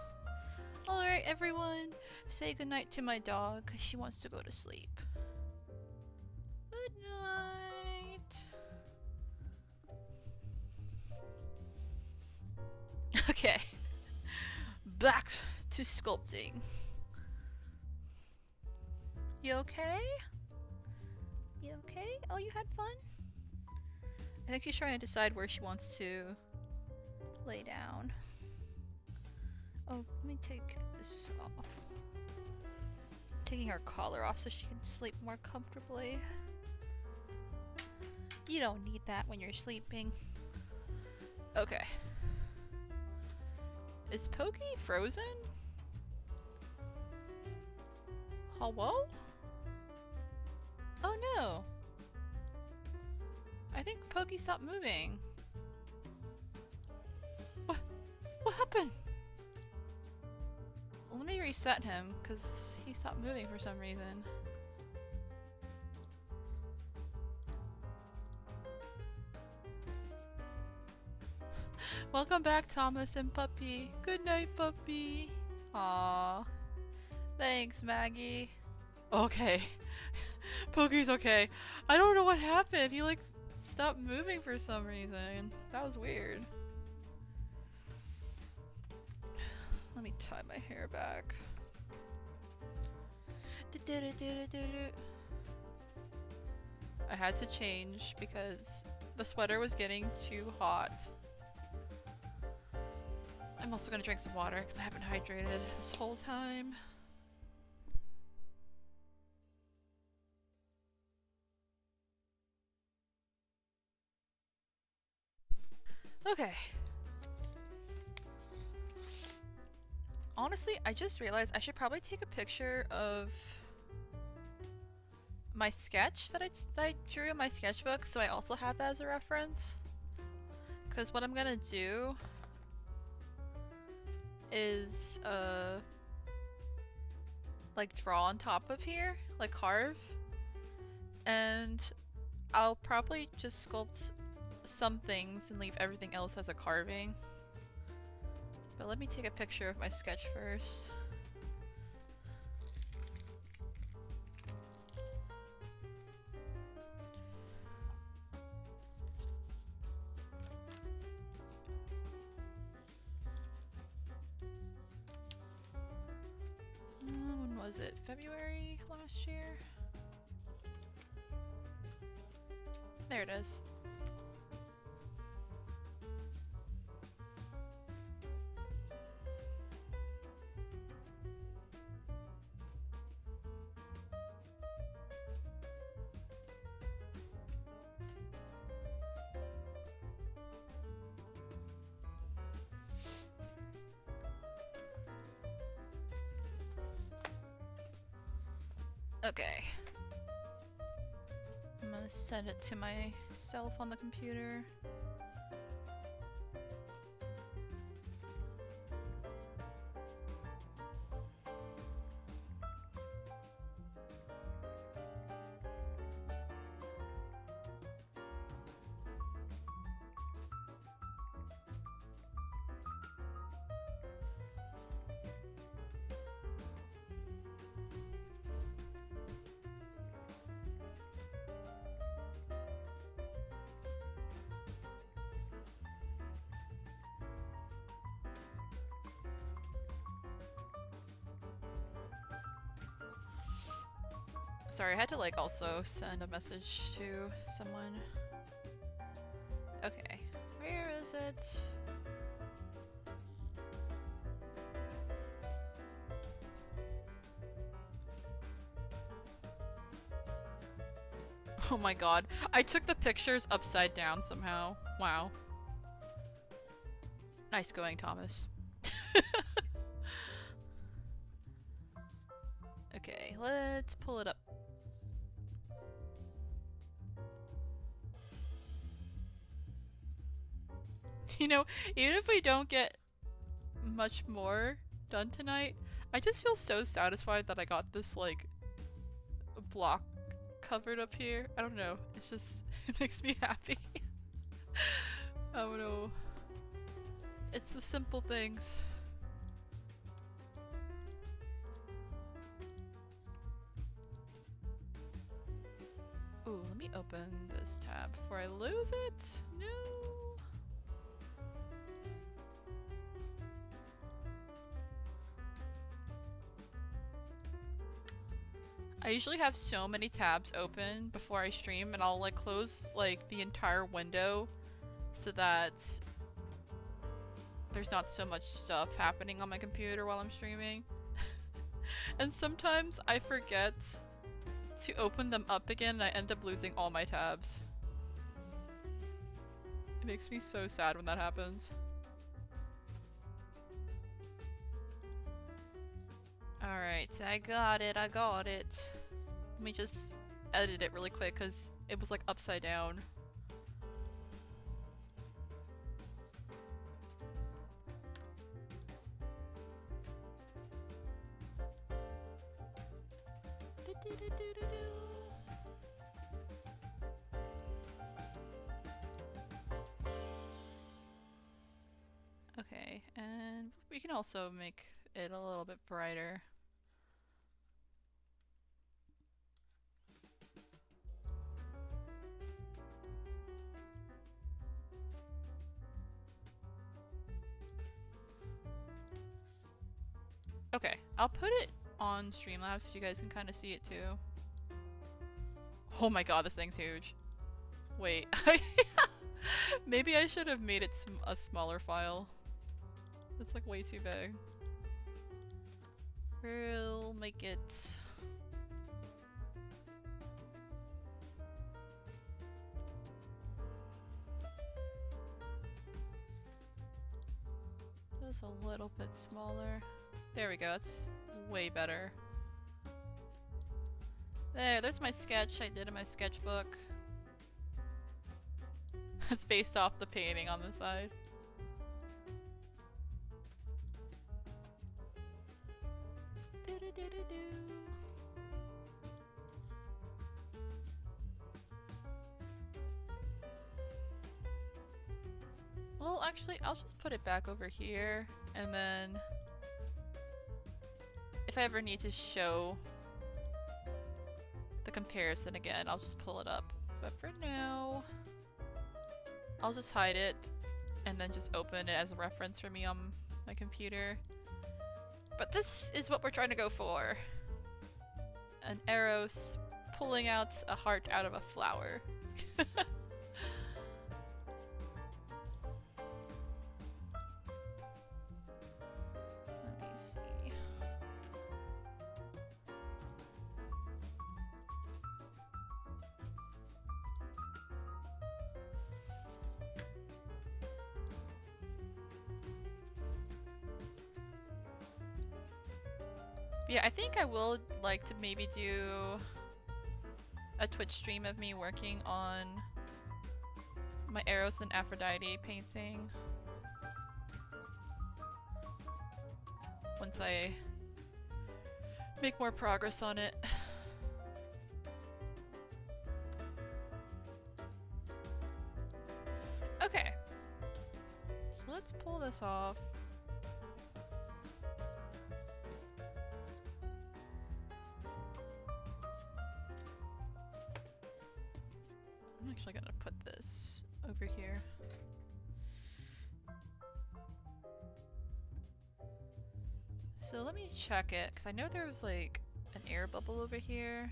Alright everyone, say goodnight to my dog because she wants to go to sleep. Good night. Okay, back to sculpting. You okay? You okay? Oh, you had fun? I think she's trying to decide where she wants to lay down. Oh, let me take this off. Taking her collar off so she can sleep more comfortably. You don't need that when you're sleeping. Okay. Is Pokey frozen? Hello? Oh no! I think Pokey stopped moving. What happened? Let me reset him, because he stopped moving for some reason. Welcome back, Thomas and Puppy. Good night, Puppy. Aww. Thanks, Maggie. Okay. Pokey's okay. I don't know what happened. He like stopped moving for some reason. That was weird. Let me tie my hair back. I had to change because the sweater was getting too hot. I'm also gonna drink some water because I haven't hydrated this whole time. Okay. Honestly, I just realized I should probably take a picture of my sketch that I drew in my sketchbook so I also have that as a reference. Because what I'm gonna do is like draw on top of here, like carve, and I'll probably just sculpt some things and leave everything else as a carving. But let me take a picture of my sketch first. When was it? February last year? There it is. Okay. I'm gonna send it to myself on the computer. Sorry, I had to like also send a message to someone. Okay, where is it? Oh my god, I took the pictures upside down somehow. Wow. Nice going, Thomas. Okay, let's pull it up. You know, even if we don't get much more done tonight, I just feel so satisfied that I got this, like, block covered up here. I don't know, it's just, it makes me happy. I don't know. It's the simple things. Ooh, let me open this tab before I lose it. No. I usually have so many tabs open before I stream, and I'll like close like the entire window so that there's not so much stuff happening on my computer while I'm streaming. And sometimes I forget to open them up again and I end up losing all my tabs. It makes me so sad when that happens. Alright, I got it. Let me just edit it really quick because it was like upside down. Okay, and we can also make it a little bit brighter. Okay, I'll put it on Streamlabs so you guys can kind of see it too. Oh my god, this thing's huge. Wait, maybe I should have made it a smaller file. It's like way too big. We'll make it... just a little bit smaller. There we go, that's way better. There's my sketch I did in my sketchbook. It's based off the painting on the side. Well, actually, I'll just put it back over here, and then if I ever need to show the comparison again, I'll just pull it up. But for now, I'll just hide it, and then just open it as a reference for me on my computer. But this is what we're trying to go for. An arrow pulling out a heart out of a flower. Let me see. Yeah, I think I will like to maybe do a Twitch stream of me working on my Eros and Aphrodite painting. Once I make more progress on it. Okay. So let's pull this off. I'm actually gonna put this over here. So let me check it, because I know there was like an air bubble over here.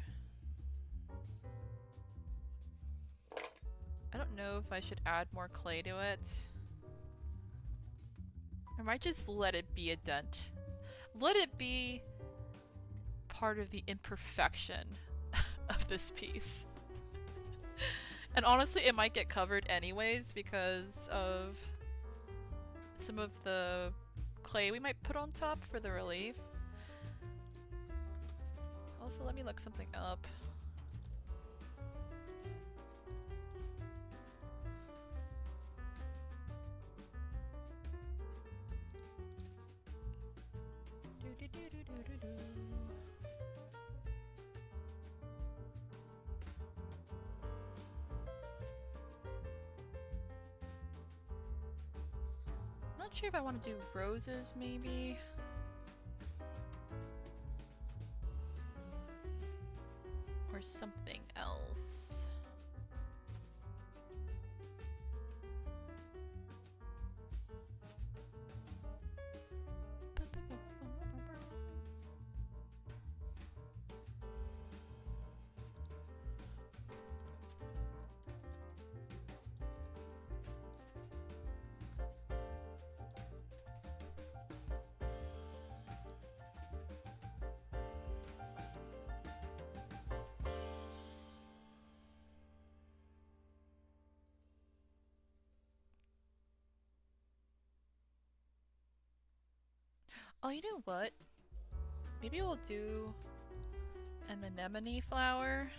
I don't know if I should add more clay to it. I might just let it be a dent. Let it be part of the imperfection of this piece. And honestly, it might get covered anyways because of some of the clay we might put on top for the relief. Also, let me look something up. Not sure if I want to do roses, maybe. Or something else. Oh, you know what? Maybe we'll do an anemone flower.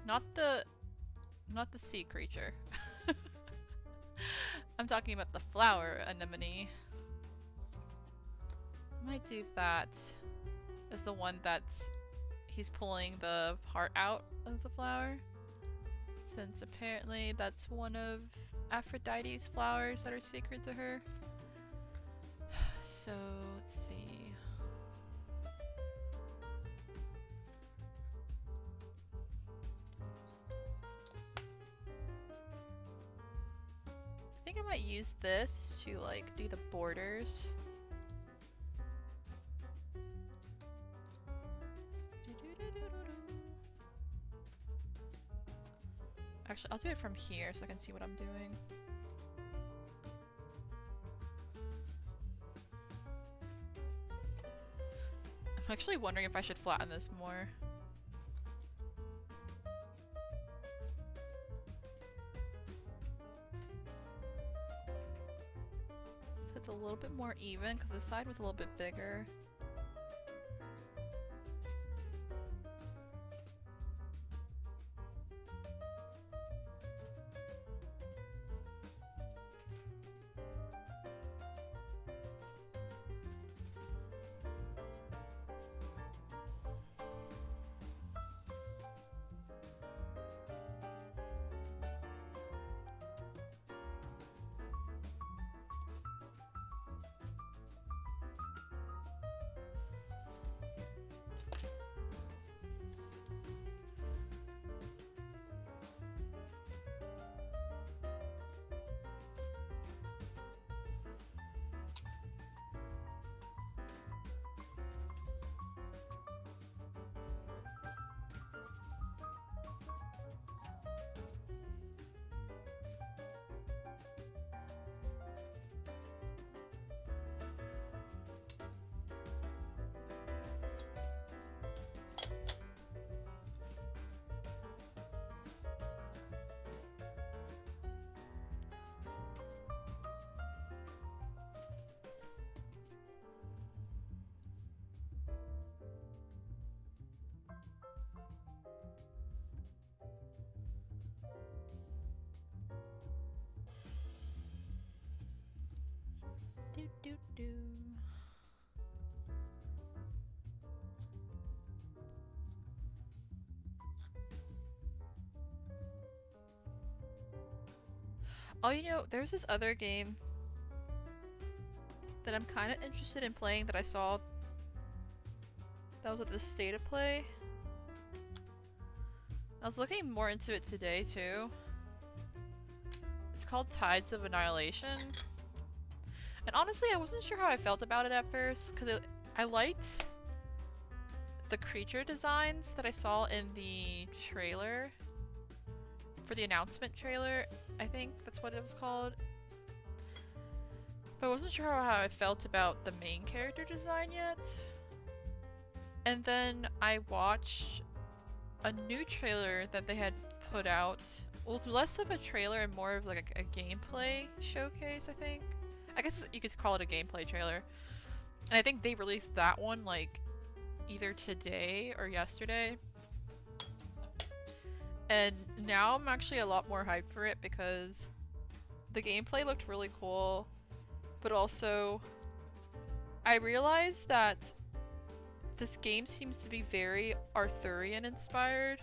Not the sea creature. I'm talking about the flower anemone. I might do that as the one that's he's pulling the heart out of the flower. Since apparently that's one of Aphrodite's flowers that are sacred to her. So, let's see. I think I might use this to like do the borders. Actually, I'll do it from here so I can see what I'm doing. I'm actually wondering if I should flatten this more. So it's a little bit more even because the side was a little bit bigger. Do. Oh, you know, there's this other game that I'm kind of interested in playing that I saw that was at the State of Play. I was looking more into it today, too. It's called Tides of Annihilation. And honestly, I wasn't sure how I felt about it at first, because I liked the creature designs that I saw in the trailer. For the announcement trailer, I think that's what it was called. But I wasn't sure how I felt about the main character design yet. And then I watched a new trailer that they had put out. Well, it's less of a trailer and more of like a gameplay showcase, I think. I guess you could call it a gameplay trailer. And I think they released that one like either today or yesterday. And now I'm actually a lot more hyped for it because the gameplay looked really cool, but also I realized that this game seems to be very Arthurian inspired.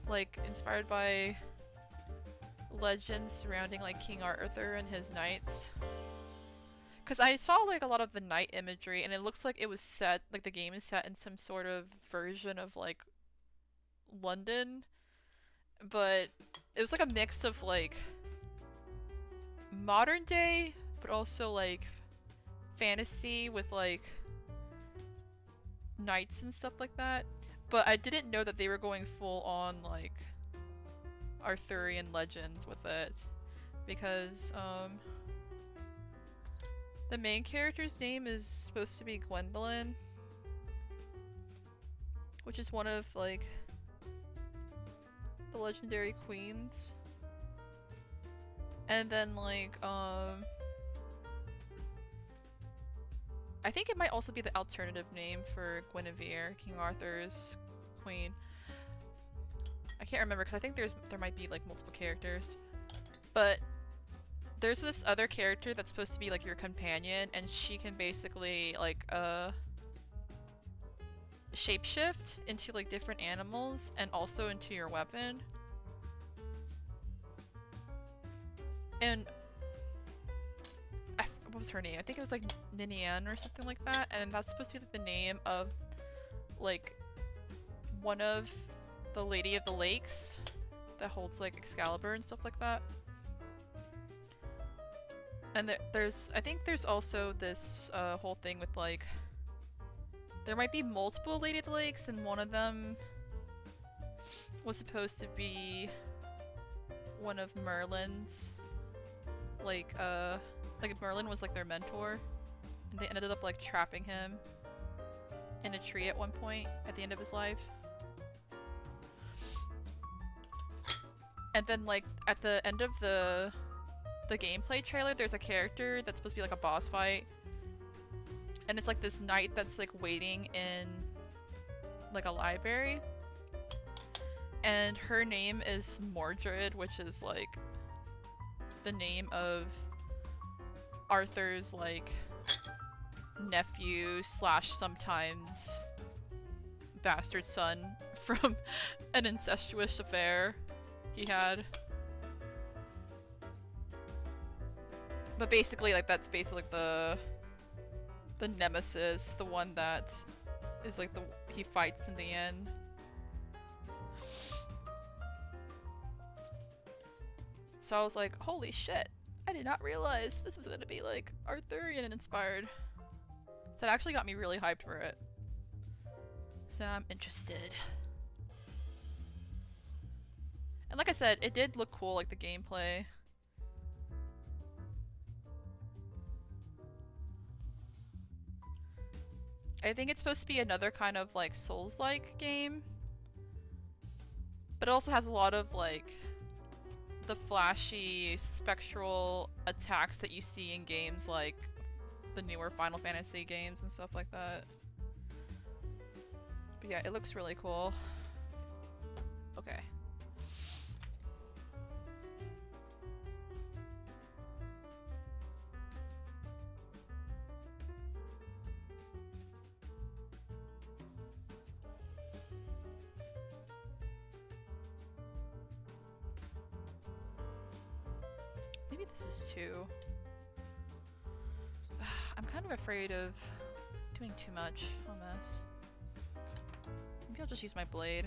Like, inspired by legends surrounding like King Arthur and his knights. Because I saw like a lot of the knight imagery and it looks like it was set, like the game is set in some sort of version of like London. But it was like a mix of like modern day, but also like fantasy with like knights and stuff like that. But I didn't know that they were going full on like Arthurian legends with it. Because the main character's name is supposed to be Gwendolyn, which is one of like the legendary queens. And then like I think it might also be the alternative name for Guinevere, King Arthur's queen. I can't remember because I think there might be like multiple characters. But there's this other character that's supposed to be like your companion, and she can basically like shapeshift into like different animals and also into your weapon. And what was her name? I think it was like Ninian or something like that, and that's supposed to be like the name of like one of the Lady of the Lakes that holds like Excalibur and stuff like that. And I think there's also this whole thing with like there might be multiple Lady of the Lakes, and one of them was supposed to be one of Merlin's like Merlin was like their mentor, and they ended up like trapping him in a tree at one point at the end of his life. And then like at the end of the gameplay trailer, there's a character that's supposed to be like a boss fight, and it's like this knight that's like waiting in like a library, and her name is Mordred, which is like the name of Arthur's like nephew slash sometimes bastard son from an incestuous affair he had. But basically like that's basically like the nemesis, the one that is like he fights in the end. So I was like, holy shit, I did not realize this was gonna be like Arthurian inspired. That actually got me really hyped for it. So I'm interested. And like I said, it did look cool, like the gameplay. I think it's supposed to be another kind of like Souls-like game. But it also has a lot of like the flashy spectral attacks that you see in games like the newer Final Fantasy games and stuff like that. But yeah, it looks really cool. Okay. Maybe this is two. I'm kind of afraid of doing too much on this. Maybe I'll just use my blade.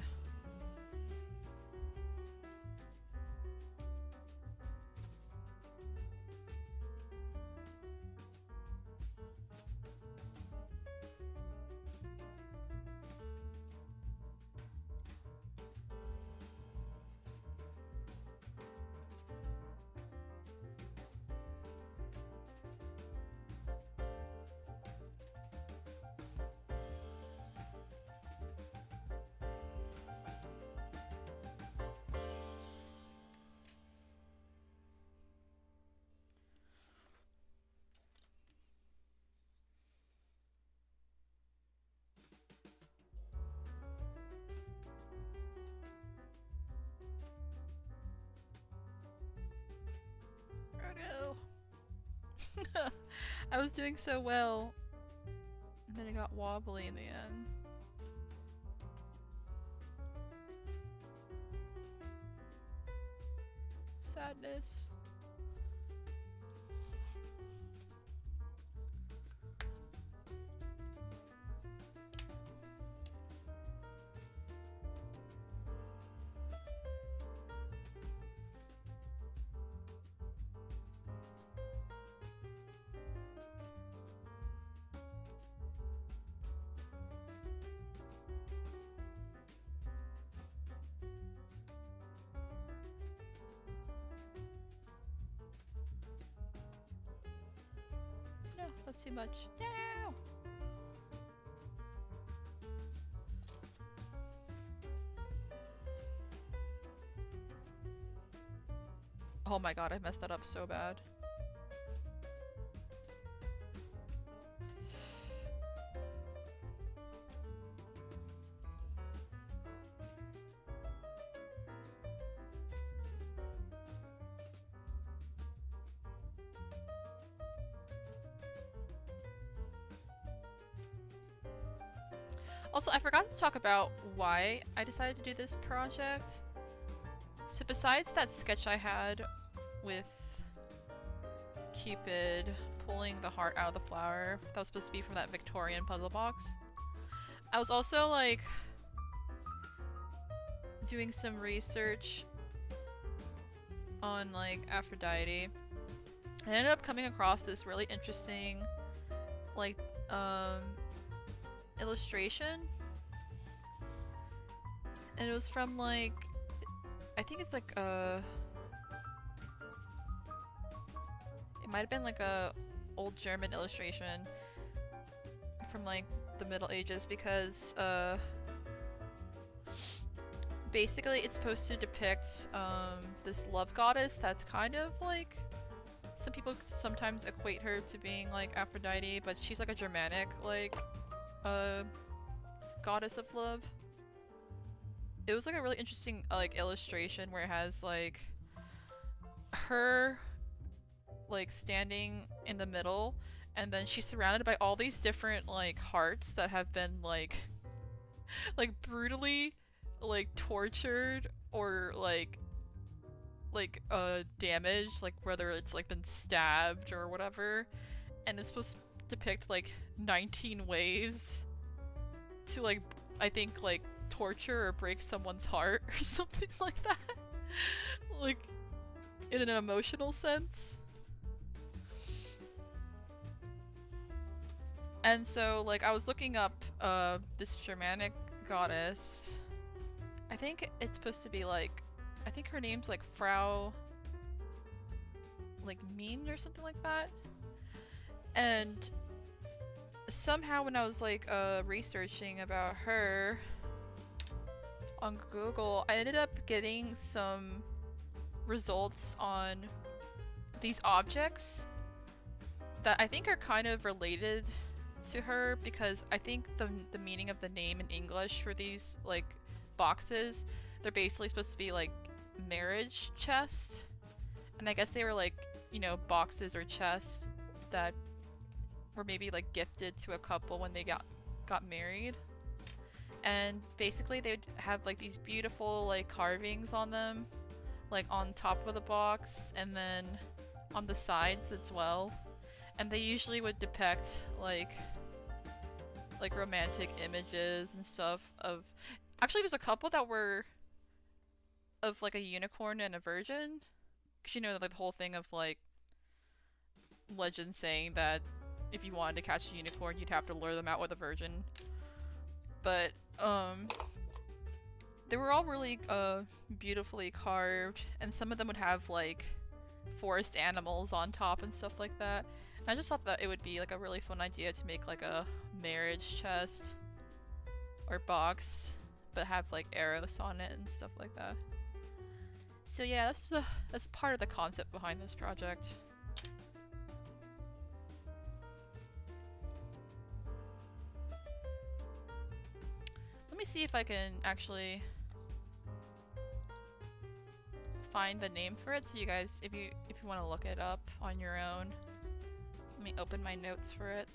I was doing so well, and then it got wobbly in the end. Sadness. No, that's too much. No! Oh my god, I messed that up so bad. Also, I forgot to talk about why I decided to do this project. So besides that sketch I had with Cupid pulling the heart out of the flower that was supposed to be from that Victorian puzzle box, I was also like doing some research on like Aphrodite. I ended up coming across this really interesting like illustration, and it was from like, I think it's like it might have been like a old German illustration from like the Middle Ages, because basically it's supposed to depict this love goddess that's kind of like, some people sometimes equate her to being like Aphrodite, but she's like a Germanic like goddess of love. It was like a really interesting like illustration where it has like her like standing in the middle, and then she's surrounded by all these different like hearts that have been like brutally like tortured or like damaged, like whether it's like been stabbed or whatever, and it's supposed to depict like 19 ways to like, I think like torture or break someone's heart or something like that. Like in an emotional sense. And so like I was looking up this Germanic goddess. I think it's supposed to be like, I think her name's like Frau like Mean or something like that. And somehow when I was like researching about her on Google, I ended up getting some results on these objects that I think are kind of related to her, because I think the meaning of the name in English for these like boxes, they're basically supposed to be like marriage chest, and I guess they were like, you know, boxes or chests that were maybe like gifted to a couple when they got married. And basically they would have like these beautiful like carvings on them, like on top of the box and then on the sides as well. And they usually would depict like romantic images and stuff of, actually there's a couple that were of like a unicorn and a virgin, because you know like the whole thing of like legends saying that if you wanted to catch a unicorn you'd have to lure them out with a virgin. But they were all really beautifully carved, and some of them would have like forest animals on top and stuff like that. And I just thought that it would be like a really fun idea to make like a marriage chest or box, but have like arrows on it and stuff like that. So yeah, that's part of the concept behind this project. Let me see if I can actually find the name for it, so you guys, if you want to look it up on your own. Let Let me open my notes for it.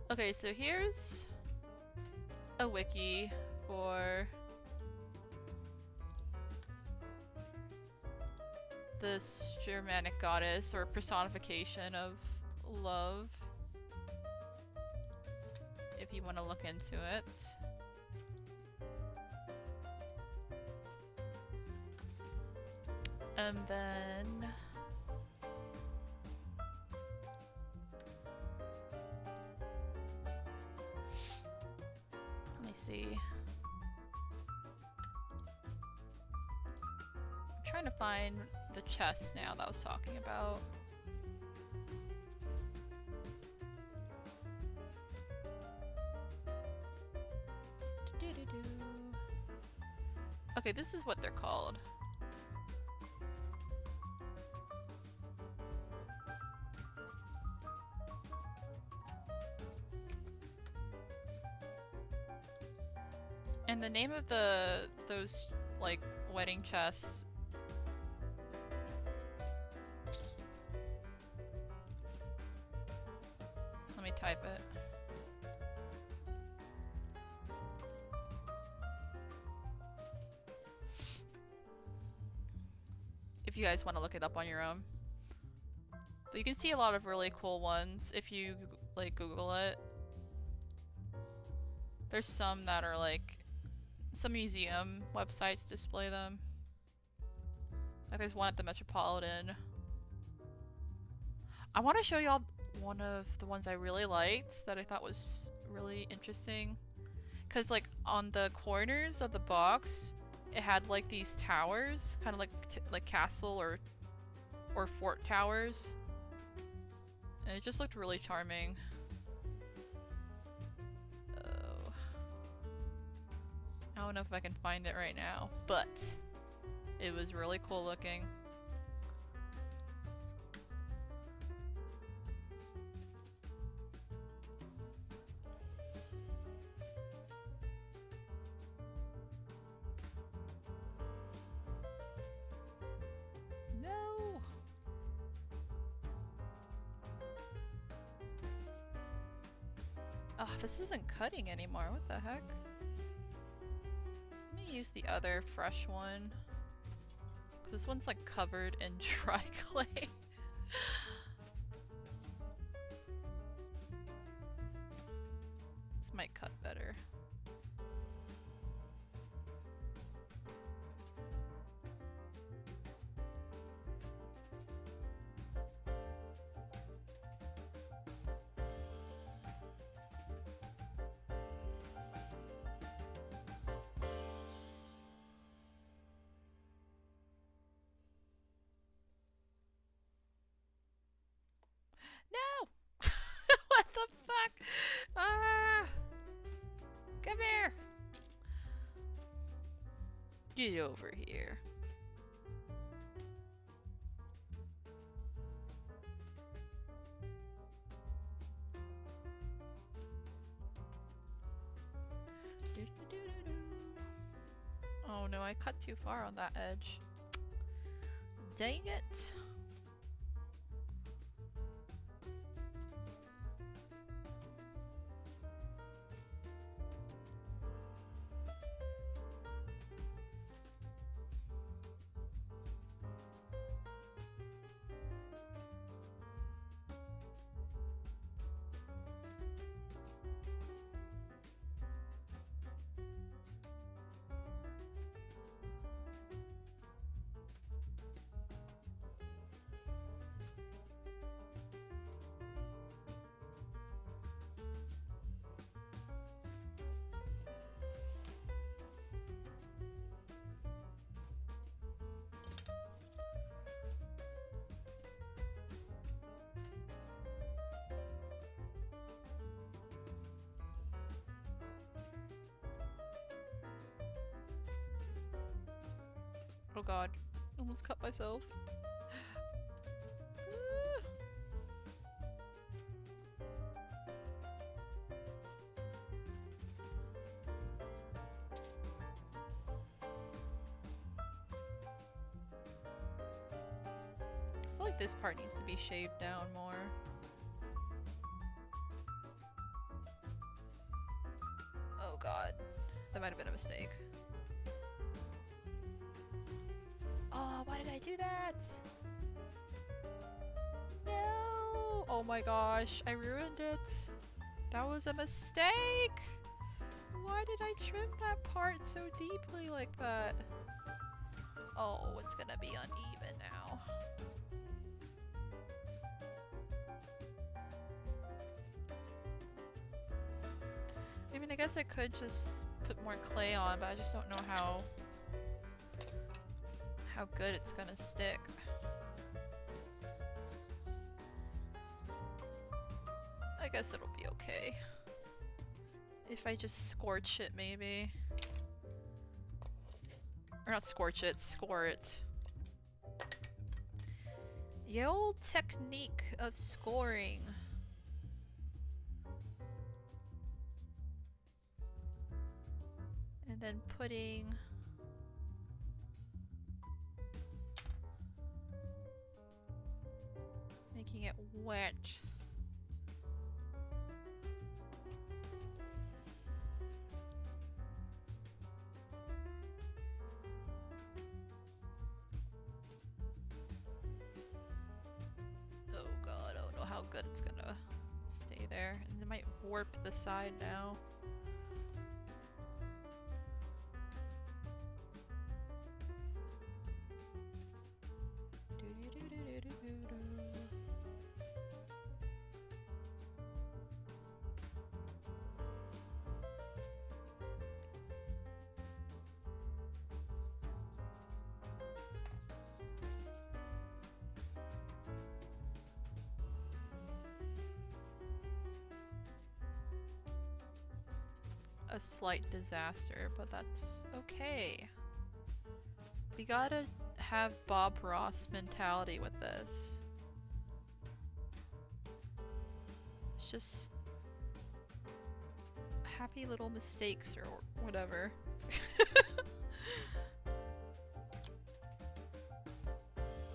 Okay, so here's a wiki for this Germanic goddess or personification of love, if you want to look into it. And then let me see. I'm trying to find the chest now that I was talking about. Okay, this is what they're called. And the name of those like wedding chests. Let me type it. If you guys want to look it up on your own. But you can see a lot of really cool ones if you like Google it. There's some that are like some museum websites display them. Like there's one at the Metropolitan. I want to show y'all one of the ones I really liked that I thought was really interesting. Cause like on the corners of the box, it had like these towers, kind of like castle or fort towers, and it just looked really charming. Oh, I don't know if I can find it right now, but it was really cool looking. Oh, this isn't cutting anymore. What the heck? Let me use the other fresh one. This one's like covered in dry clay. This might cut better. What the fuck? Ah! Come here! Get over here. Oh no, I cut too far on that edge. Dang it. god. Almost cut myself. I feel like this part needs to be shaved down more. Oh god. That might have been a mistake. Oh, why did I do that? No! Oh my gosh, I ruined it. That was a mistake! Why did I trim that part so deeply like that? Oh, it's gonna be uneven now. I mean, I guess I could just put more clay on, but I just don't know how good it's gonna stick. I guess it'll be okay. If I just scorch it, maybe. Or not scorch it, score it. The old technique of scoring. And then putting making it wet. Oh god, I don't know how good it's gonna stay there. And it might warp the side now. A slight disaster, but that's okay. We gotta have Bob Ross mentality with this. It's just happy little mistakes or whatever.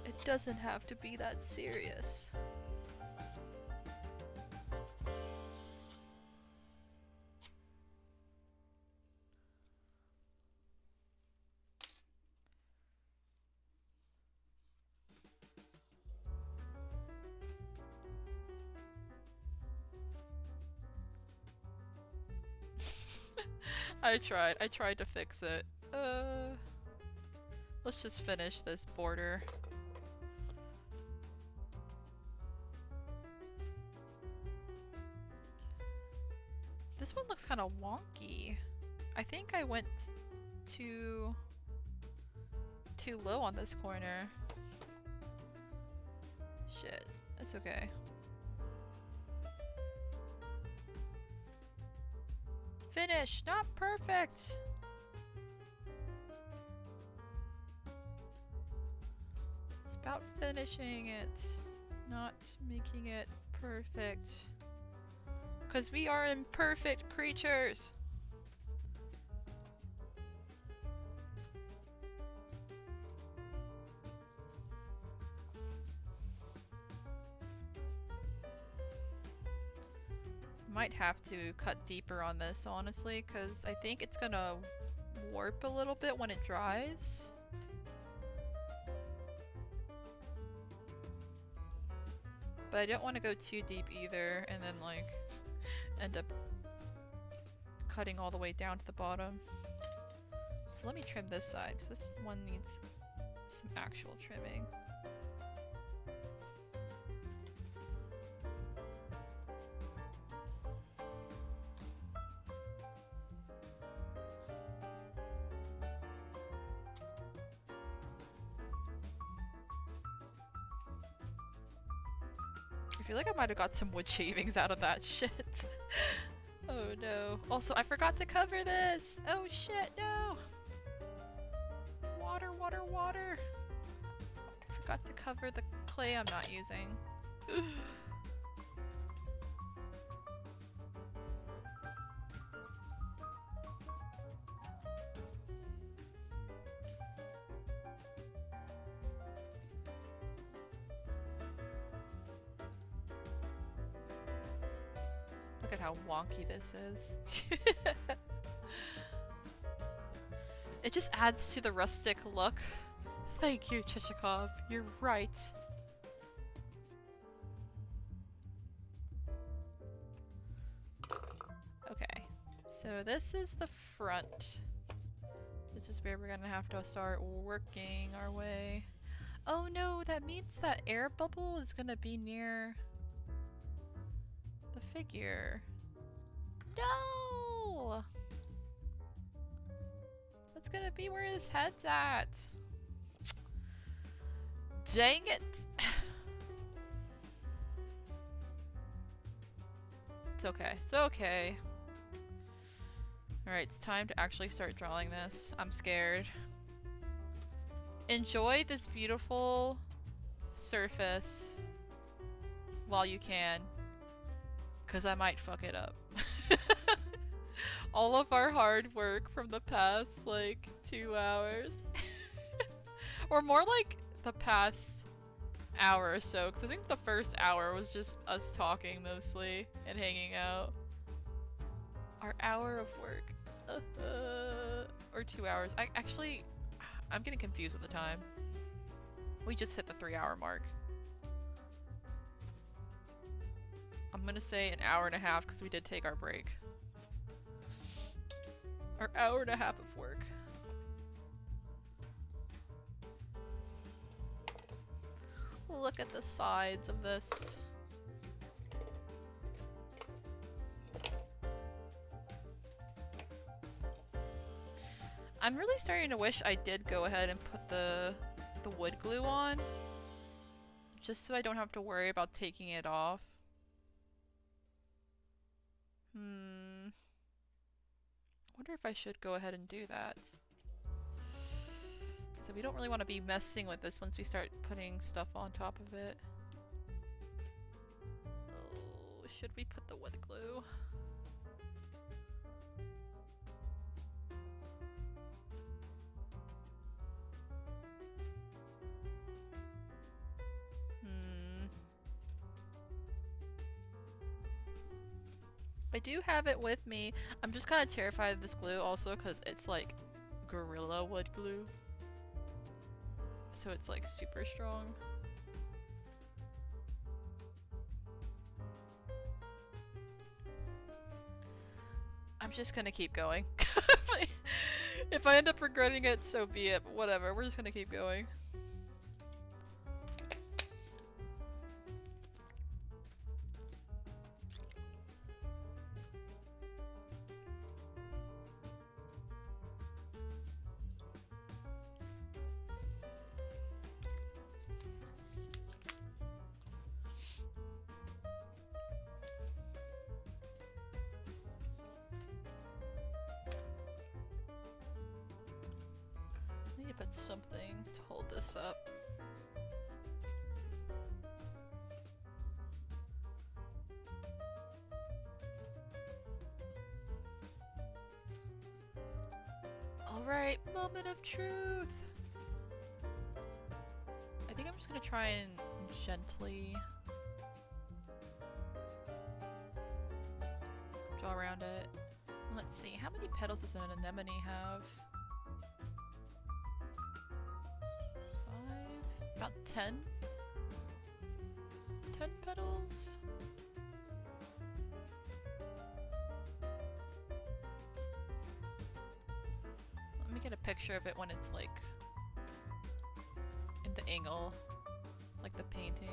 It doesn't have to be that serious. I tried to fix it. Let's just finish this border. This one looks kind of wonky. I think I went too low on this corner. Shit, it's okay. Finish, not perfect. It's about finishing it, not making it perfect. 'Cause we are imperfect creatures. Might have to cut deeper on this, honestly, because I think it's gonna warp a little bit when it dries. But I don't want to go too deep either and then like end up cutting all the way down to the bottom. So let me trim this side because this one needs some actual trimming. I feel like I might have got some wood shavings out of that shit. Oh no. Also, I forgot to cover this! Oh shit, no! Why water, water, water. Forgot to cover the clay I'm not using. Look at how wonky this is. It just adds to the rustic look. Thank you, Chichikov. You're right. Okay, so this is the front. This is where we're gonna have to start working our way. Oh no, that means that air bubble is gonna be near the figure. No! That's gonna be where his head's at. Dang it! It's okay. It's okay. Alright, it's time to actually start drawing this. I'm scared. Enjoy this beautiful surface while you can. Because I might fuck it up. All of our hard work from the past, like, 2 hours. Or more like the past hour or so, because I think the first hour was just us talking mostly and hanging out. Our hour of work. Or 2 hours. I'm getting confused with the time. We just hit the 3-hour mark. I'm gonna say an hour and a half because we did take our break. Our hour and a half of work. Look at the sides of this. I'm really starting to wish I did go ahead and put the wood glue on. Just so I don't have to worry about taking it off. Wonder if I should go ahead and do that. So we don't really want to be messing with this once we start putting stuff on top of it. Oh, should we put the wood glue? I do have it with me. I'm just kind of terrified of this glue also because it's like gorilla wood glue. So it's like super strong. I'm just gonna keep going. If I end up regretting it, so be it, but whatever, we're just gonna keep going. Put something to hold this up. Alright, moment of truth! I think I'm just gonna try and gently draw around it. Let's see, how many petals does an anemone have? About 10? 10 petals? Let me get a picture of it when it's like in the angle, like the painting.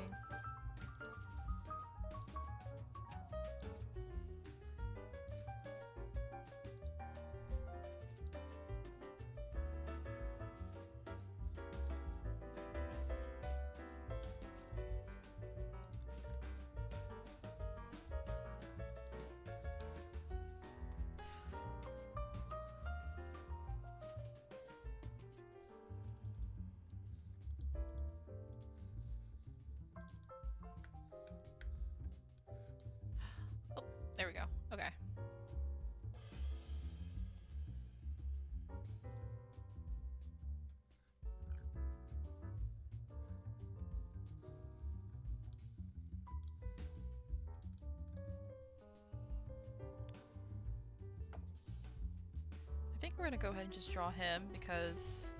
think we're gonna go ahead and just draw him because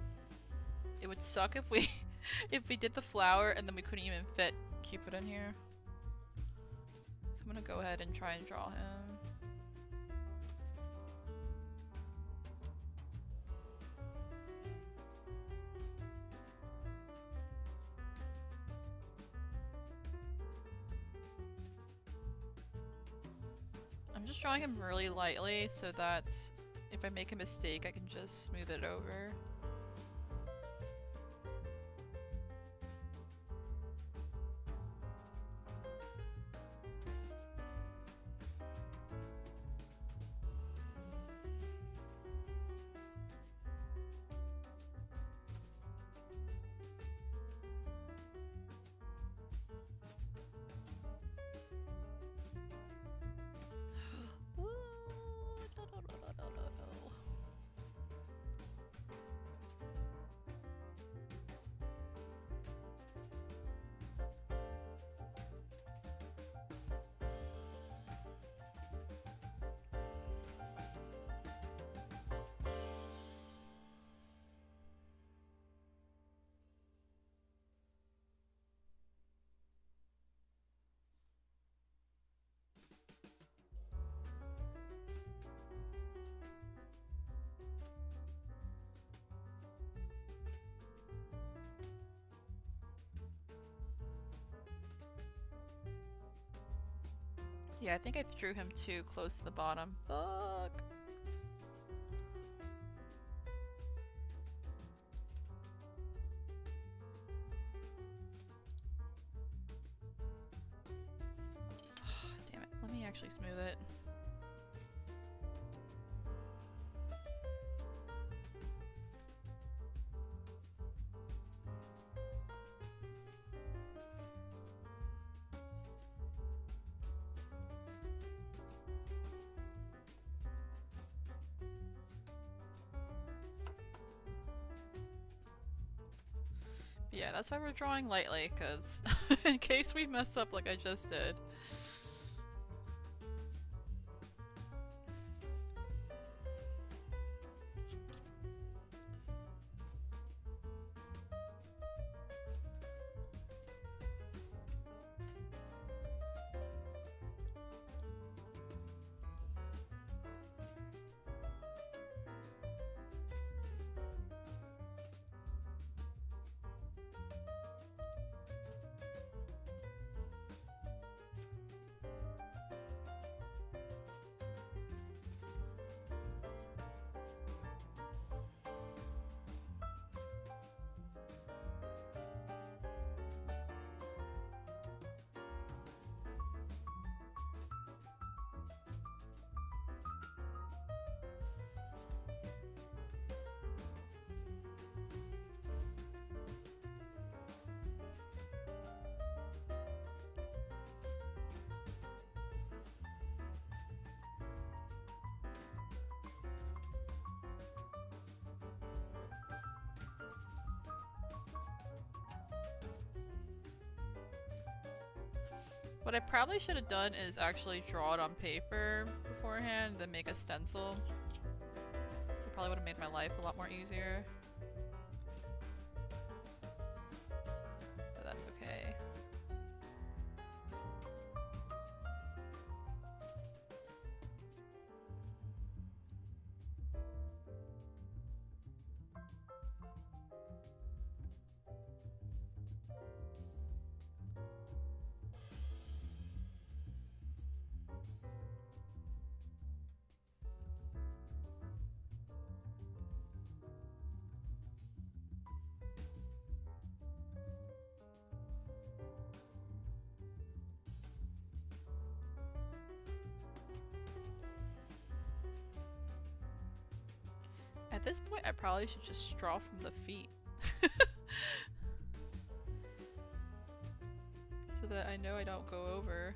it would suck if we if we did the flower and then we couldn't even fit Cupid in here. So I'm gonna go ahead and try and draw him. I'm just drawing him really lightly so that if I make a mistake I can just smooth it over. Yeah, I think I drew him too close to the bottom. Fuck! Damn it, let me actually smooth it. Yeah, that's why we're drawing lightly, because in case we mess up like I just did. What I probably should have done is actually draw it on paper beforehand, then make a stencil. It probably would have made my life a lot more easier. But that's okay. At this point, I probably should just draw from the feet. So that I know I don't go over.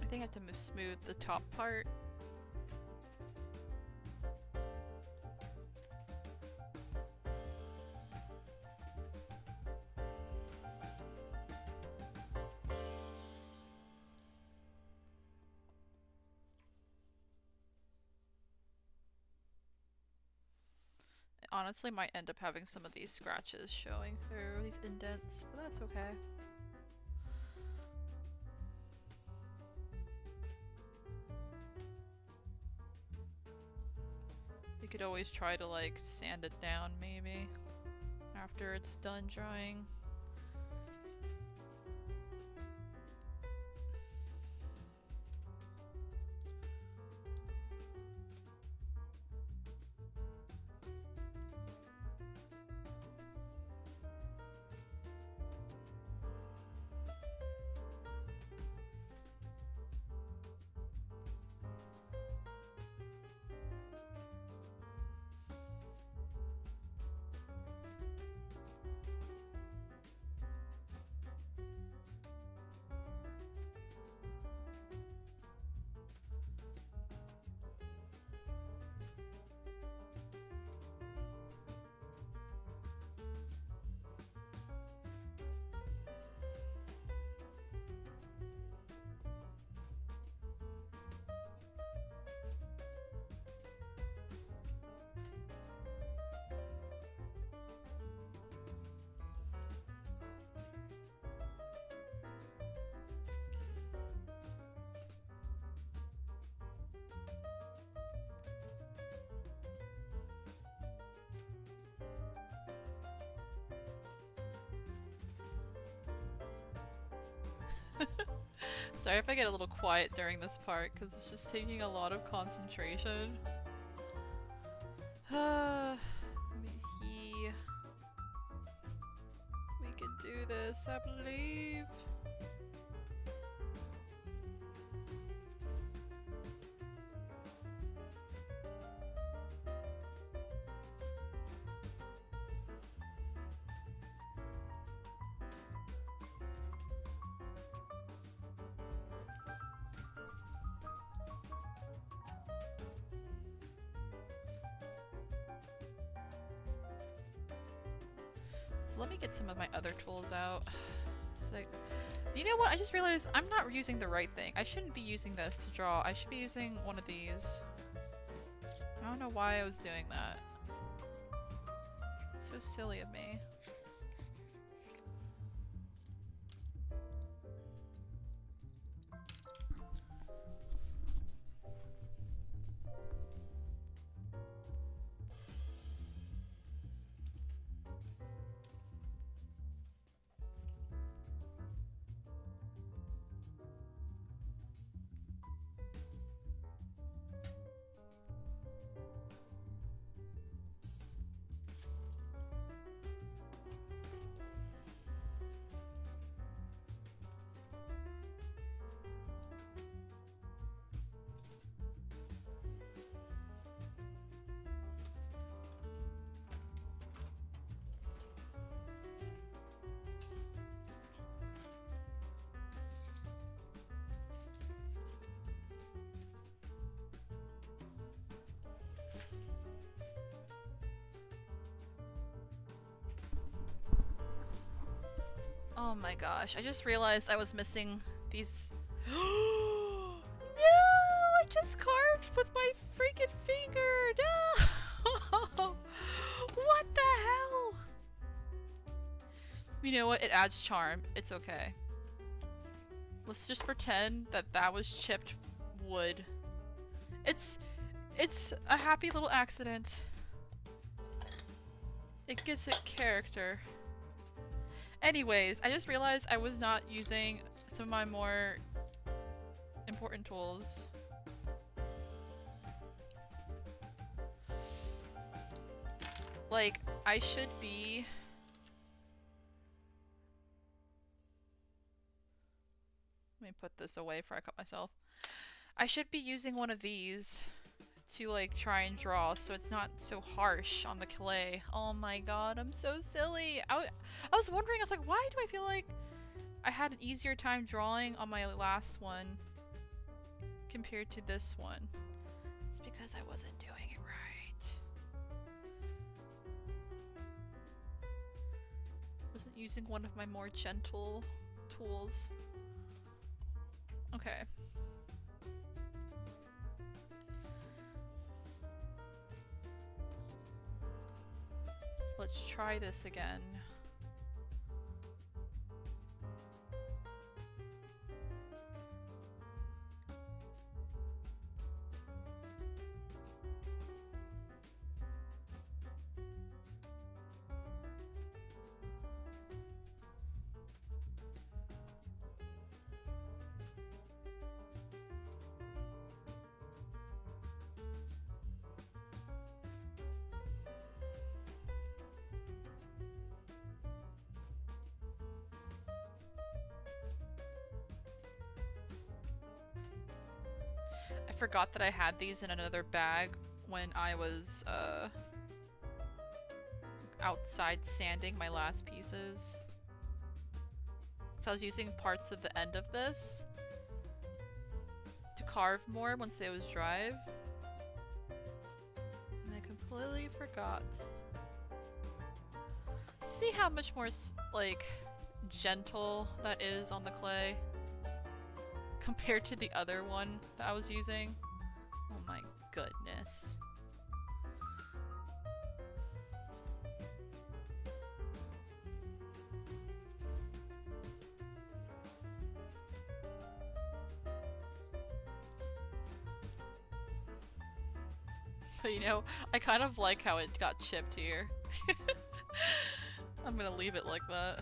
think I have to smooth the top part. Honestly, might end up having some of these scratches showing through, these indents, but that's okay. You could always try to like sand it down maybe after it's done drying. Sorry if I get a little quiet during this part, because it's just taking a lot of concentration. Let me see. We can do this, I believe. So let me get some of my other tools out. It's like, you know what? I just realized I'm not using the right thing. I shouldn't be using this to draw. I should be using one of these. I don't know why I was doing that. So silly of me. Oh my gosh, I just realized I was missing these. No! I just carved with my freaking finger! No! What the hell? You know what? It adds charm. It's okay. Let's just pretend that that was chipped wood. It's a happy little accident. It gives it character. Anyways, I just realized I was not using some of my more important tools. Like, I should be... Let me put this away before I cut myself. I should be using one of these to like try and draw so it's not so harsh on the clay. Oh my god, I'm so silly. I was wondering, I was like, why do I feel like I had an easier time drawing on my last one? compared to this one. It's because I wasn't doing it right. Wasn't using one of my more gentle tools. Okay. Let's try this again. I forgot that I had these in another bag when I was outside sanding my last pieces. So I was using parts of the end of this to carve more once they was dry. And I completely forgot. See how much more like gentle that is on the clay compared to the other one that I was using? Oh my goodness. But you know, I kind of like how it got chipped here. I'm gonna leave it like that.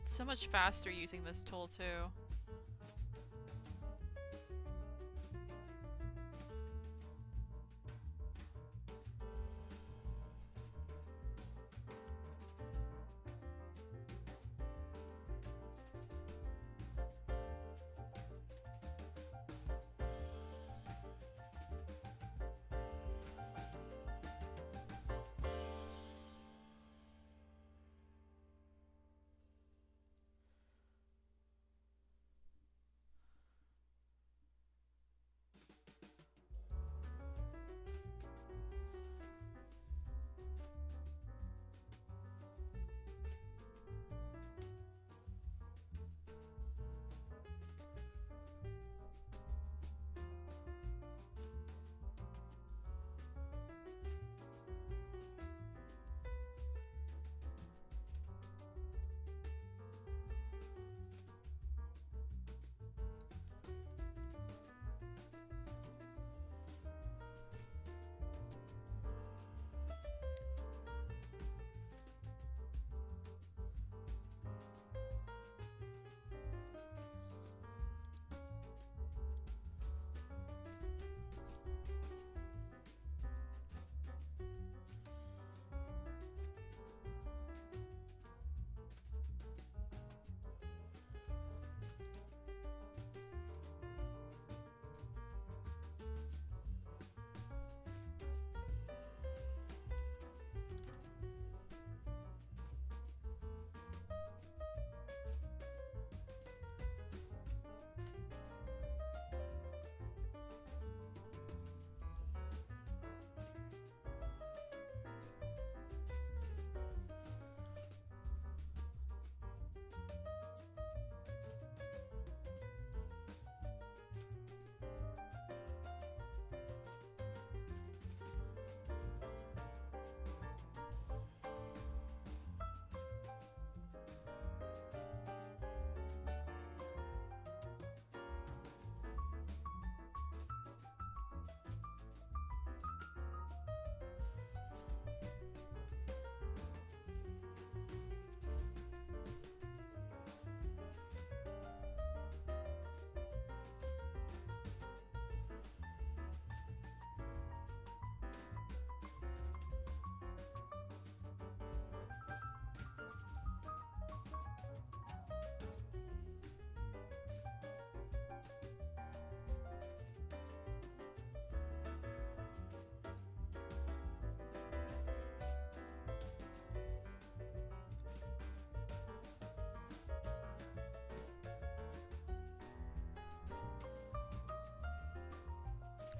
So much faster using this tool too.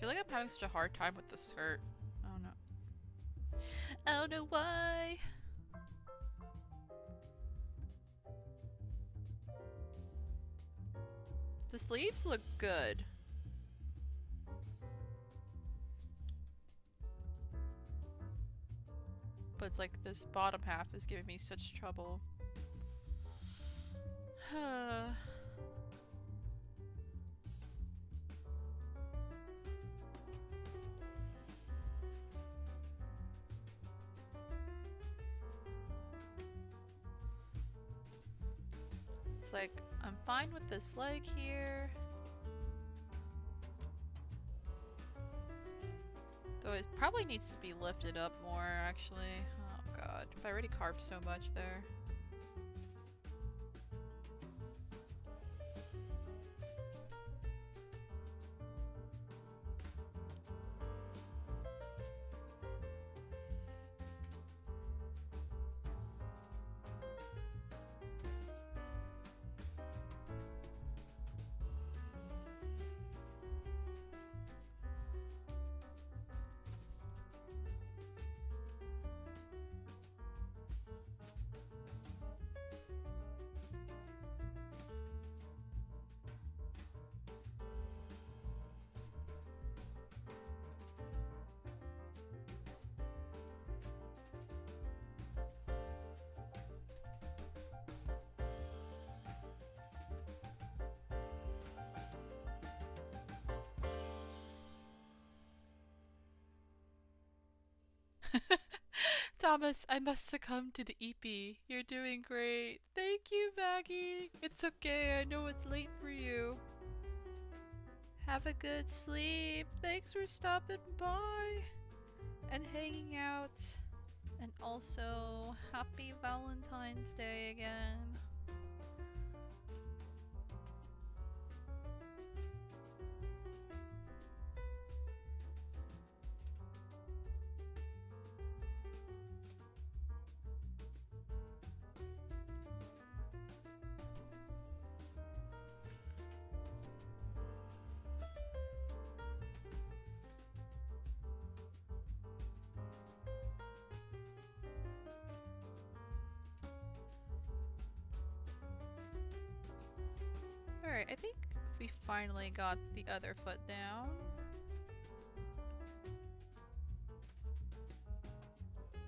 feel like I'm having such a hard time with the skirt. I don't know. I don't know why. The sleeves look good. But it's like this bottom half is giving me such trouble. It's like, I'm fine with this leg here. Though it probably needs to be lifted up more, actually. Oh god, I already carved so much there. Thomas, I must succumb to the EP. You're doing great. Thank you, Maggie. It's okay, I know it's late for you. Have a good sleep. Thanks for stopping by and hanging out. And also, happy Valentine's Day again. Alright, I think we finally got the other foot down.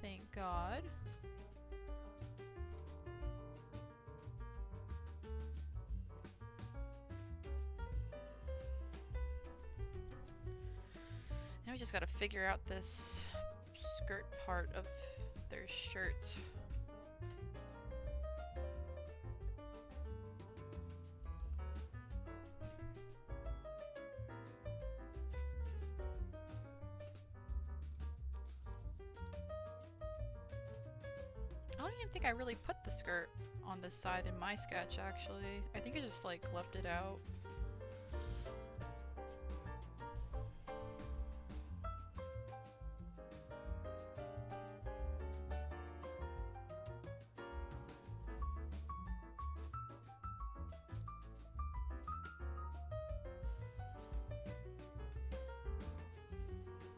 Thank God. Now we just gotta figure out this skirt part of their shirt. I don't even think I really put the skirt on this side in my sketch, actually. I think I just, like, left it out.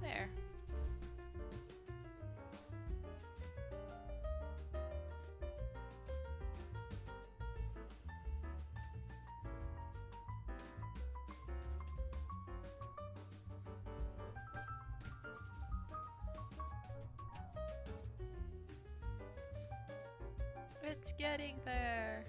There. It's getting there.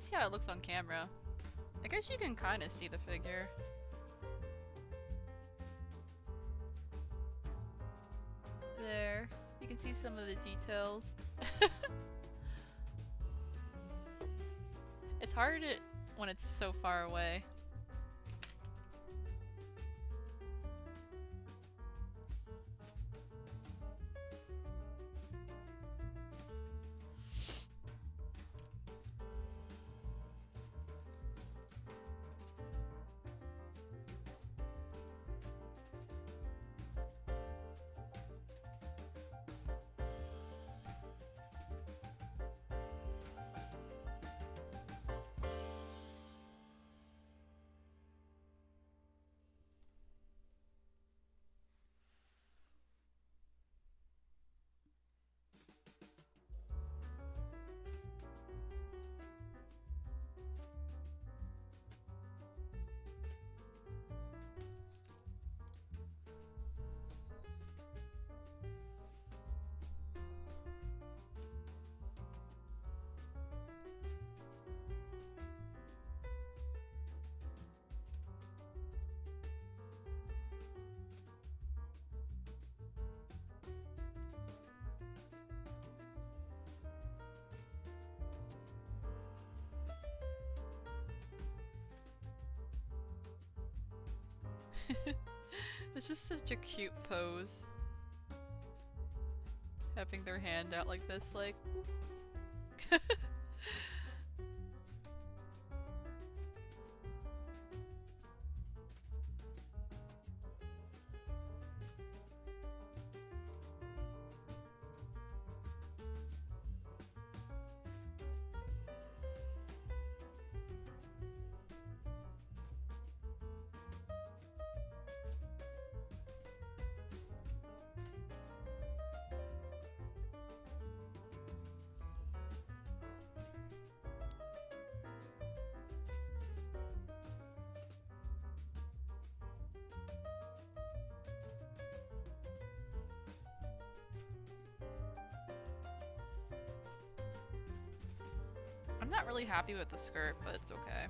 me see how it looks on camera. I guess you can kind of see the figure. There. You can see some of the details. It's hard when it's so far away. It's just such a cute pose. Having their hand out like this, like... I'm not really happy with the skirt, but it's okay.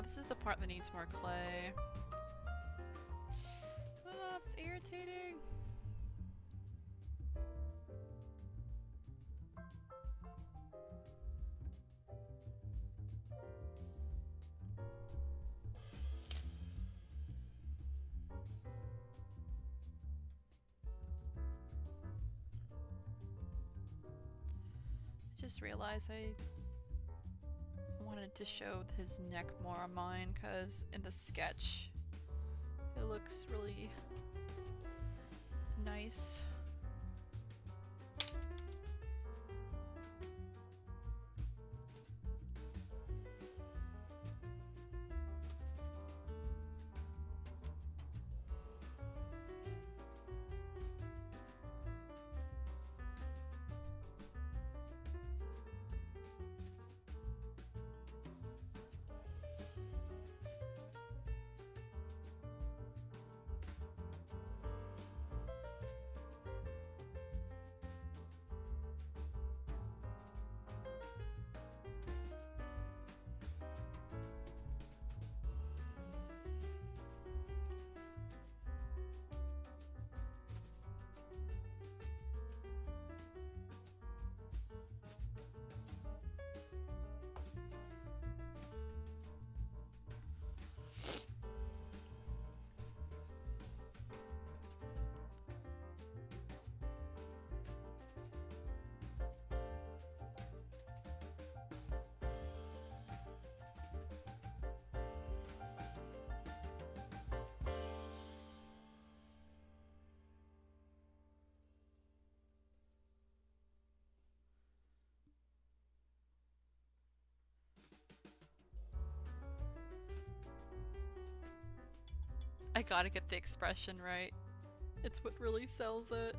This is the part that needs more clay. Oh, it's irritating. Just realized I wanted to show his neck more on mine because in the sketch it looks really nice. I gotta get the expression right. It's what really sells it.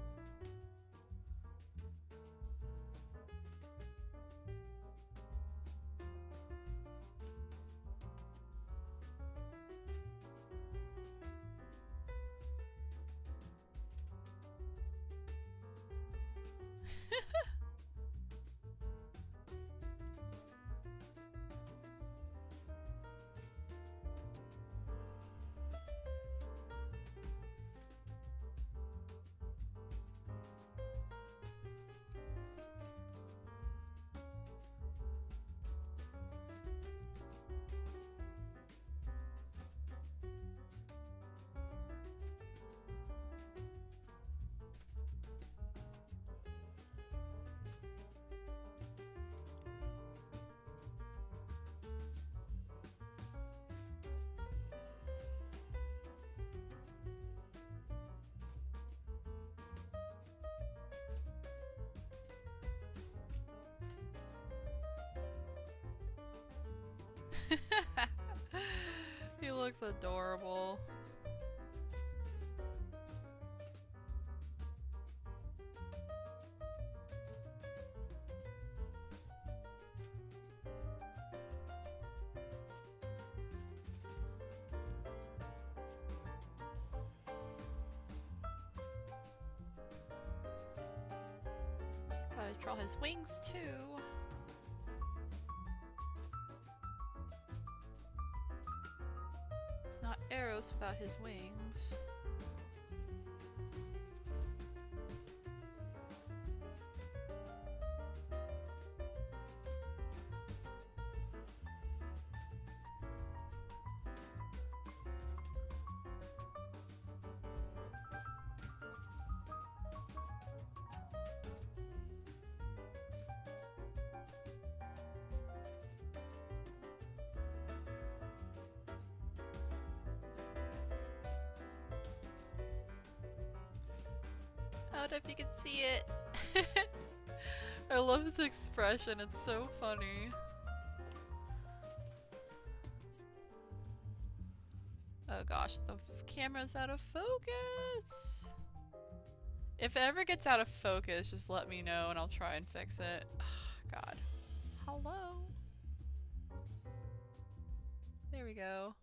He looks adorable. Gotta draw his wings too. It's not Eros without his wings. I don't know if you can see it. I love his expression, it's so funny. Oh gosh, the camera's out of focus! If it ever gets out of focus, just let me know and I'll try and fix it. God. Hello? There we go.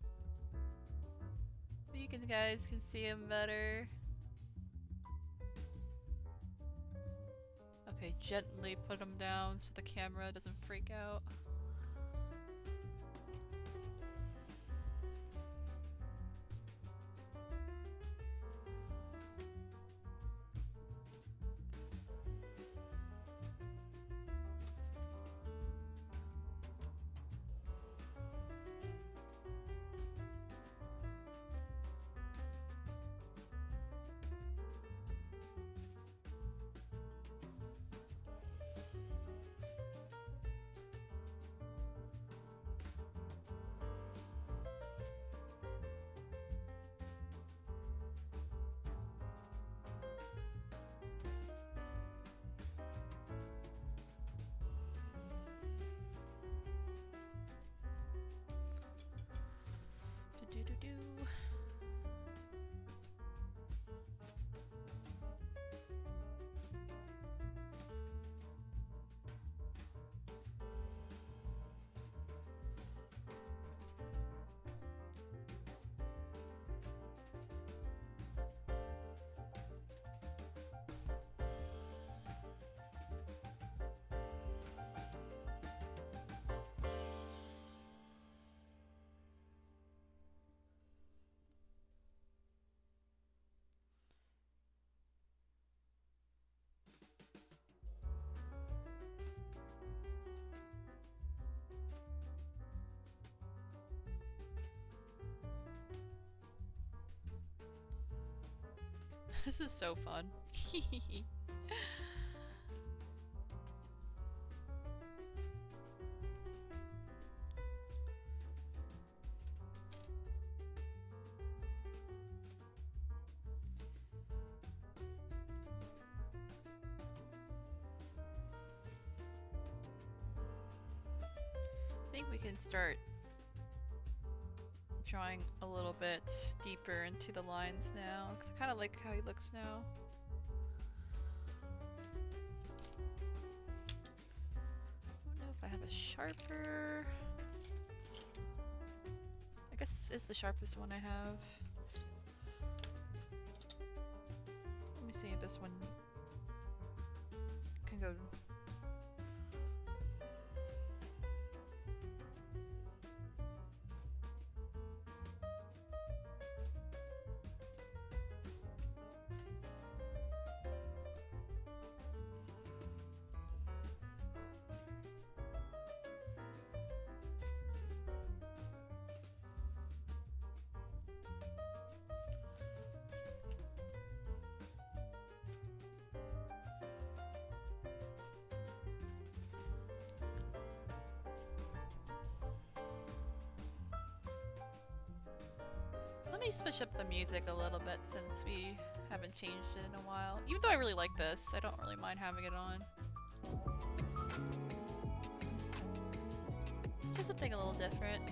You guys can see him better. Okay, gently put him down so the camera doesn't freak out. This is so fun. I think we can start drawing a little bit deeper into the lines now, because I kind of like how he looks now. I don't know if I have a sharper. I guess this is the sharpest one I have. Let me see if this one can go. Let me switch up the music a little bit since we haven't changed it in a while. Even though I really like this, I don't really mind having it on. Just something a little different.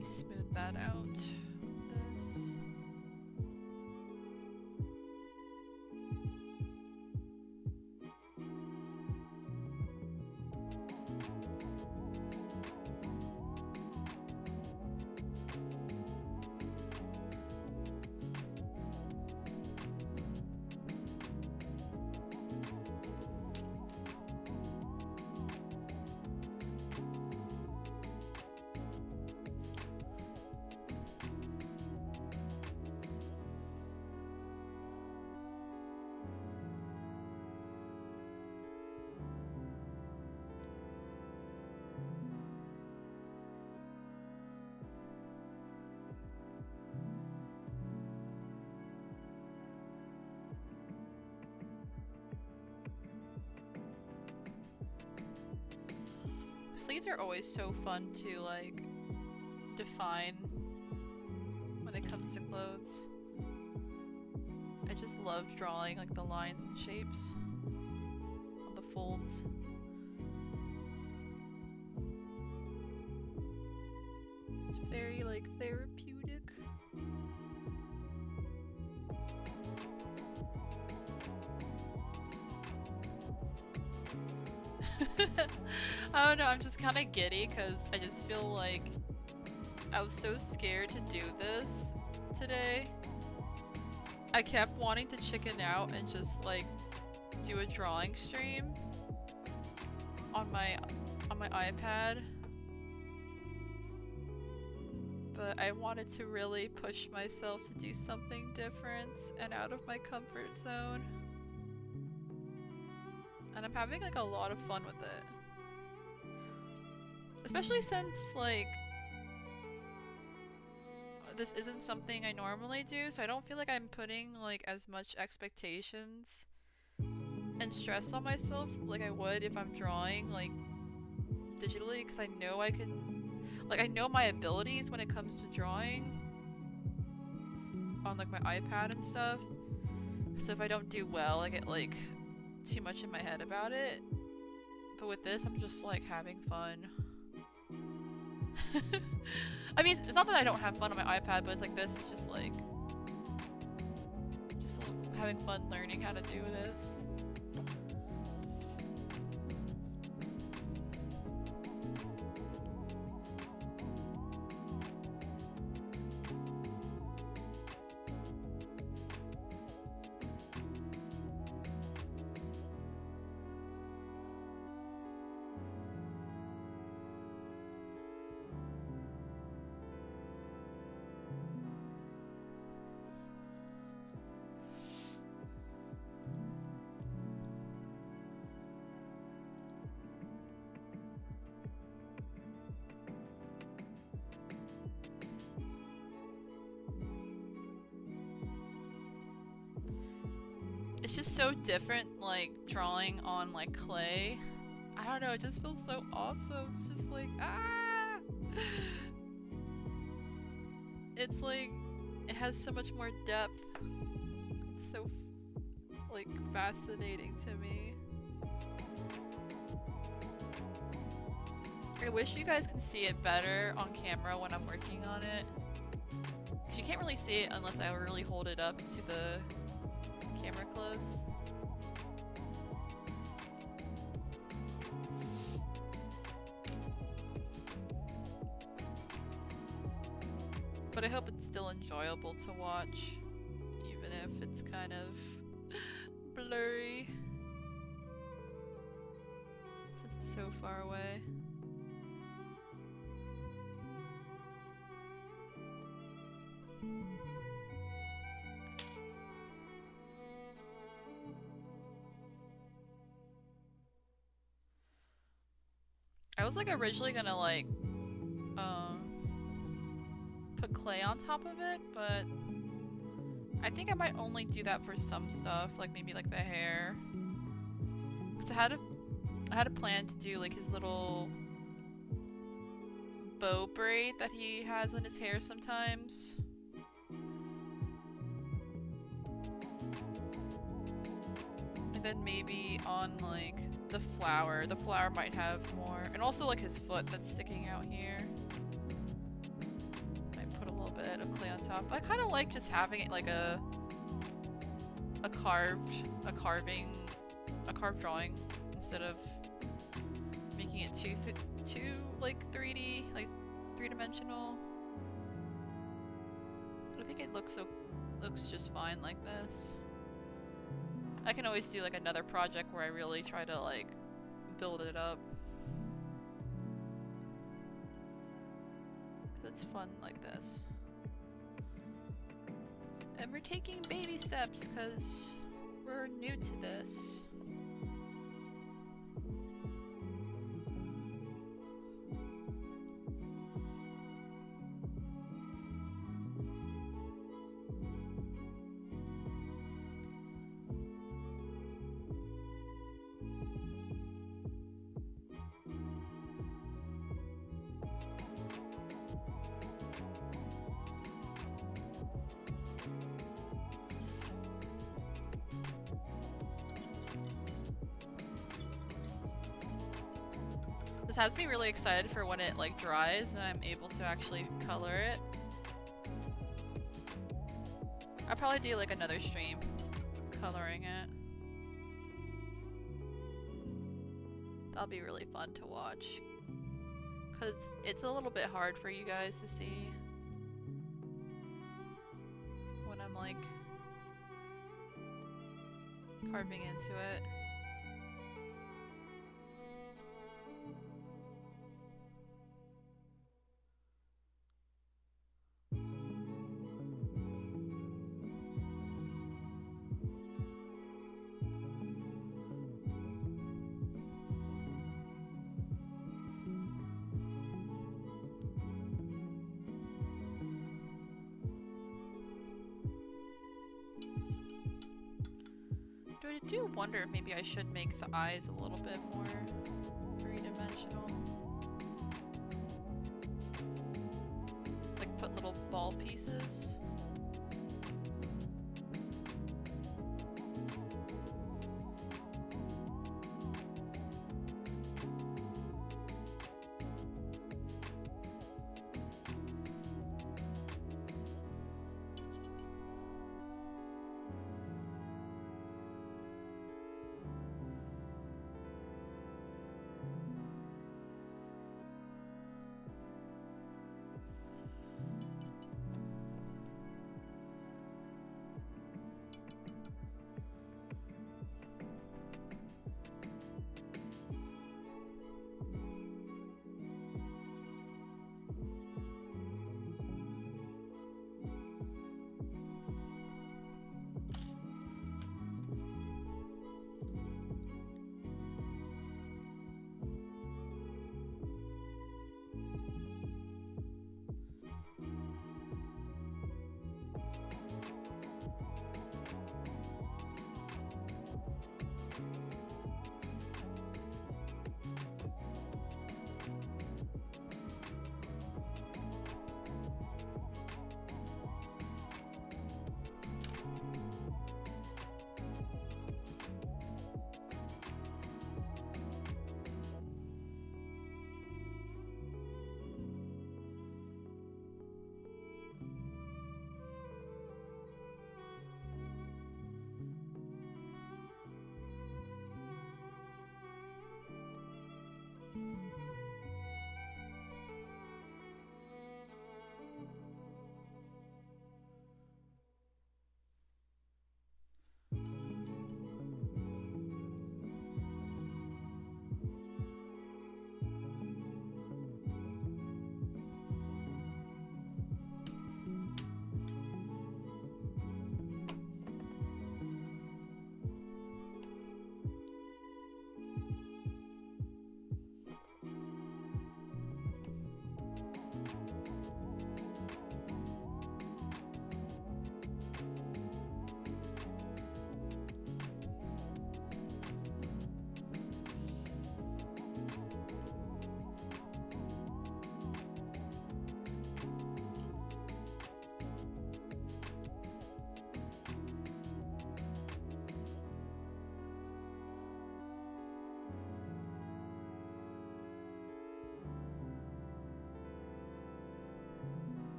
Smooth that out with this. Sleeves are always so fun to like define when it comes to clothes. I just love drawing like the lines and shapes on the folds. It's very like therapeutic. I don't know, I'm just kind of giddy because I just feel like I was so scared to do this today. I kept wanting to chicken out and just like do a drawing stream on my iPad. But I wanted to really push myself to do something different and out of my comfort zone. And I'm having like a lot of fun with it. Especially since like this isn't something I normally do, so I don't feel like I'm putting like as much expectations and stress on myself like I would if I'm drawing like digitally, because I know I can, like I know my abilities when it comes to drawing on like my iPad and stuff. So if I don't do well, I get like too much in my head about it. But with this, I'm just like having fun. I mean, it's not that I don't have fun on my iPad, but it's like this is just like just having fun learning how to do this. It's just so different, like, drawing on, like, clay. I don't know, it just feels so awesome. It's just like, ah! It's like, it has so much more depth. It's so, like, fascinating to me. I wish you guys can see it better on camera when I'm working on it. Because you can't really see it unless I really hold it up to the camera close. But I hope it's still enjoyable to watch, even if it's kind of blurry, since it's so far away. I was like originally gonna like put clay on top of it, but I think I might only do that for some stuff, like maybe like the hair. Cause I had a plan to do like his little bow braid that he has in his hair sometimes. And then maybe on like the flower might have more, and also like his foot that's sticking out here. Might put a little bit of clay on top. I kind of like just having it like a carved drawing instead of making it too like 3D, like 3-dimensional. I think it looks just fine like this. I can always do like another project where I really try to like build it up. 'Cause it's fun like this. And we're taking baby steps because we're new to this. This has me really excited for when it like dries and I'm able to actually color it. I'll probably do like another stream coloring it. That'll be really fun to watch. 'Cause it's a little bit hard for you guys to see when I'm like carving into it. I do wonder if maybe I should make the eyes a little bit more 3-dimensional. Like put little ball pieces.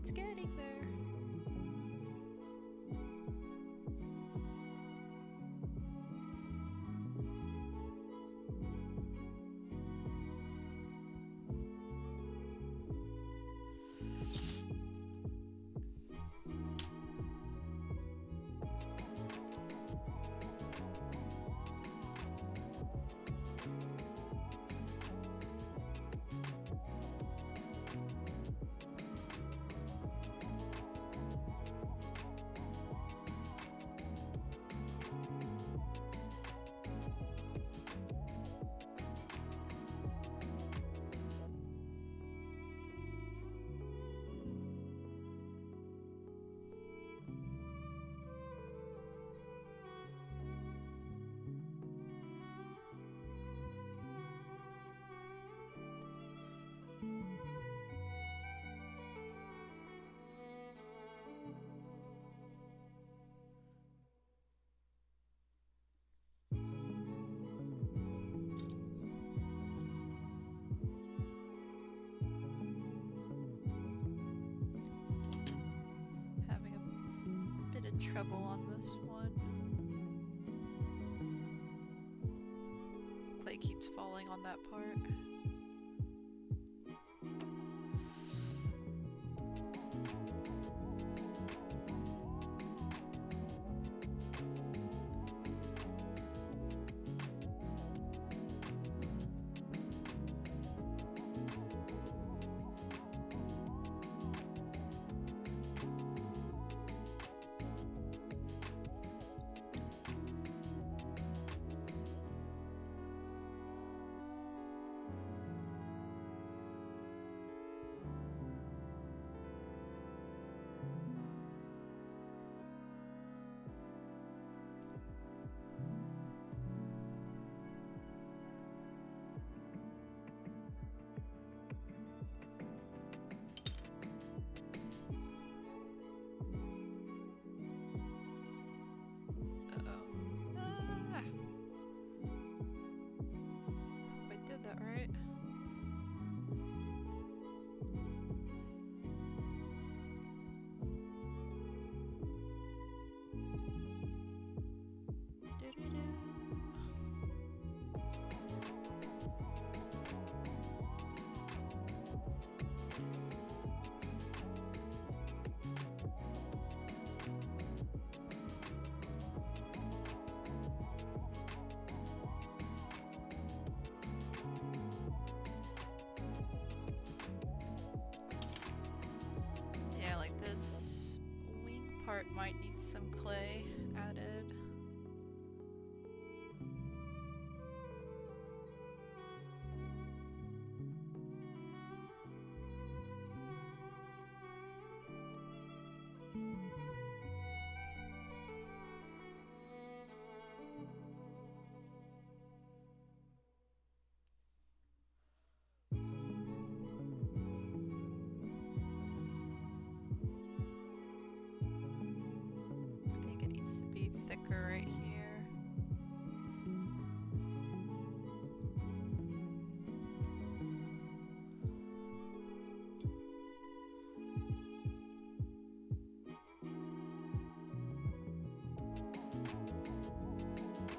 It's getting there. Trouble on this one. Clay keeps falling on that part. This wing part might need some clay added.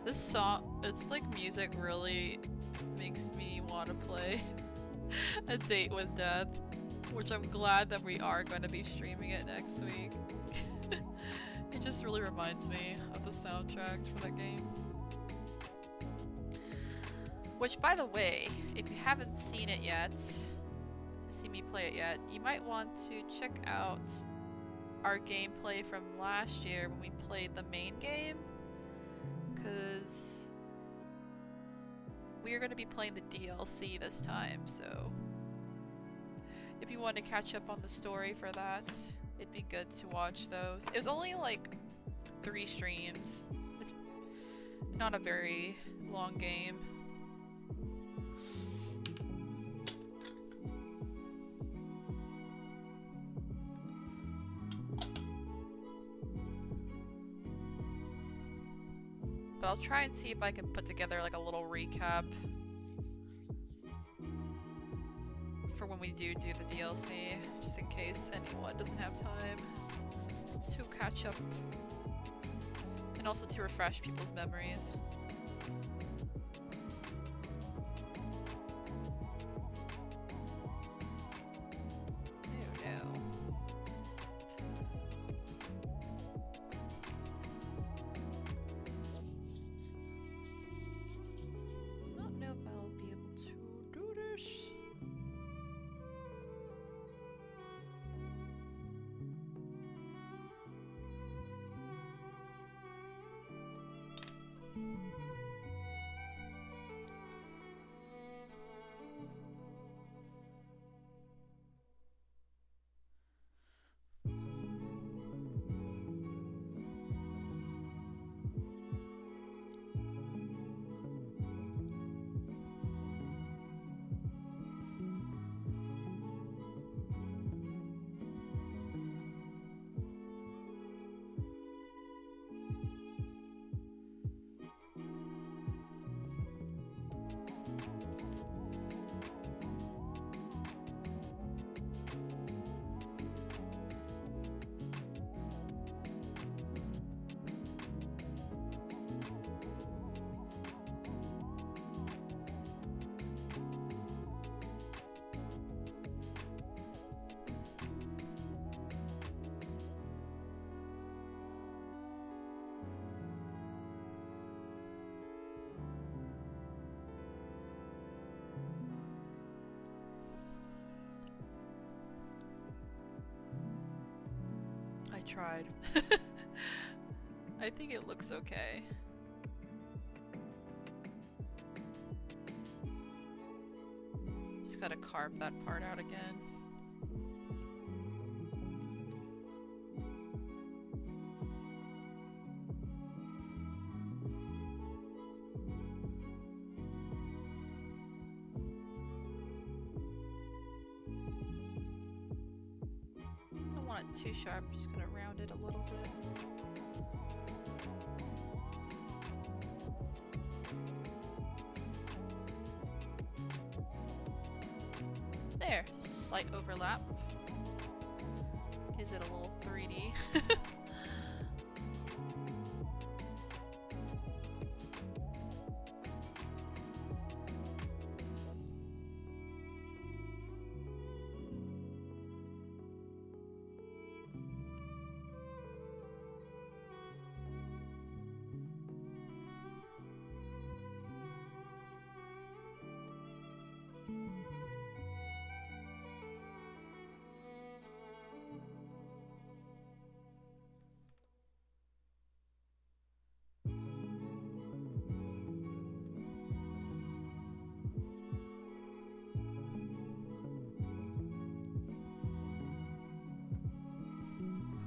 This song, it's like music really makes me want to play A Date with Death, which I'm glad that we are going to be streaming it next week. It just really reminds me of the soundtrack for that game. Which, by the way, if you haven't seen it yet, seen me play it yet, you might want to check out our gameplay from last year when we played the main game. Because we are going to be playing the DLC this time, so if you want to catch up on the story for that, it'd be good to watch those. It was only like 3 streams. It's not a very long game. But I'll try and see if I can put together like a little recap for when we do the DLC, just in case anyone doesn't have time to catch up. And also to refresh people's memories. Tried. I think it looks okay. Just gotta carve that part out again. Too sharp, I'm just gonna round it a little bit. There, slight overlap. Gives it a little 3D.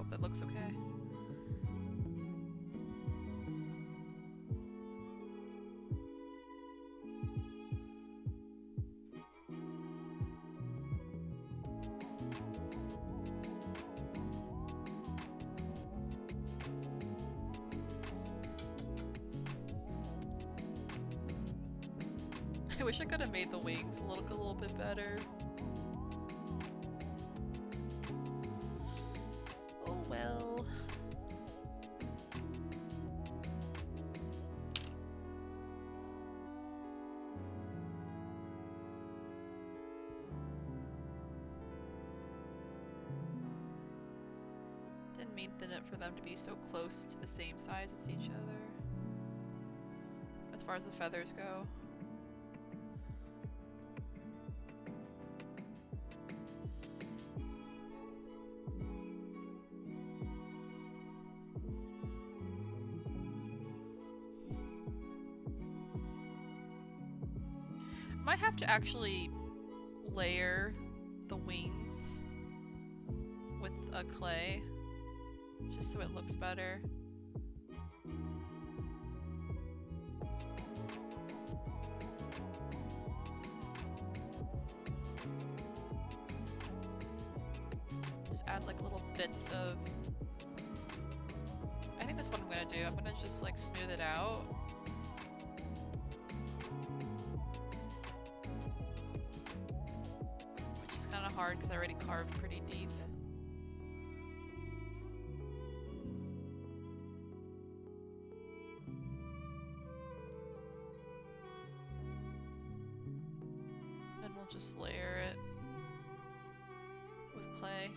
That looks okay. I wish I could have made the wings look a little bit better. Well. Didn't mean for them to be so close to the same size as each other. As far as the feathers go. Might have to actually layer the wings with a clay just so it looks better. Just add like little bits of... I think that's what I'm gonna do. I'm gonna just like smooth it out. hard because I already carved pretty deep. Then we'll just layer it with clay.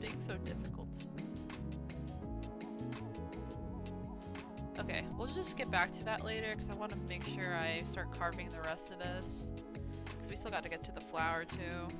Being so difficult. Okay, we'll just get back to that later because I want to make sure I start carving the rest of this because we still got to get to the flower too.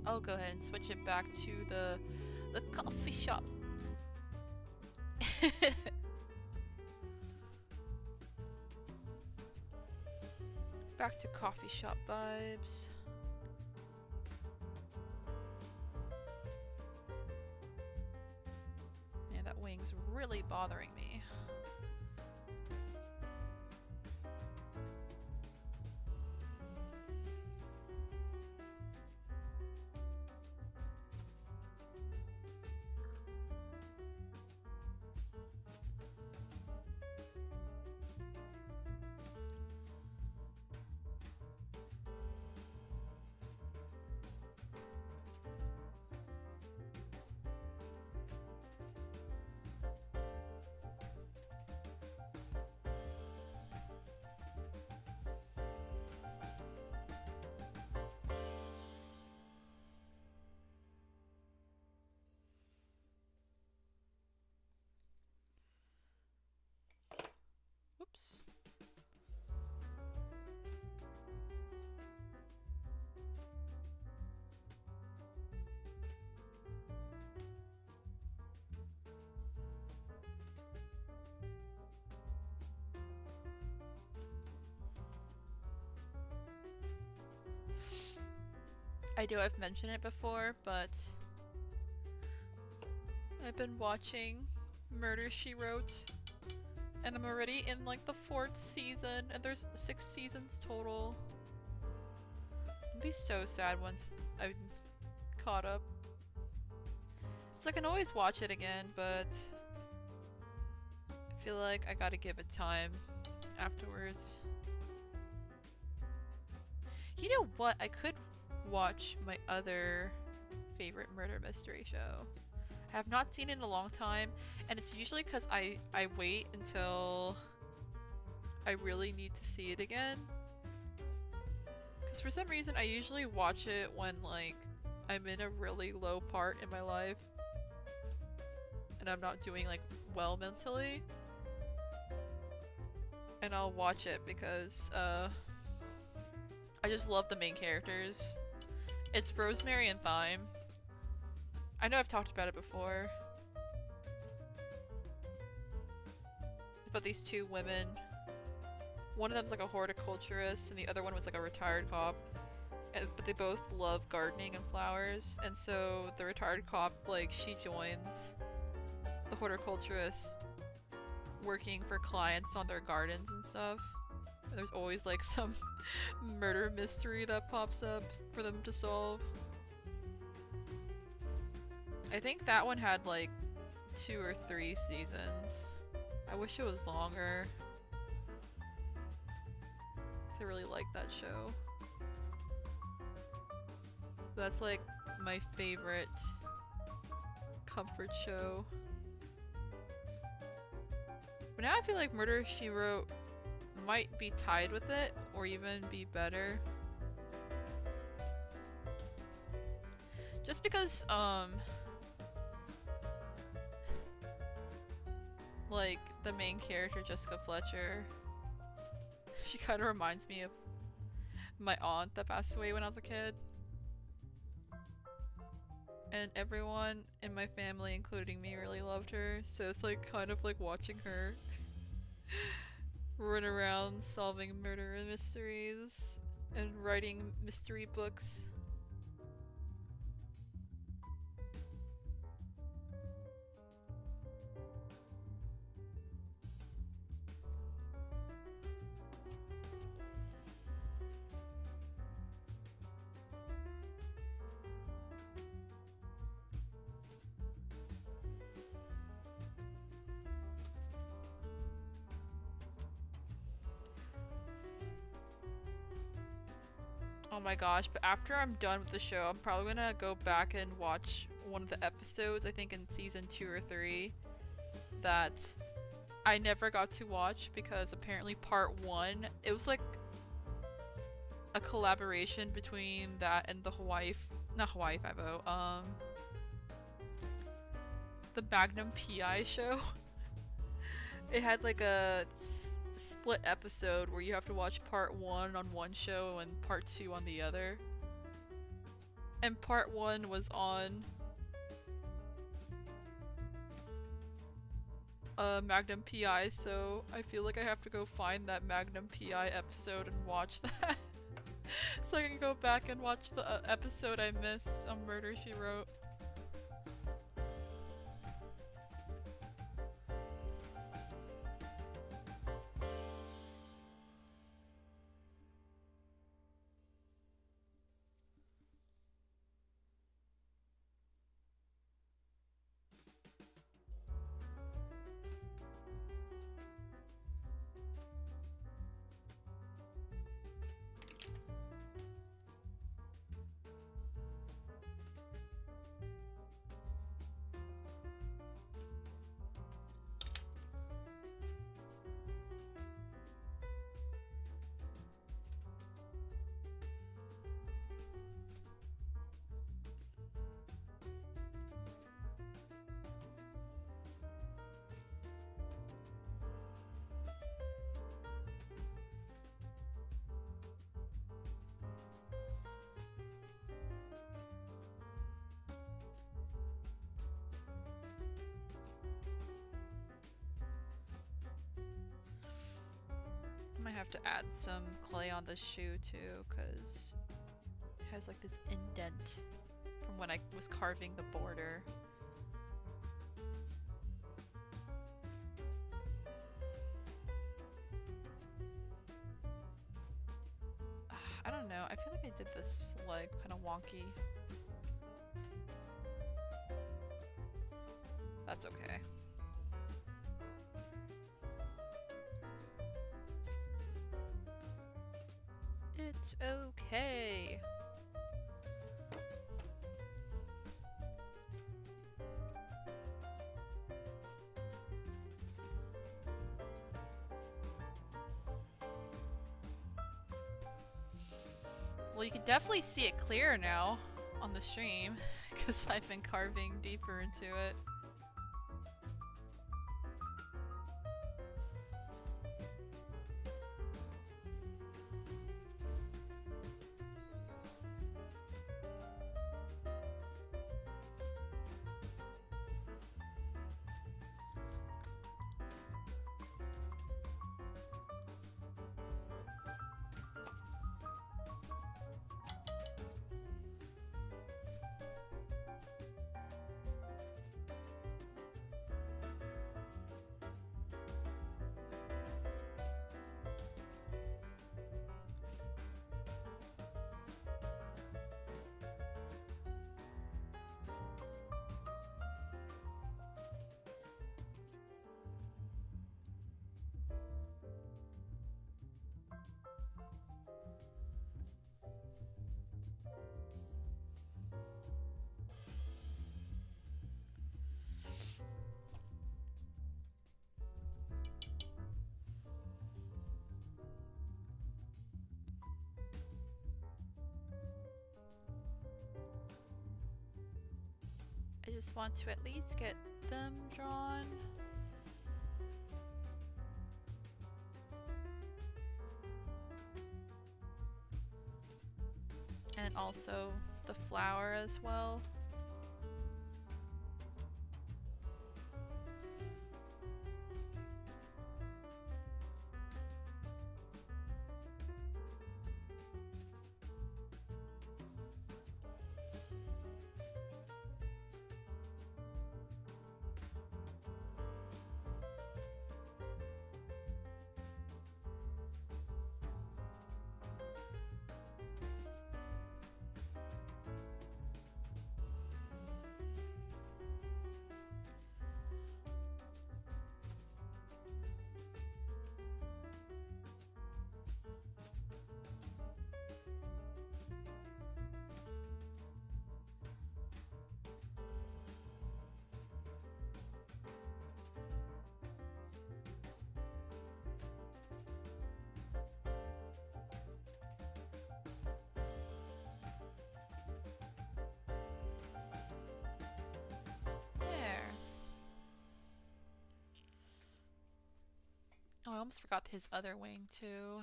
I'll go ahead and switch it back to the coffee shop. Back to coffee shop vibes. Man, that wing's really bothering me. Whoops. I know I've mentioned it before, but I've been watching Murder, She Wrote, and I'm already in like the 4th season, and there's 6 seasons total. I'd be so sad once I'm caught up. It's like I can always watch it again, but I feel like I gotta give it time afterwards. You know what? I could watch my other favorite murder mystery show. I have not seen it in a long time, and it's usually because I wait until I really need to see it again. Because for some reason I usually watch it when like I'm in a really low part in my life and I'm not doing like well mentally. And I'll watch it because I just love the main characters. It's Rosemary and Thyme. I know I've talked about it before. It's about these 2 women One of them's like a horticulturist and the other one was like a retired cop. But they both love gardening and flowers, and so the retired cop, like, she joins the horticulturist working for clients on their gardens and stuff. And there's always like some murder mystery that pops up for them to solve. I think that one had like 2 or 3 seasons. I wish it was longer. 'Cause I really like that show. That's like my favorite comfort show. But now I feel like Murder, She Wrote might be tied with it, or even be better. Just because, like, the main character, Jessica Fletcher, she kind of reminds me of my aunt that passed away when I was a kid. And everyone in my family, including me, really loved her, so it's like kind of like watching her run around solving murder mysteries and writing mystery books. Oh my gosh, but after I'm done with the show, I'm probably gonna go back and watch one of the episodes, I think in season 2 or 3, that I never got to watch because apparently part 1, it was like a collaboration between that and the not Hawaii Five-0, the Magnum PI show. It had like a split episode where you have to watch part 1 on one show and part 2 on the other. And part 1 was on Magnum PI, so I feel like I have to go find that Magnum PI episode and watch that. So I can go back and watch the episode I missed on Murder, She Wrote. I might have to add some clay on the shoe too, because it has like this indent from when I was carving the border. I don't know, I feel like I did this leg kind of wonky. That's okay. It's okay. Well, you can definitely see it clearer now on the stream because I've been carving deeper into it. just want to at least get them drawn. And also the flower as well. Oh, I almost forgot his other wing too.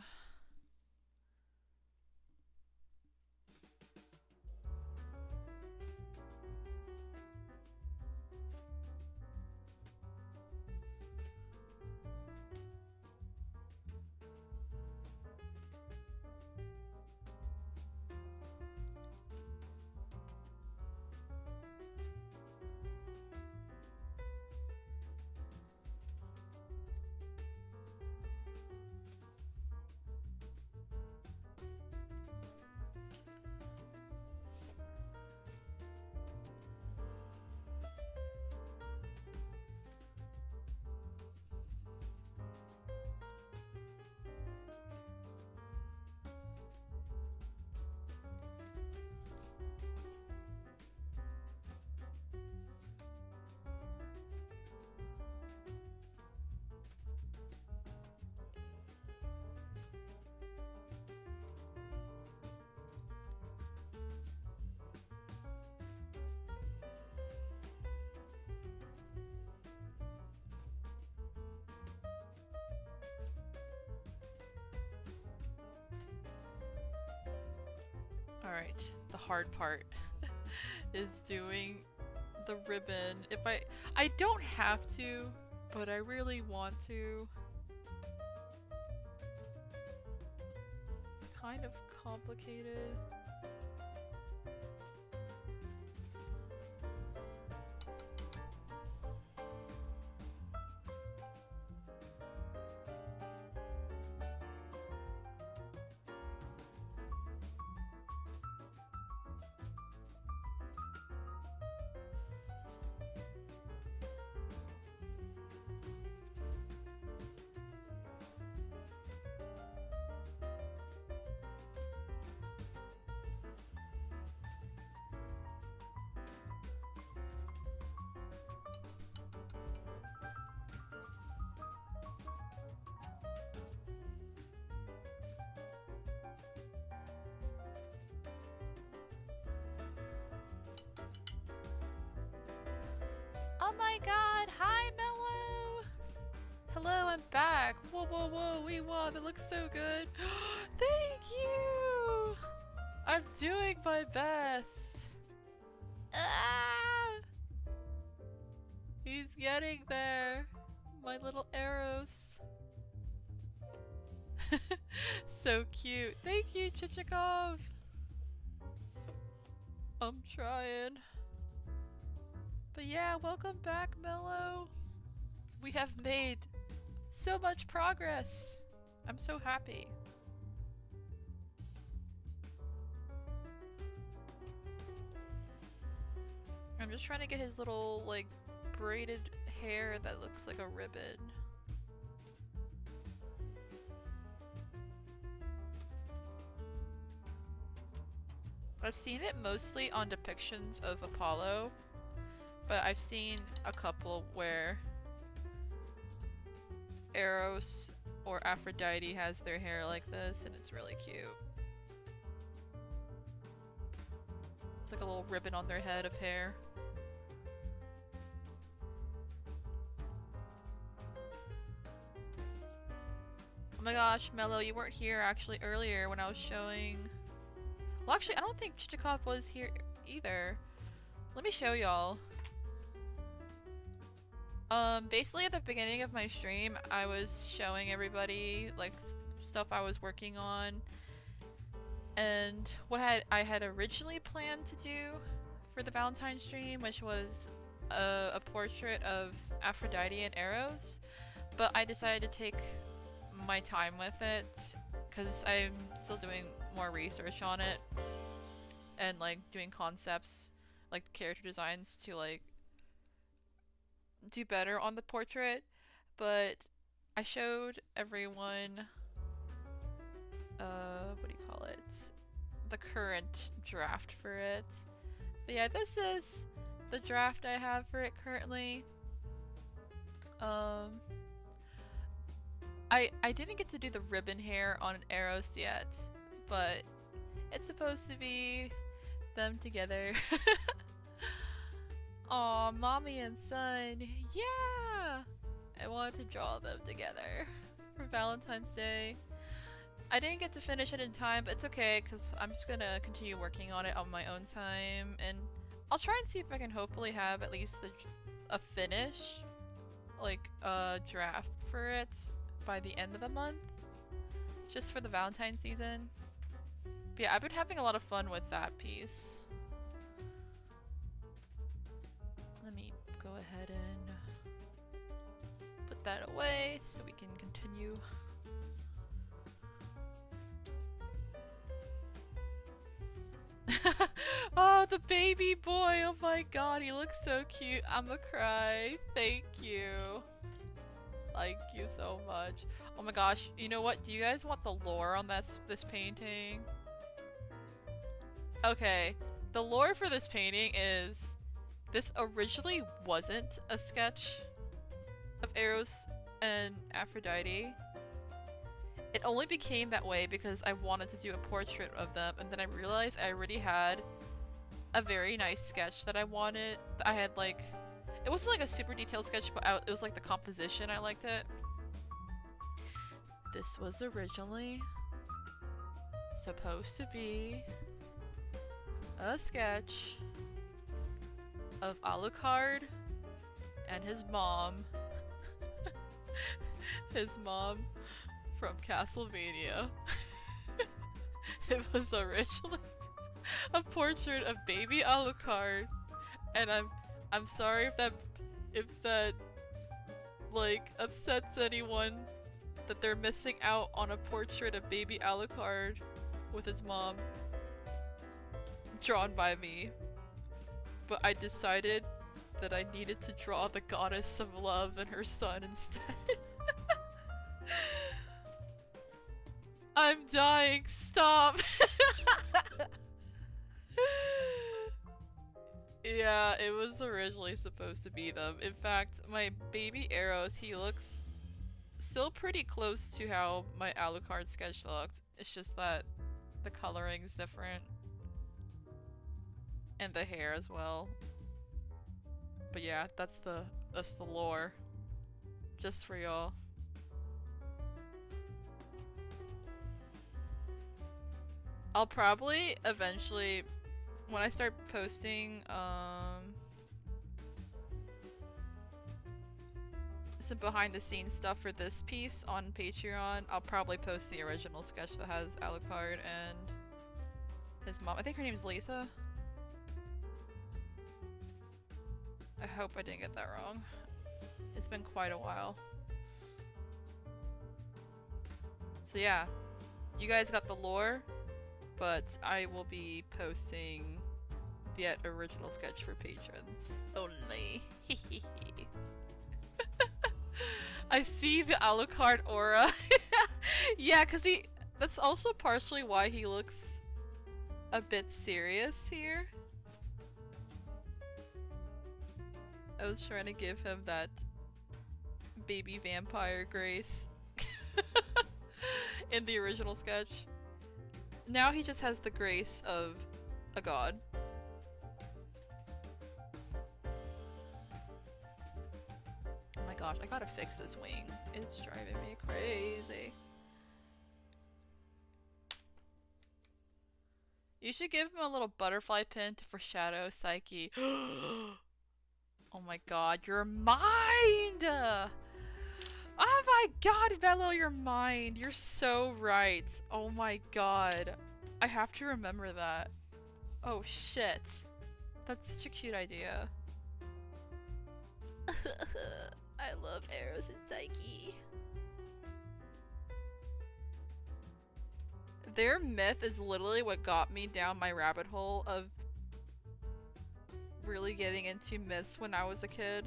Alright, the hard part is doing the ribbon. If I don't have to, but I really want to. It's kind of complicated. Oh my god, hi Mello! Hello, I'm back! Whoa, whoa, whoa, wee wah, that looks so good! Thank you! I'm doing my best! Ah! He's getting there! My little Eros. So cute. Thank you, Chichikov! I'm trying. But yeah, welcome back, Mello. We have made so much progress. I'm so happy. I'm just trying to get his little, like, braided hair that looks like a ribbon. I've seen it mostly on depictions of Apollo. But I've seen a couple where Eros or Aphrodite has their hair like this, and it's really cute. It's like a little ribbon on their head of hair. my gosh, Mello, you weren't here actually earlier when I was showing... Well, actually, I don't think Chichikov was here either. Let me show y'all. Basically at the beginning of my stream, I was showing everybody, like, stuff I was working on. And what I had originally planned to do for the Valentine's stream, which was a portrait of Aphrodite and Eros. But I decided to take my time with it, because I'm still doing more research on it. And, like, doing concepts, like, character designs to, like, do better on the portrait. But I showed everyone, what do you call it? The current draft for it. But yeah, this is the draft I have for it currently. I didn't get to do the ribbon hair on Eros yet, but it's supposed to be them together. Aw, mommy and son, yeah! I wanted to draw them together for Valentine's Day. I didn't get to finish it in time, but it's okay, because I'm just gonna continue working on it on my own time, and I'll try and see if I can hopefully have at least a finish, like, draft for it by the end of the month, just for the Valentine's season. But yeah, I've been having a lot of fun with that piece. Let me go ahead and put that away so we can continue. Oh, the baby boy! Oh my god, he looks so cute. I'ma cry. Thank you. Thank you so much. Oh my gosh, you know what? Do you guys want the lore on this painting? Okay, the lore for this painting is this originally wasn't a sketch of Eros and Aphrodite. It only became that way because I wanted to do a portrait of them, and then I realized I already had a very nice sketch that I wanted. I had like, it wasn't like a super detailed sketch, but it was like the composition, I liked it. This was originally supposed to be a sketch of Alucard and his mom. His mom from Castlevania. It was originally a portrait of baby Alucard, and I'm sorry if that like upsets anyone that they're missing out on a portrait of baby Alucard with his mom drawn by me. But I decided that I needed to draw the goddess of love and her son instead. I'm dying, stop! Yeah, it was originally supposed to be them. In fact, my baby Eros, he looks still pretty close to how my Alucard sketch looked. It's just that the coloring's different. And the hair as well. But yeah, that's the lore. Just for y'all. I'll probably eventually, when I start posting some behind the scenes stuff for this piece on Patreon, I'll probably post the original sketch that has Alucard and his mom. I think her name's Lisa. I hope I didn't get that wrong. It's been quite a while. So yeah, you guys got the lore, but I will be posting the original sketch for patrons only. I see the Alucard aura. Yeah, cause that's also partially why he looks a bit serious here. I was trying to give him that baby vampire grace in the original sketch. Now he just has the grace of a god. Oh my gosh, I gotta fix this wing. It's driving me crazy. You should give him a little butterfly pin to foreshadow Psyche. Oh my god, your mind! Oh my god, Bello, your mind! You're so right. Oh my god. I have to remember that. Oh shit. That's such a cute idea. I love Eros and Psyche. Their myth is literally what got me down my rabbit hole of really getting into myths when I was a kid.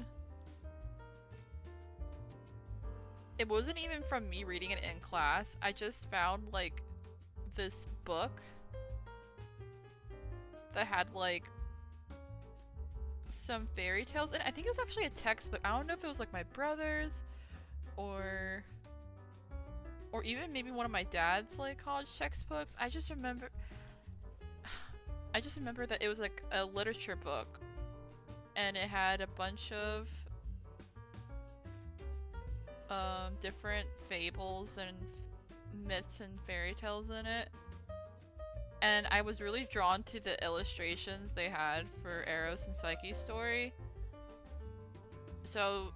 It wasn't even from me reading it in class. I just found like this book that had like some fairy tales, and I think it was actually a textbook. I don't know if it was like my brother's or even maybe one of my dad's like college textbooks. I just remember that it was like a literature book, and it had a bunch of different fables and myths and fairy tales in it. And I was really drawn to the illustrations they had for Eros and Psyche's story. So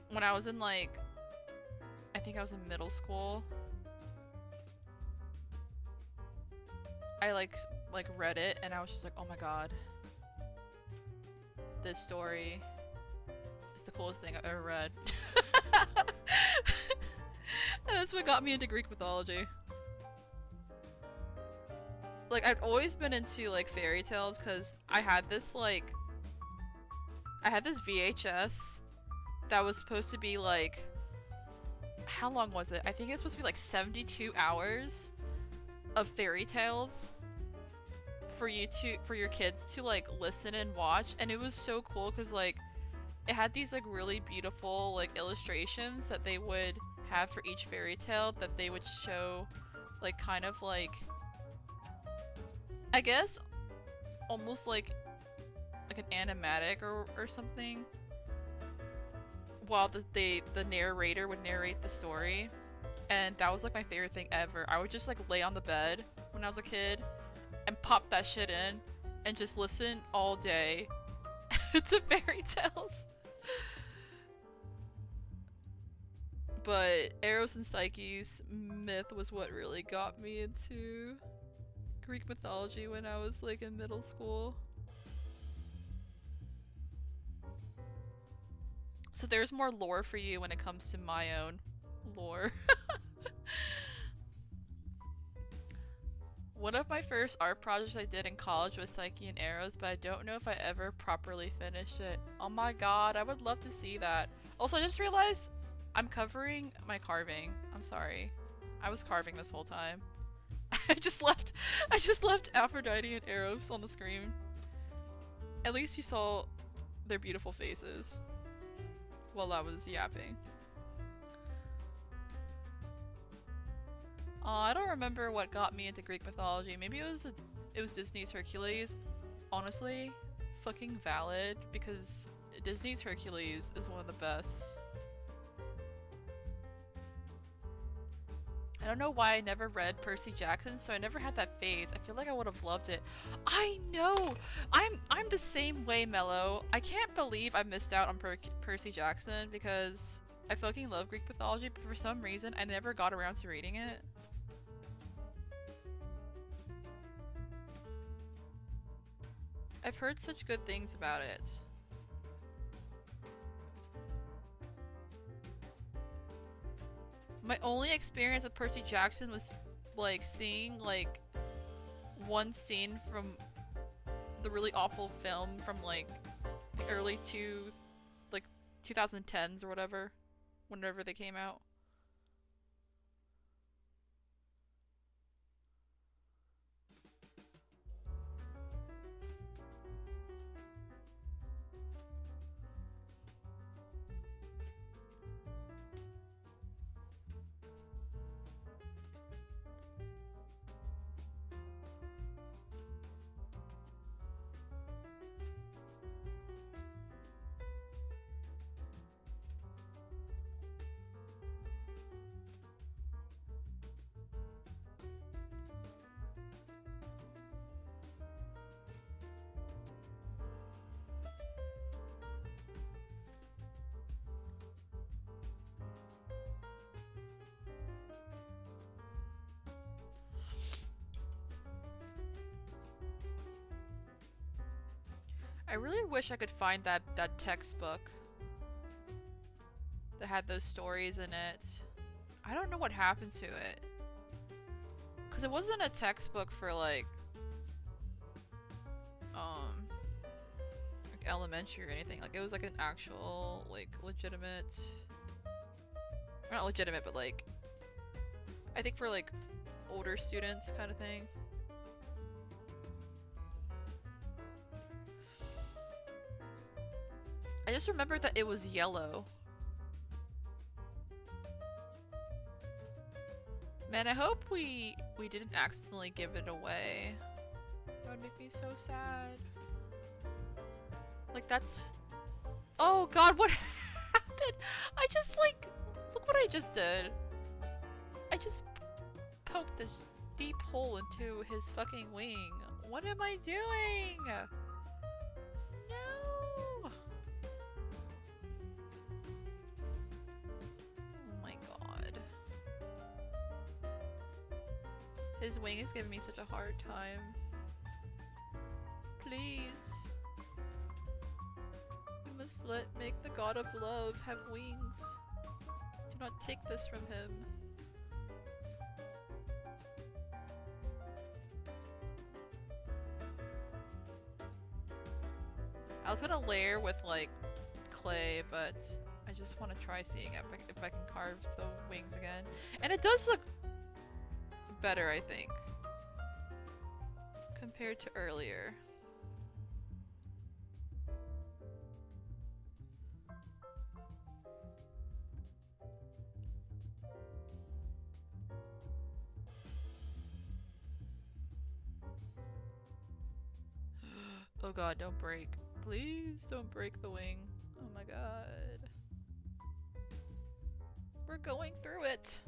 when I was in like, I think I was in middle school, I like read it and I was just like, oh my god, this story is the coolest thing I've ever read. And that's what got me into Greek mythology. Like, I've always been into like fairy tales because I had this VHS that was supposed to be like, how long was it? I think it was supposed to be like 72 hours of fairy tales for your kids to like listen and watch, and it was so cool because like it had these like really beautiful like illustrations that they would have for each fairy tale that they would show, like kind of like, I guess almost like an animatic or something, while the narrator would narrate the story. And that was like my favorite thing ever. I would just like lay on the bed when I was a kid and pop that shit in and just listen all day to fairy tales. But Eros and Psyche's myth was what really got me into Greek mythology when I was like in middle school. So there's more lore for you when it comes to my own lore. One of my first art projects I did in college was Psyche and Eros, but I don't know if I ever properly finished it. Oh my god, I would love to see that. Also, I just realized I'm covering my carving. I'm sorry. I was carving this whole time. I just left Aphrodite and Eros on the screen. At least you saw their beautiful faces while I was yapping. I don't remember what got me into Greek mythology. Maybe it was Disney's Hercules. Honestly, fucking valid, because Disney's Hercules is one of the best. I don't know why I never read Percy Jackson, so I never had that phase. I feel like I would have loved it. I know! I'm the same way, Mello. I can't believe I missed out on Percy Jackson because I fucking love Greek mythology, but for some reason I never got around to reading it. I've heard such good things about it. My only experience with Percy Jackson was like seeing like one scene from the really awful film from like the early 2010s or whatever, whenever they came out. I really wish I could find that textbook that had those stories in it. I don't know what happened to it. Because it wasn't a textbook for like elementary or anything. Like it was like an actual like legitimate, or not legitimate, but like I think for like older students kind of thing. I just remember that it was yellow. Man, I hope we didn't accidentally give it away. That would make me so sad. Like that's... Oh god, what happened? I just like... Look what I just did. I just poked this deep hole into his fucking wing. What am I doing? No! Oh my god. His wing is giving me such a hard time. Please. You must make the god of love have wings. Do not take this from him. I was gonna layer with like clay, but I just want to try seeing if I can carve the wings again. And it does look better, I think, compared to earlier. Oh god, don't break. Please don't break the wing. Oh my god. We're going through it.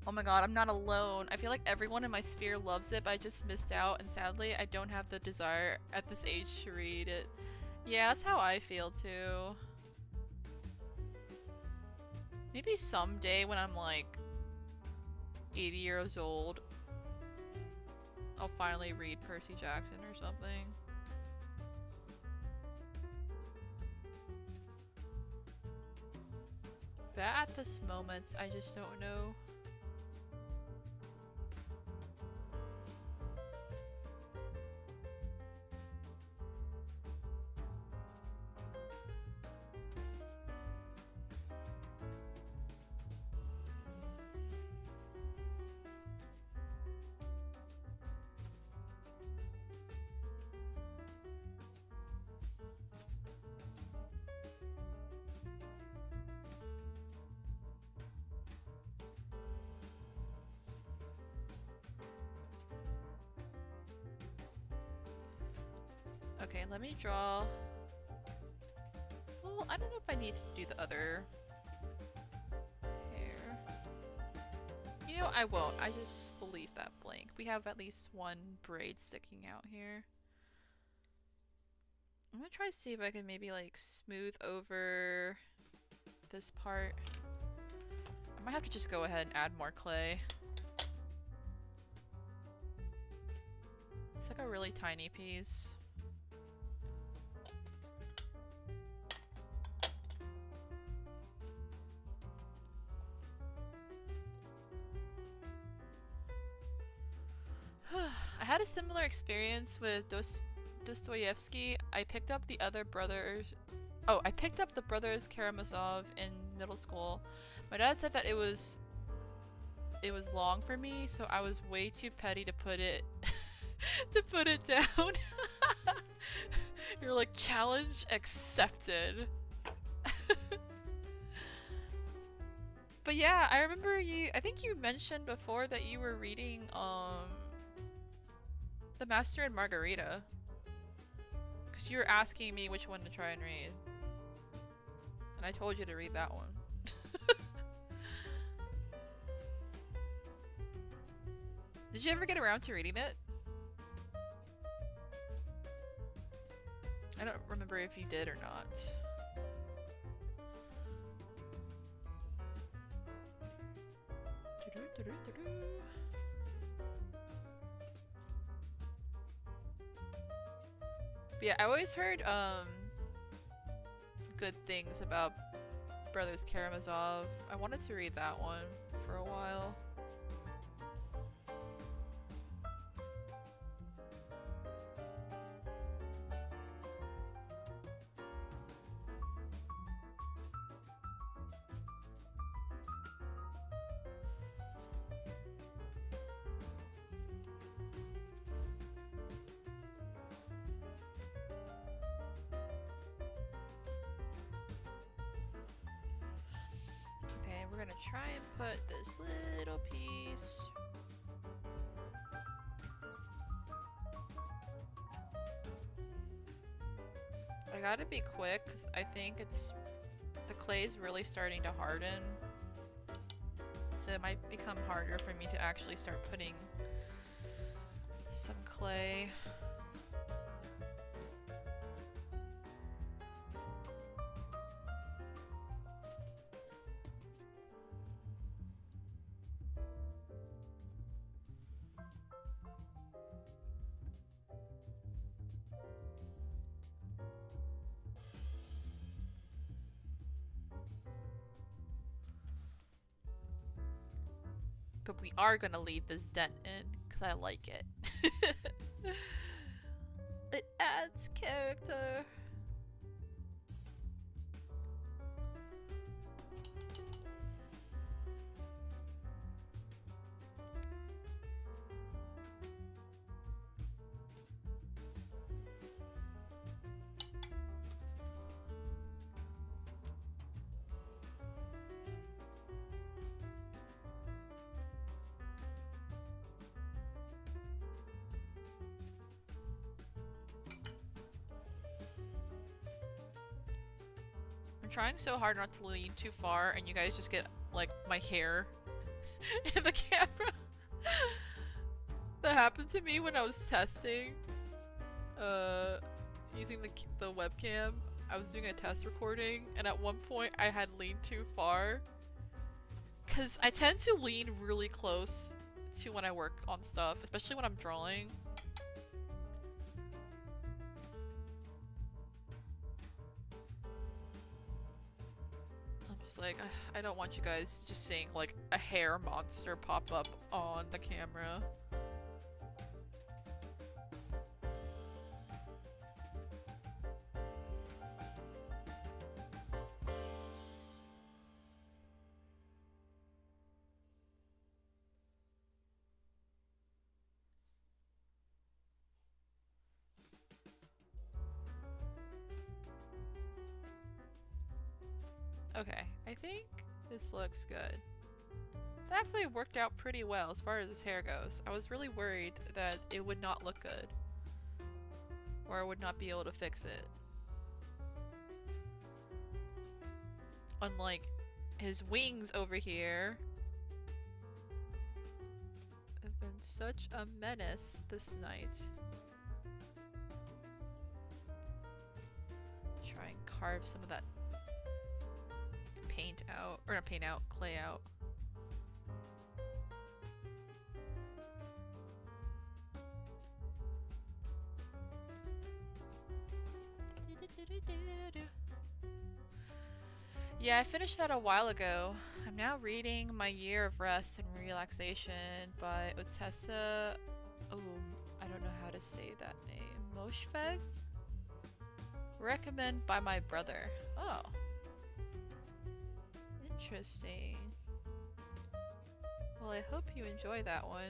Oh my god, I'm not alone. I feel like everyone in my sphere loves it, but I just missed out, and sadly, I don't have the desire at this age to read it. Yeah, that's how I feel too. Maybe someday when I'm like 80 years old, I'll finally read Percy Jackson or something. But at this moment, I just don't know. Okay, let me draw. Well, I don't know if I need to do the other hair. You know, I won't. I just will leave that blank. We have at least one braid sticking out here. I'm gonna try to see if I can maybe like smooth over this part. I might have to just go ahead and add more clay. It's like a really tiny piece. I had a similar experience with Dostoevsky. I picked up the other brothers. Oh, I picked up the Brothers Karamazov in middle school. My dad said that it was long for me, so I was way too petty to put it to put it down. You're like, challenge accepted. But yeah, I remember I think you mentioned before that you were reading The Master and Margarita, because you were asking me which one to try and read, and I told you to read that one. Did you ever get around to reading it? I don't remember if you did or not. But yeah, I always heard good things about Brothers Karamazov. I wanted to read that one for a while. We're gonna try and put this little piece. I gotta be quick because I think the clay's really starting to harden. So it might become harder for me to actually start putting some clay. But we are gonna leave this dent in because I like it. It adds character. Trying so hard not to lean too far and you guys just get like my hair in the camera. That happened to me when I was testing using the webcam. I was doing a test recording and at one point I had leaned too far because I tend to lean really close to when I work on stuff, especially when I'm drawing. Like, I don't want you guys just seeing like a hair monster pop up on the camera. Okay, I think this looks good. That actually worked out pretty well as far as his hair goes. I was really worried that it would not look good. Or I would not be able to fix it. Unlike his wings over here. Have been such a menace this night. Try and carve some of that paint out, or not paint out, clay out. Yeah, I finished that a while ago. I'm now reading My Year of Rest and Relaxation by Otessa. Oh, I don't know how to say that name. Moshfegh? Recommended by my brother. Oh. Interesting. Well, I hope you enjoy that one.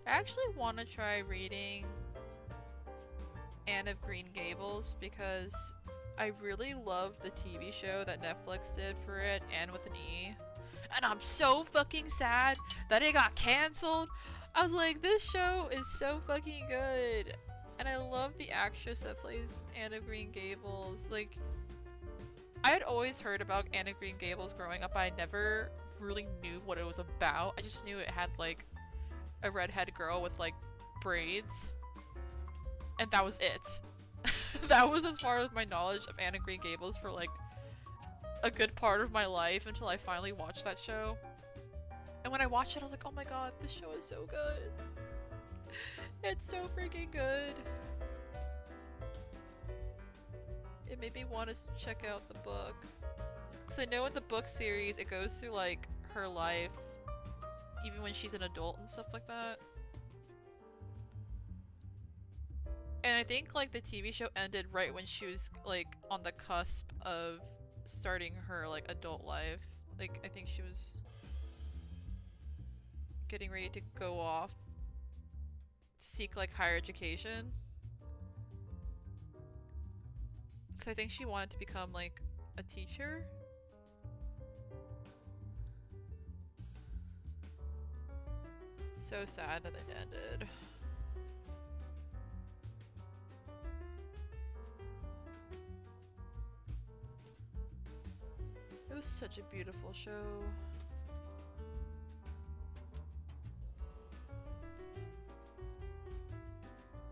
I actually want to try reading Anne of Green Gables because I really love the TV show that Netflix did for it, Anne with an E. And I'm so fucking sad that it got cancelled. I was like, this show is so fucking good. And I love the actress that plays Anne of Green Gables. Like, I had always heard about Anne of Green Gables growing up, but I never really knew what it was about. I just knew it had like a redhead girl with like braids. And that was it. That was as far as my knowledge of Anne of Green Gables for like a good part of my life until I finally watched that show. And when I watched it, I was like, oh my god, this show is so good. It's so freaking good. It made me want to check out the book. Because I know in the book series, it goes through like her life, even when she's an adult and stuff like that. And I think like the TV show ended right when she was like on the cusp of starting her like adult life. Like I think she was getting ready to go off to seek like higher education. Because I think she wanted to become like a teacher. So sad that it ended. It was such a beautiful show.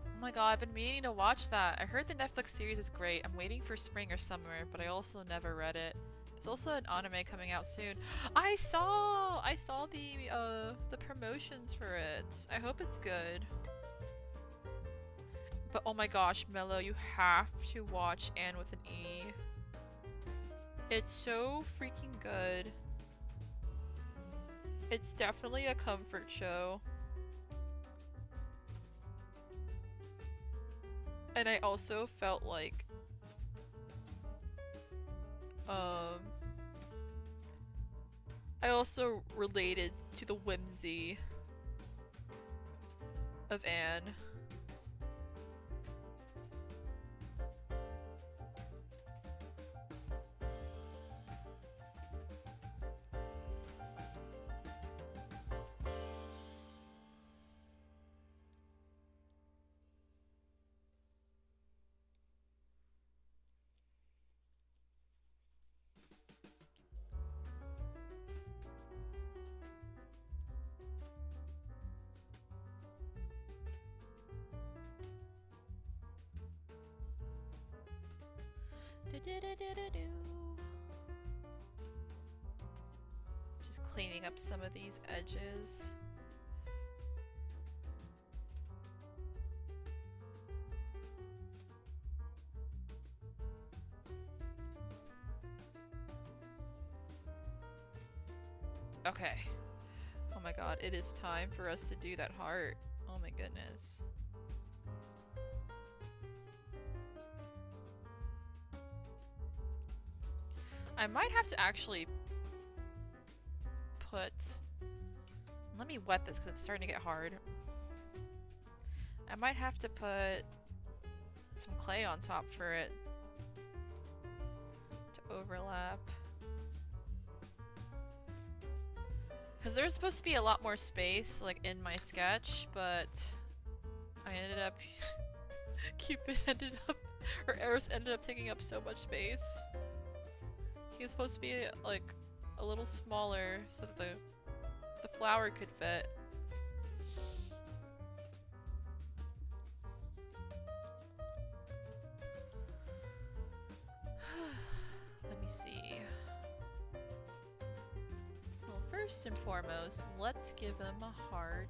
Oh my god, I've been meaning to watch that. I heard the Netflix series is great. I'm waiting for spring or summer, but I also never read it. There's also an anime coming out soon. I saw the promotions for it. I hope it's good. But oh my gosh, Mello, you have to watch Anne with an E. It's so freaking good. It's definitely a comfort show. And I also felt like I also related to the whimsy of Anne. Just cleaning up some of these edges. Okay. Oh my god, it is time for us to do that heart. Oh my goodness. I might have to actually put... Let me wet this because it's starting to get hard. I might have to put some clay on top for it to overlap. Because there's supposed to be a lot more space like in my sketch, but I ended up... Cupid ended up... or Eros ended up taking up so much space. He was supposed to be like a little smaller so that the flower could fit. Let me see. Well, first and foremost, let's give them a heart.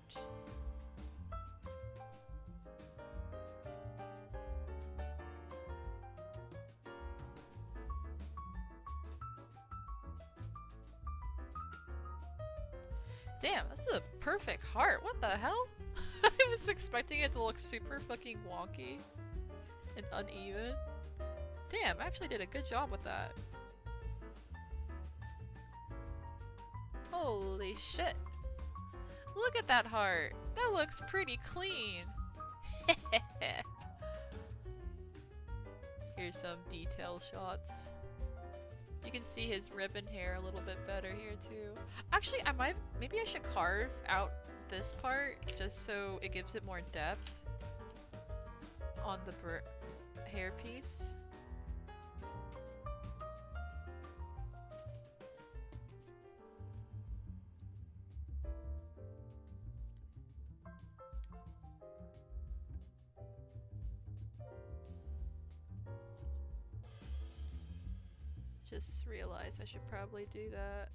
Damn, that's a perfect heart. What the hell? I was expecting it to look super fucking wonky and uneven. Damn, I actually did a good job with that. Holy shit. Look at that heart. That looks pretty clean. Here's some detail shots. You can see his ribbon hair a little bit better here too. Actually, maybe I should carve out this part just so it gives it more depth on the hair piece. Just realized I should probably do that.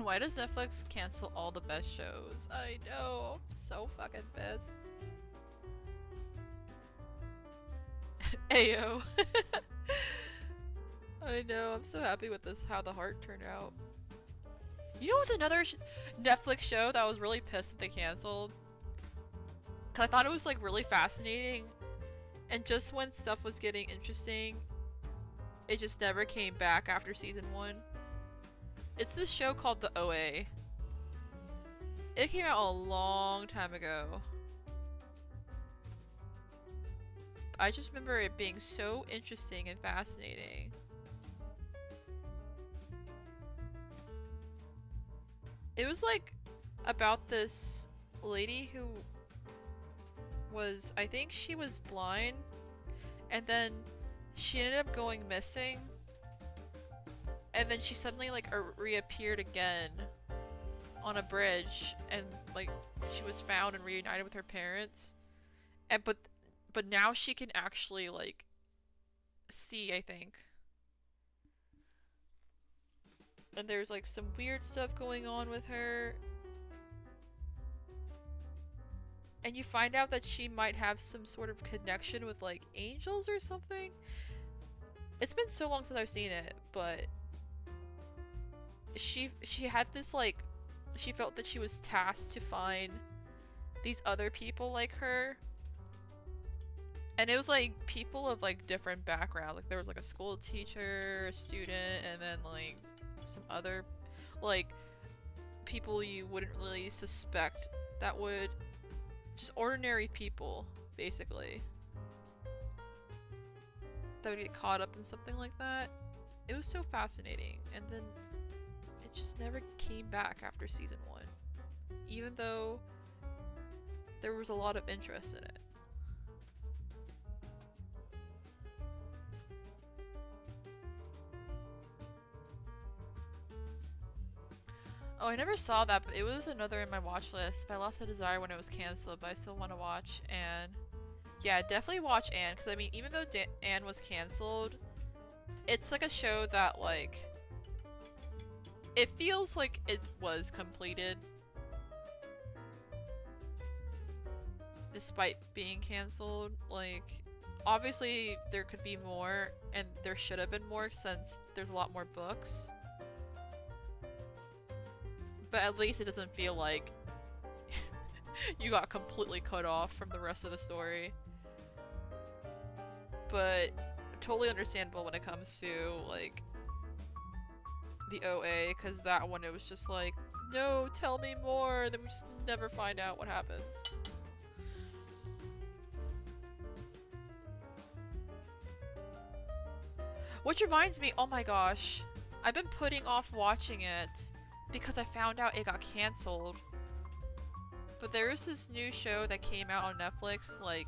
Why does Netflix cancel all the best shows? I know, I'm so fucking pissed. Ayo. I know, I'm so happy with this, how the heart turned out. You know what's another Netflix show that I was really pissed that they canceled? Cause I thought it was like really fascinating, and just when stuff was getting interesting, it just never came back after season 1. It's this show called The OA. It came out a long time ago. I just remember it being so interesting and fascinating. It was like about this lady who was, I think she was blind, and then she ended up going missing. And then she suddenly like reappeared again on a bridge, and like she was found and reunited with her parents. And but now she can actually like see, I think. And there's like some weird stuff going on with her. And you find out that she might have some sort of connection with like angels or something. It's been so long since I've seen it, but she had this like, she felt that she was tasked to find these other people like her, and it was like people of like different backgrounds. Like there was like a school teacher, a student, and then like some other like people you wouldn't really suspect, that would just ordinary people basically that would get caught up in something like that. It was so fascinating, and then it just never came back after season 1, even though there was a lot of interest in it. Oh, I never saw that, but it was another in my watch list. But I lost the desire when it was canceled, but I still want to watch Anne. Yeah, definitely watch Anne, because I mean, even though Anne was canceled, it's like a show that like, it feels like it was completed despite being canceled. Like, obviously there could be more, and there should have been more since there's a lot more books. But at least it doesn't feel like you got completely cut off from the rest of the story. But totally understandable when it comes to like the OA, because that one, it was just like, no, tell me more, then we just never find out what happens. Which reminds me, oh my gosh, I've been putting off watching it because I found out it got canceled. But there is this new show that came out on Netflix like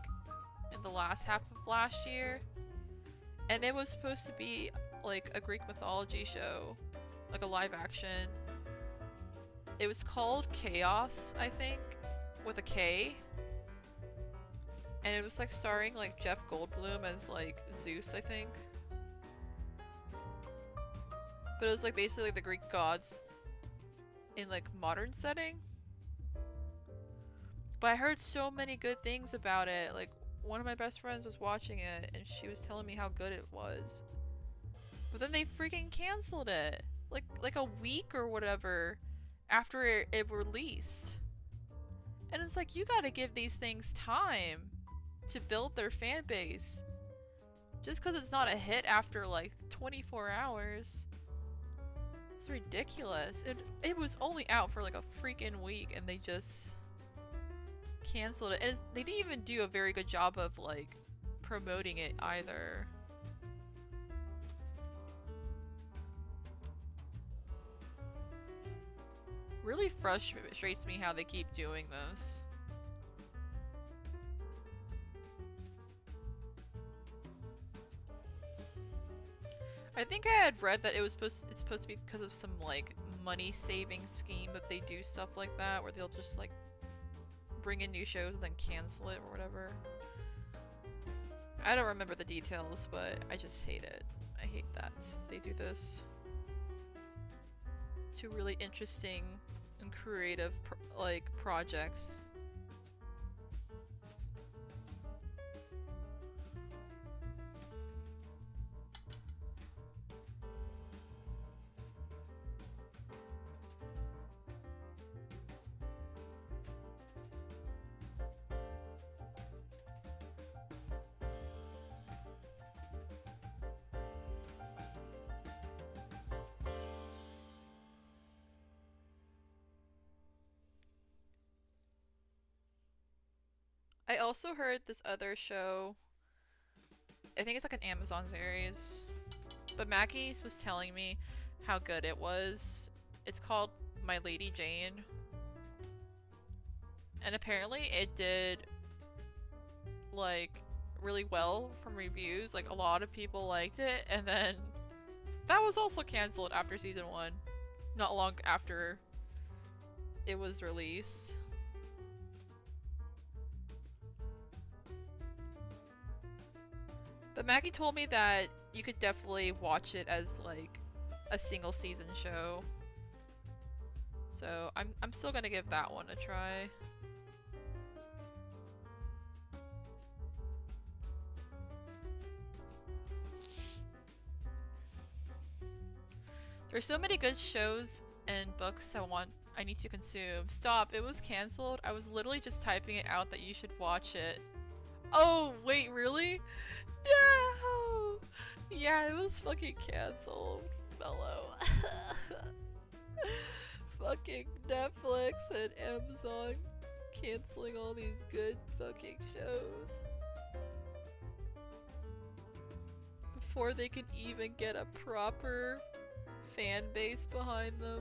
in the last half of last year, and it was supposed to be like a Greek mythology show, like a live action. It was called Chaos, I think, with a K. And it was like starring like Jeff Goldblum as like Zeus, I think. But it was like basically like the Greek gods in like modern setting. But I heard so many good things about it. Like one of my best friends was watching it and she was telling me how good it was. But then they freaking canceled it. Like a week or whatever after it released. And it's like, you gotta give these things time to build their fan base. Just because it's not a hit after like 24 hours. It's ridiculous. It was only out for like a freaking week and they just canceled it. And they didn't even do a very good job of like promoting it either. Really frustrates me how they keep doing this. I think I had read that it's supposed to be because of some like money saving scheme that they do stuff like that where they'll just like bring in new shows and then cancel it or whatever. I don't remember the details, but I just hate it. I hate that they do this to really interesting and creative projects. I also heard this other show, I think it's like an Amazon series, but Mackie was telling me how good it was. It's called My Lady Jane. And apparently it did like really well from reviews. Like a lot of people liked it, and then that was also canceled after season 1. Not long after it was released. But Maggie told me that you could definitely watch it as like a single season show. So I'm still gonna give that one a try. There's so many good shows and books I need to consume. Stop, it was cancelled. I was literally just typing it out that you should watch it. Oh, wait, really? No! Yeah, it was fucking cancelled, Mellow. Fucking Netflix and Amazon canceling all these good fucking shows before they can even get a proper fan base behind them.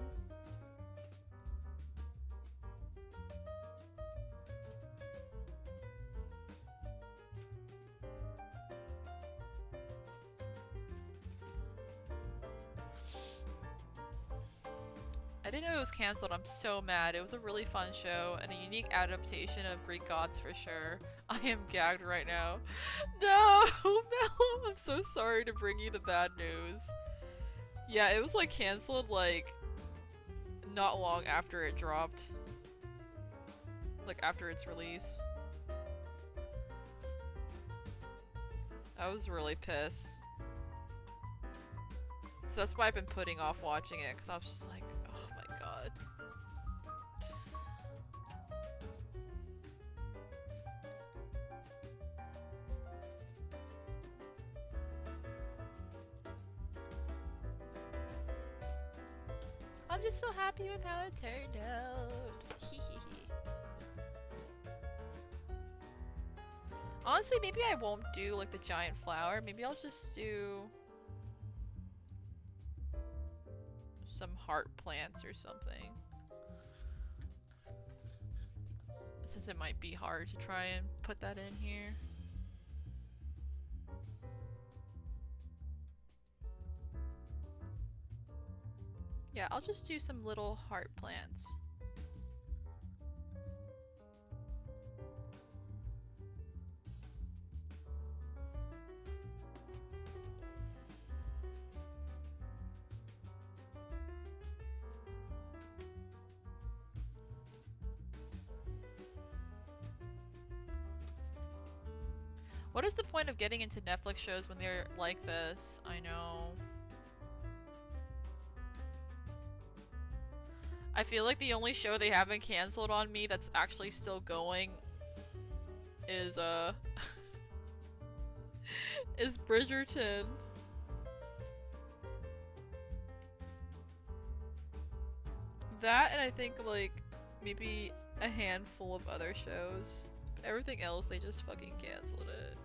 I didn't know it was cancelled. I'm so mad. It was a really fun show and a unique adaptation of Greek gods for sure. I am gagged right now. No, Mel, I'm so sorry to bring you the bad news. Yeah, it was like cancelled like not long after it dropped. Like after its release. I was really pissed. So that's why I've been putting off watching it, because I was just like, oh my god. I'm just so happy with how it turned out. Honestly, maybe I won't do like the giant flower. Maybe I'll just do some heart plants or something. Since it might be hard to try and put that in here. Yeah, I'll just do some little heart plants. What is the point of getting into Netflix shows when they're like this? I know. I feel like the only show they haven't canceled on me that's actually still going is is Bridgerton. That, and I think like maybe a handful of other shows. Everything else, they just fucking canceled it.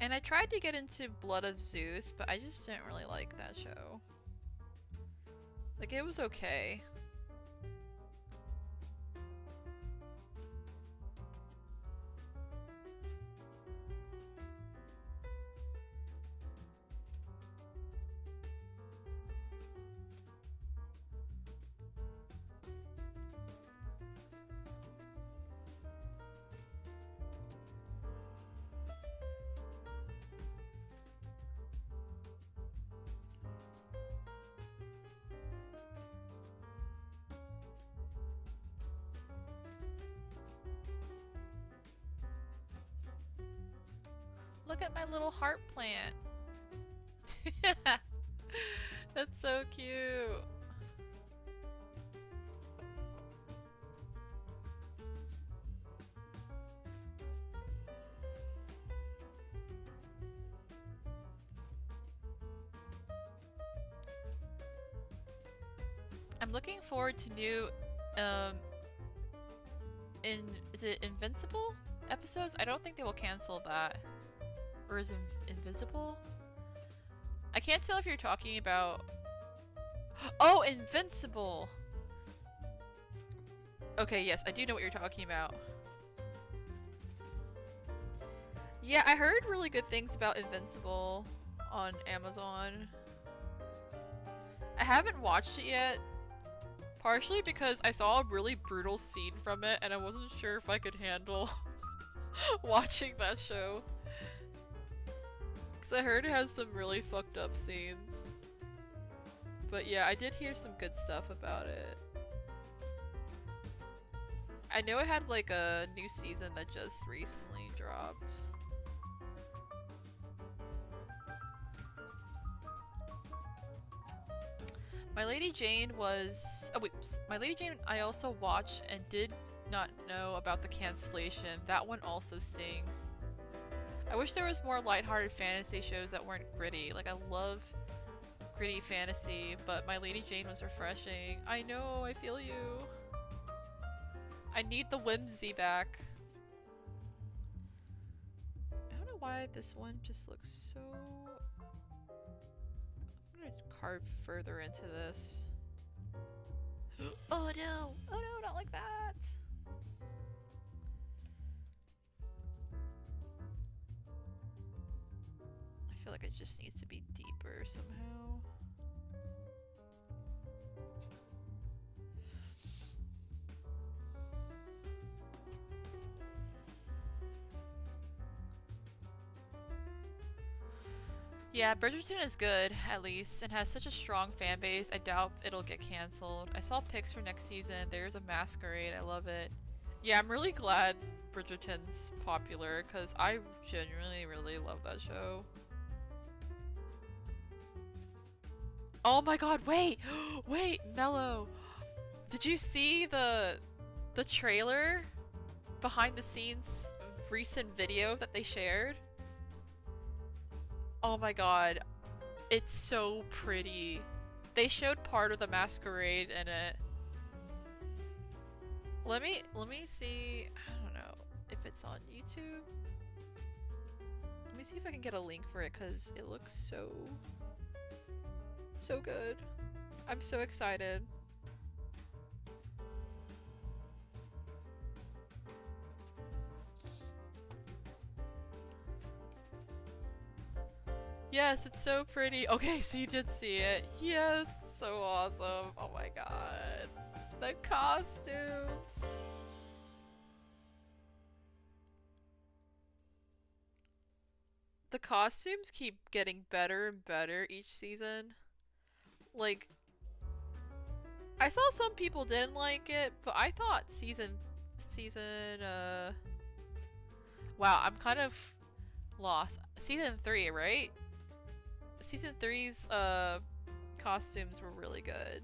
And I tried to get into Blood of Zeus, but I just didn't really like that show. Like, it was okay. Look at my little heart plant. That's so cute. I'm looking forward to new, is it Invincible episodes? I don't think they will cancel that. Or is it Invisible? I can't tell if you're talking about... Oh, Invincible! Okay, yes, I do know what you're talking about. Yeah, I heard really good things about Invincible on Amazon. I haven't watched it yet, partially because I saw a really brutal scene from it and I wasn't sure if I could handle watching that show. Because I heard it has some really fucked up scenes. But yeah, I did hear some good stuff about it. I know it had like a new season that just recently dropped. My Lady Jane was... Oh wait, My Lady Jane I also watched and did not know about the cancellation. That one also stings. I wish there was more lighthearted fantasy shows that weren't gritty. Like, I love gritty fantasy, but My Lady Jane was refreshing. I know, I feel you. I need the whimsy back. I don't know why this one just looks so... I'm gonna carve further into this. Oh no! Oh no, not like that! I feel like it just needs to be deeper somehow. Yeah, Bridgerton is good, at least, and has such a strong fan base. I doubt it'll get cancelled. I saw pics for next season. There's a masquerade. I love it. Yeah, I'm really glad Bridgerton's popular, because I genuinely really love that show. Oh my god, wait! Wait, Mello! Did you see the trailer behind the scenes recent video that they shared? Oh my god, it's so pretty. They showed part of the masquerade in it. Let me see, I don't know if it's on YouTube. Let me see if I can get a link for it, because it looks so good. I'm so excited. Yes, it's so pretty. Okay, so you did see it. Yes, it's so awesome. Oh my god. The costumes. The costumes keep getting better and better each season. Like, I saw some people didn't like it, but I thought wow, I'm kind of lost. Season 3, right? Season 3's costumes were really good.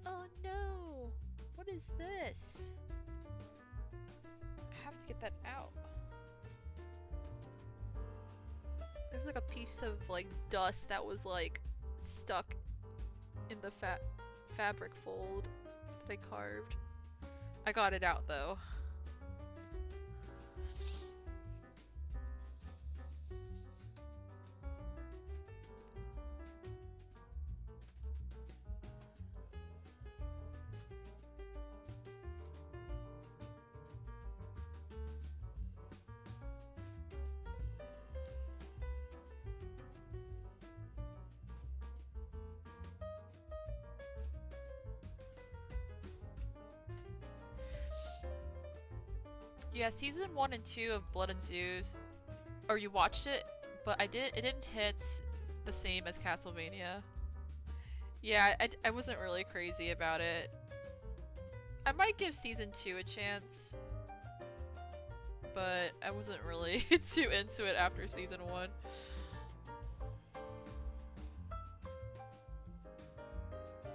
Oh no! What is this? I have to get that out. There's like a piece of like dust that was like stuck in the fabric fold that I carved. I got it out though. Yeah, season 1 and 2 of Blood and Zeus, or you watched it, but it didn't hit the same as Castlevania. Yeah, I wasn't really crazy about it. I might give season 2 a chance, but I wasn't really too into it after season 1.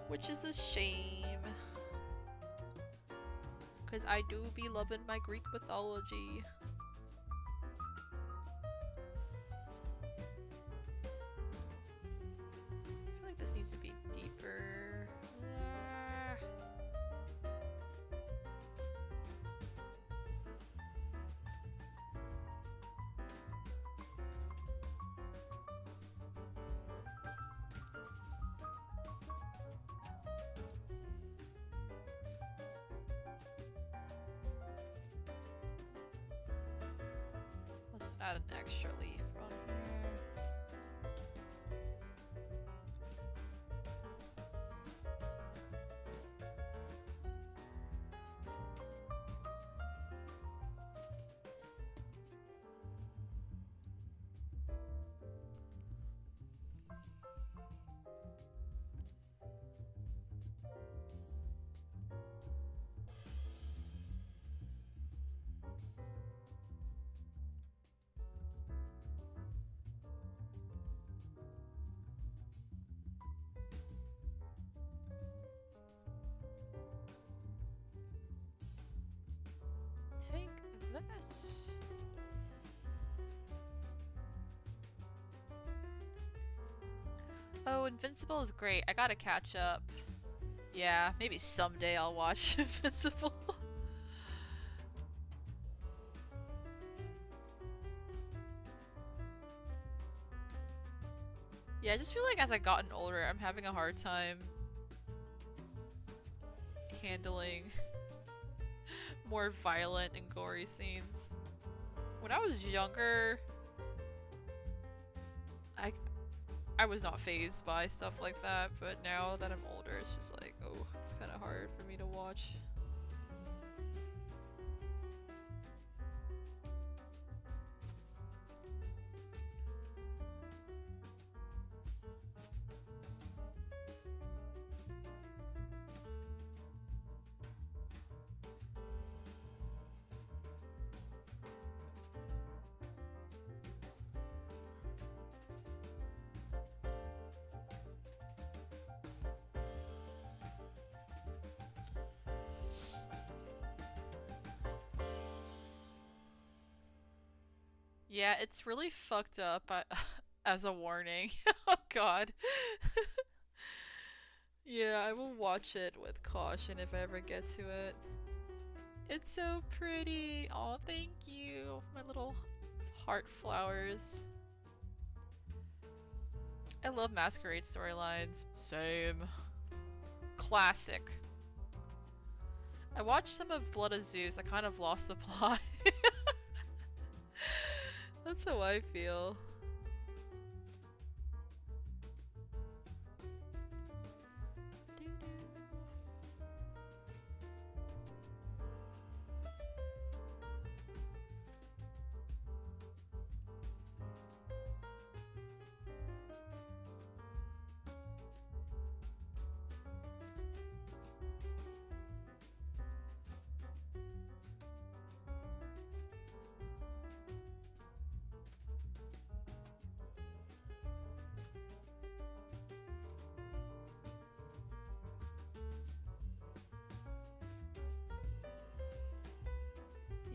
Which is a shame. Because I do be loving my Greek mythology. I feel like this needs to be deeper. Just add an extra leaf on here. Take this. Oh, Invincible is great. I gotta catch up. Yeah, maybe someday I'll watch Invincible. Yeah, I just feel like as I've gotten older, I'm having a hard time handling more violent and gory scenes. When I was younger, I was not fazed by stuff like that, but now that I'm older, it's just like, oh, it's kind of hard for me to watch. Yeah, it's really fucked up as a warning. Oh god. Yeah, I will watch it with caution if I ever get to it. It's so pretty. Oh, thank you. My little heart flowers. I love Masquerade storylines. Same. Classic. I watched some of Blood of Zeus. I kind of lost the plot. That's how I feel.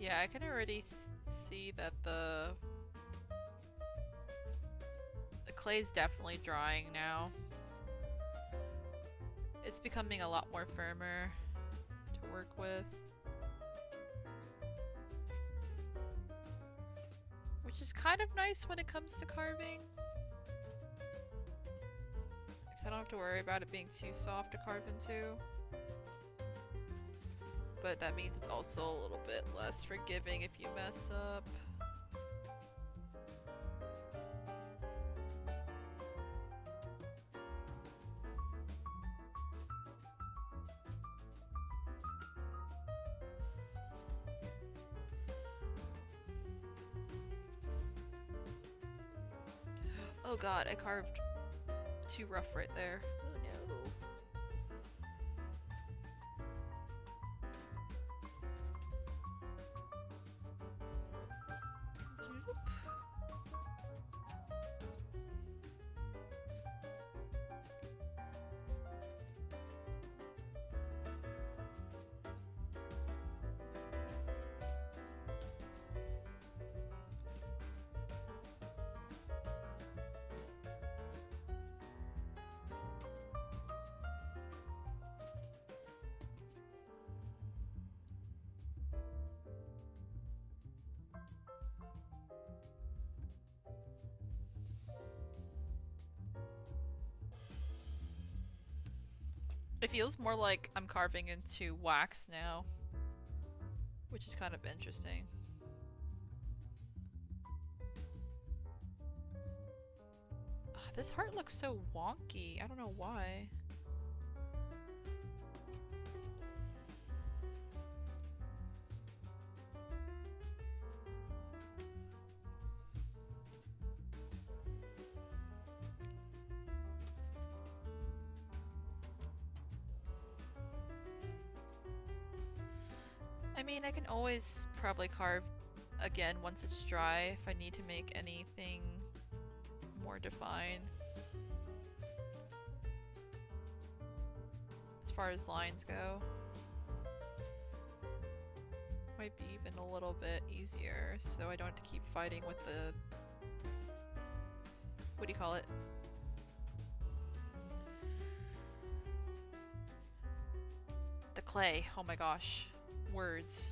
Yeah, I can already see that the clay's definitely drying now. It's becoming a lot more firmer to work with. Which is kind of nice when it comes to carving. Because I don't have to worry about it being too soft to carve into. But that means it's also a little bit less forgiving if you mess up. Oh god, I carved too rough right there. Oh no. It feels more like I'm carving into wax now, which is kind of interesting. Ugh, this heart looks so wonky. I don't know why. I mean, I can always probably carve again once it's dry if I need to make anything more defined. As far as lines go. Might be even a little bit easier, so I don't have to keep fighting with the... what do you call it? The clay. Oh my gosh. Words.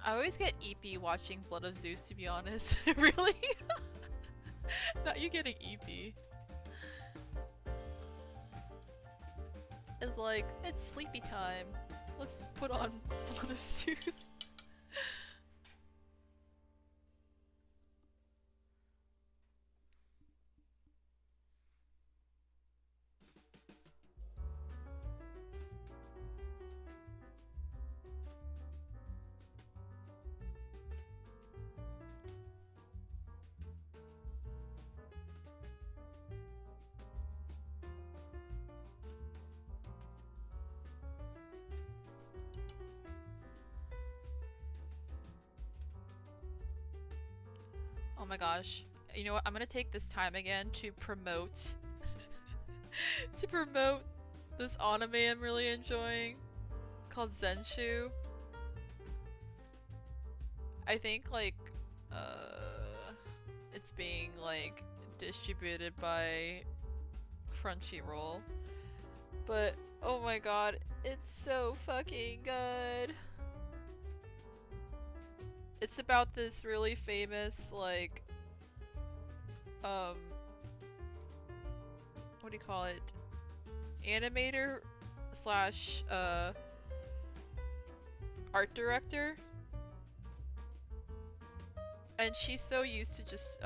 I always get EP watching Blood of Zeus, to be honest. Really? Not you getting EP. It's like, it's sleepy time. Let's just put on Blood of Zeus. Oh my gosh. You know what? I'm gonna take this time again to promote to promote this anime I'm really enjoying called Zenshu. I think like it's being like distributed by Crunchyroll. But oh my god, it's so fucking good. It's about this really famous, like, what do you call it? Animator slash, art director. And she's so used to just,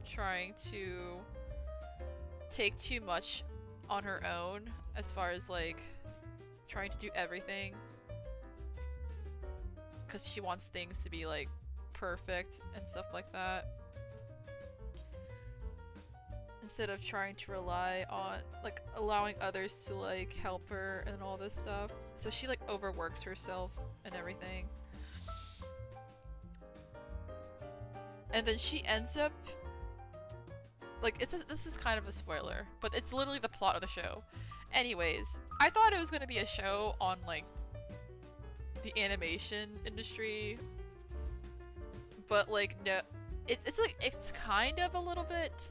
trying to take too much on her own as far as, like, trying to do everything. Because she wants things to be like perfect and stuff like that, instead of trying to rely on like allowing others to like help her and all this stuff. So she like overworks herself and everything, and then she ends up like this is kind of a spoiler, but it's literally the plot of the show. Anyways, I thought it was gonna be a show on like the animation industry, but like no, it's like it's kind of a little bit.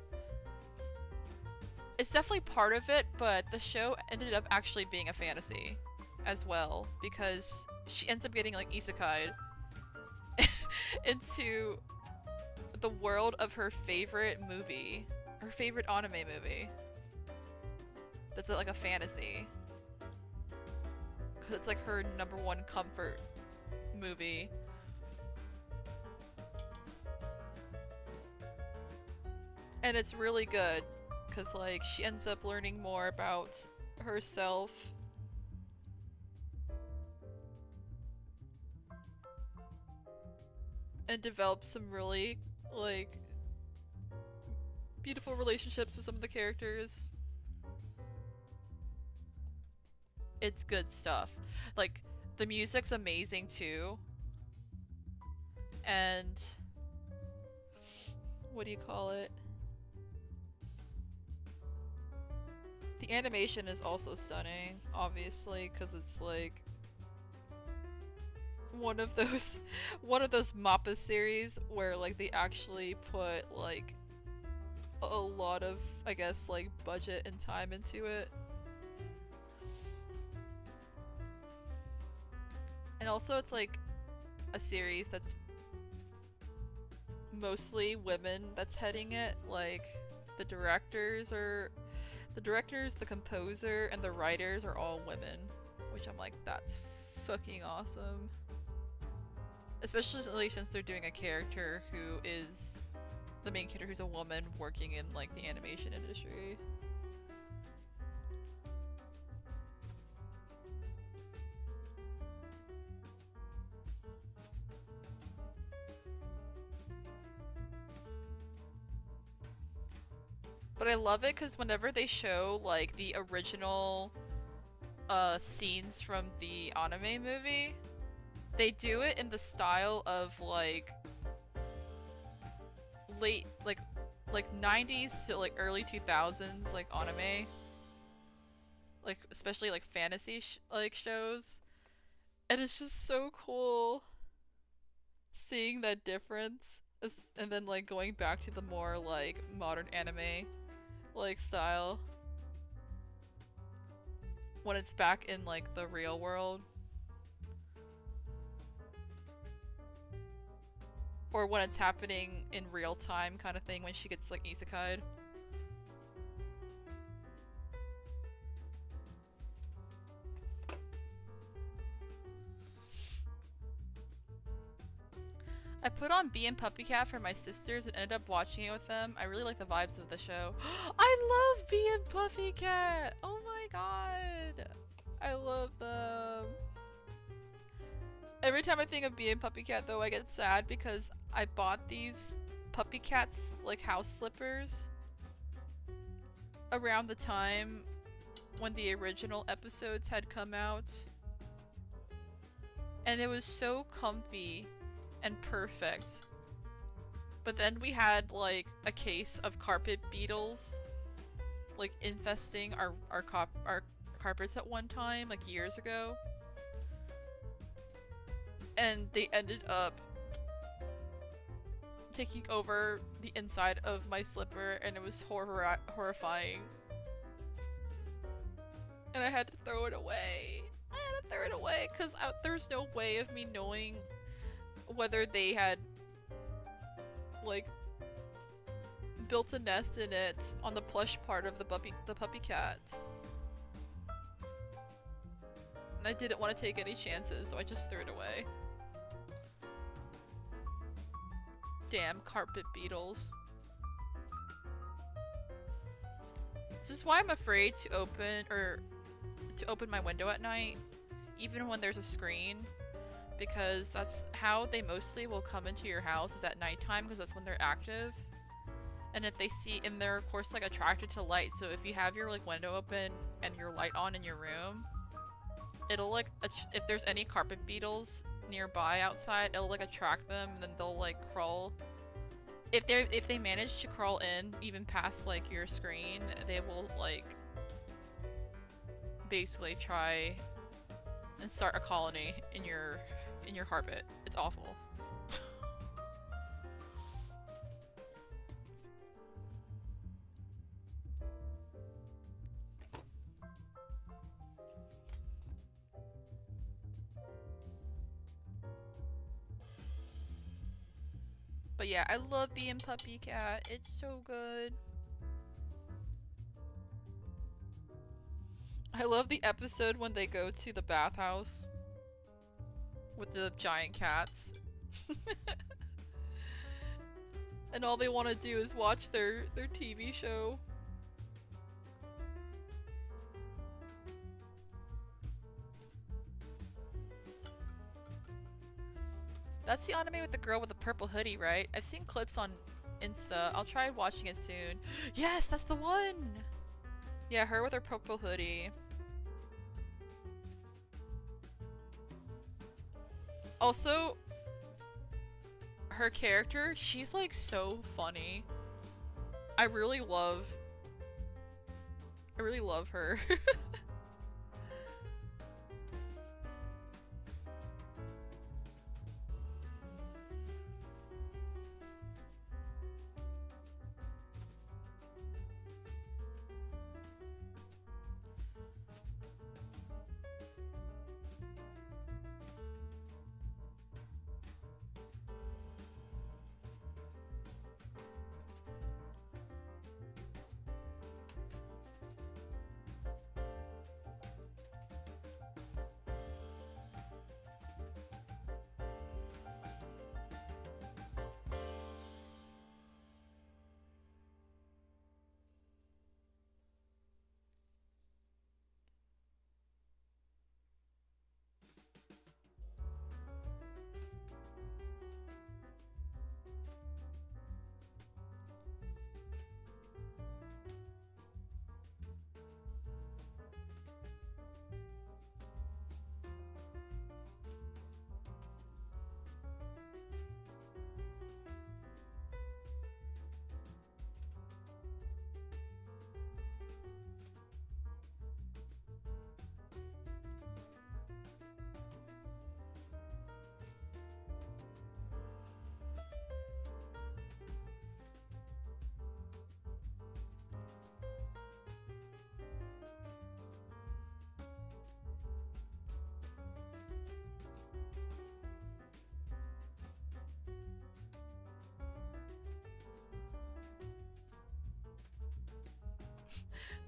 It's definitely part of it, but the show ended up actually being a fantasy as well, because she ends up getting like isekai'd into the world of her favorite movie, her favorite anime movie. That's like a fantasy. Cause it's like her #1 comfort movie. And it's really good, cause like she ends up learning more about herself. And develops some really like beautiful relationships with some of the characters. It's good stuff. Like, the music's amazing too. And what do you call it? The animation is also stunning, obviously, because it's like one of those MAPPA series where like they actually put like a lot of, I guess, like budget and time into it. And also it's like a series that's mostly women that's heading it. Like the directors, the composer, and the writers are all women, which I'm like, that's fucking awesome. Especially since they're doing a character who is the main character who's a woman working in like the animation industry. But I love it because whenever they show like the original scenes from the anime movie, they do it in the style of like late like 90s to like early 2000s like anime, like especially like fantasy like shows, and it's just so cool seeing that difference, and then like going back to the more like modern anime like style when it's back in like the real world. Or when it's happening in real time kind of thing, when she gets like isekai'd. I put on Bee and Puppycat for my sisters and ended up watching it with them. I really like the vibes of the show. I love Bee and Puppycat! Oh my god! I love them. Every time I think of Bee and Puppycat though, I get sad because I bought these Puppycats like house slippers around the time when the original episodes had come out. And it was so comfy and perfect. But then we had like a case of carpet beetles like infesting our carpets at one time, like years ago. And they ended up taking over the inside of my slipper, and it was horrifying. And I had to throw it away. I had to throw it away because there's no way of me knowing whether they had like built a nest in it on the plush part of the puppy cat. And I didn't want to take any chances, so I just threw it away. Damn carpet beetles. This is why I'm afraid to open my window at night, even when there's a screen, because that's how they mostly will come into your house, is at nighttime, because that's when they're active. And if they see, and they're of course like attracted to light, so if you have your like window open and your light on in your room, it'll like, if there's any carpet beetles nearby outside, it'll like attract them, and then they'll like crawl. If they manage to crawl in even past like your screen, they will like basically try and start a colony in your carpet. It's awful. But yeah, I love being Puppy Cat. It's so good. I love the episode when they go to the bathhouse with the giant cats. And all they want to do is watch their TV show. That's the anime with the girl with the purple hoodie, right? I've seen clips on Insta. I'll try watching it soon. Yes, that's the one! Yeah, her with her purple hoodie. Also, her character, she's like so funny. I really love her.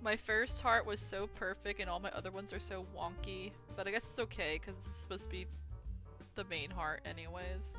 My first heart was so perfect and all my other ones are so wonky, but I guess it's okay because this is supposed to be the main heart anyways.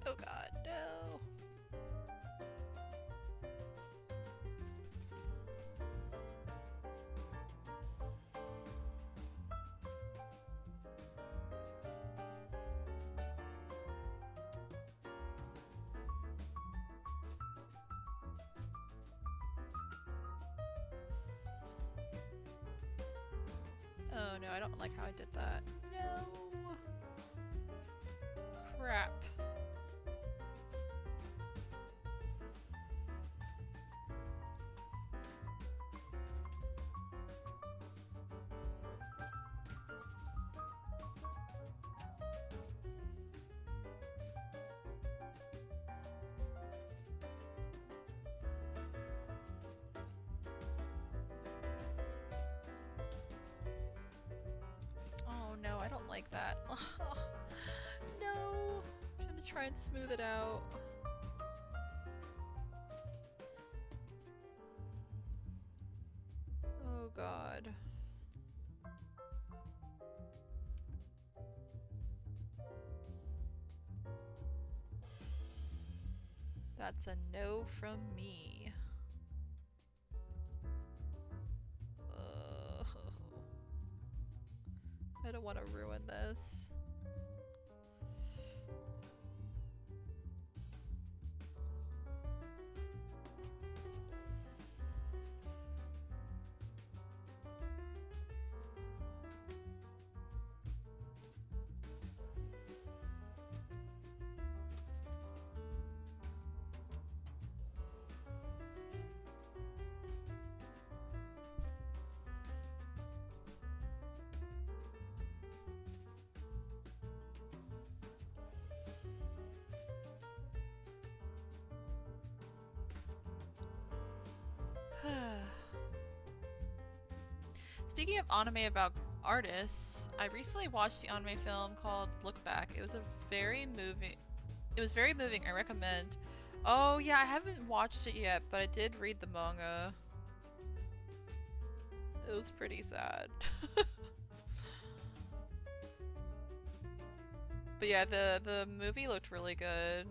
Oh god, no. Oh no, I don't like how I did that. No. Crap. Oh no, I don't like that. No. I'm gonna try and smooth it out. Oh god. That's a no from me. Ugh. I don't want to ruin this. Speaking of anime about artists, I recently watched the anime film called Look Back. It was very moving. I recommend. Oh yeah, I haven't watched it yet, but I did read the manga. It was pretty sad. But yeah, the movie looked really good.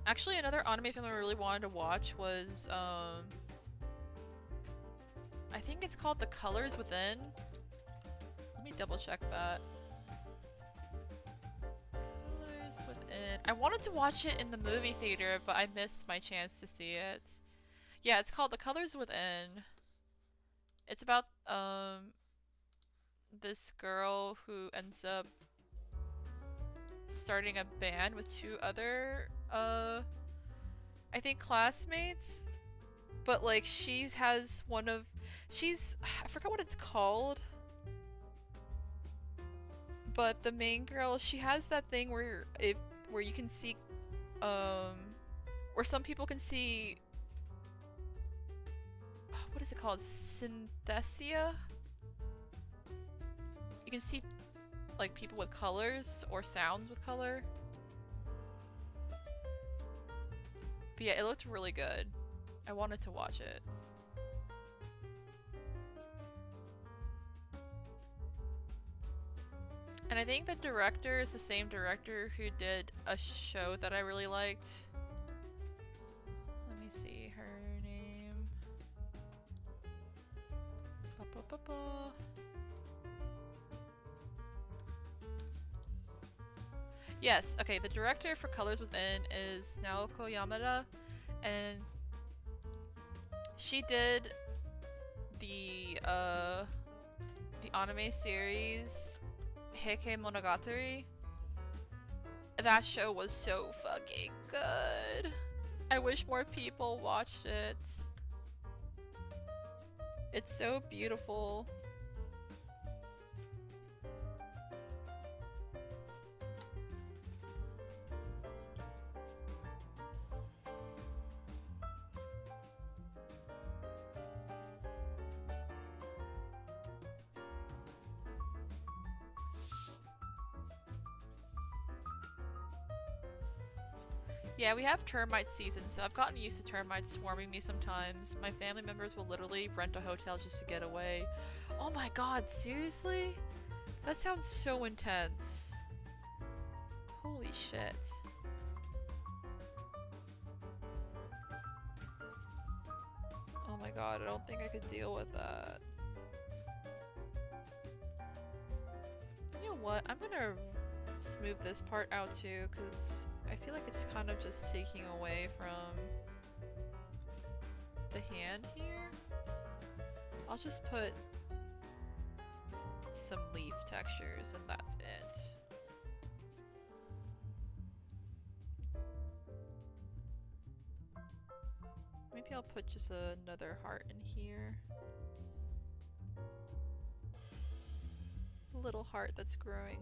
Actually, another anime film I really wanted to watch was I think it's called The Colors Within. Let me double check that. Colors Within. I wanted to watch it in the movie theater, but I missed my chance to see it. Yeah, it's called The Colors Within. It's about this girl who ends up starting a band with two other I think classmates, but like I forgot what it's called, but the main girl, she has that thing where you can see where some people can see, what is it called, synesthesia. You can see like people with colors or sounds with color. But yeah, it looked really good. I wanted to watch it. And I think the director is the same director who did a show that I really liked. Let me see her name. Yes, okay, the director for Colors Within is Naoko Yamada, and she did the anime series Heike Monogatari. That show was so fucking good. I wish more people watched it. It's so beautiful. Yeah, we have termite season, so I've gotten used to termites swarming me sometimes. My family members will literally rent a hotel just to get away. Oh my god, seriously? That sounds so intense. Holy shit. Oh my god, I don't think I could deal with that. You know what? I'm gonna smooth this part out too, because I feel like it's kind of just taking away from the hand here. I'll just put some leaf textures and that's it. Maybe I'll put just another heart in here. A little heart that's growing.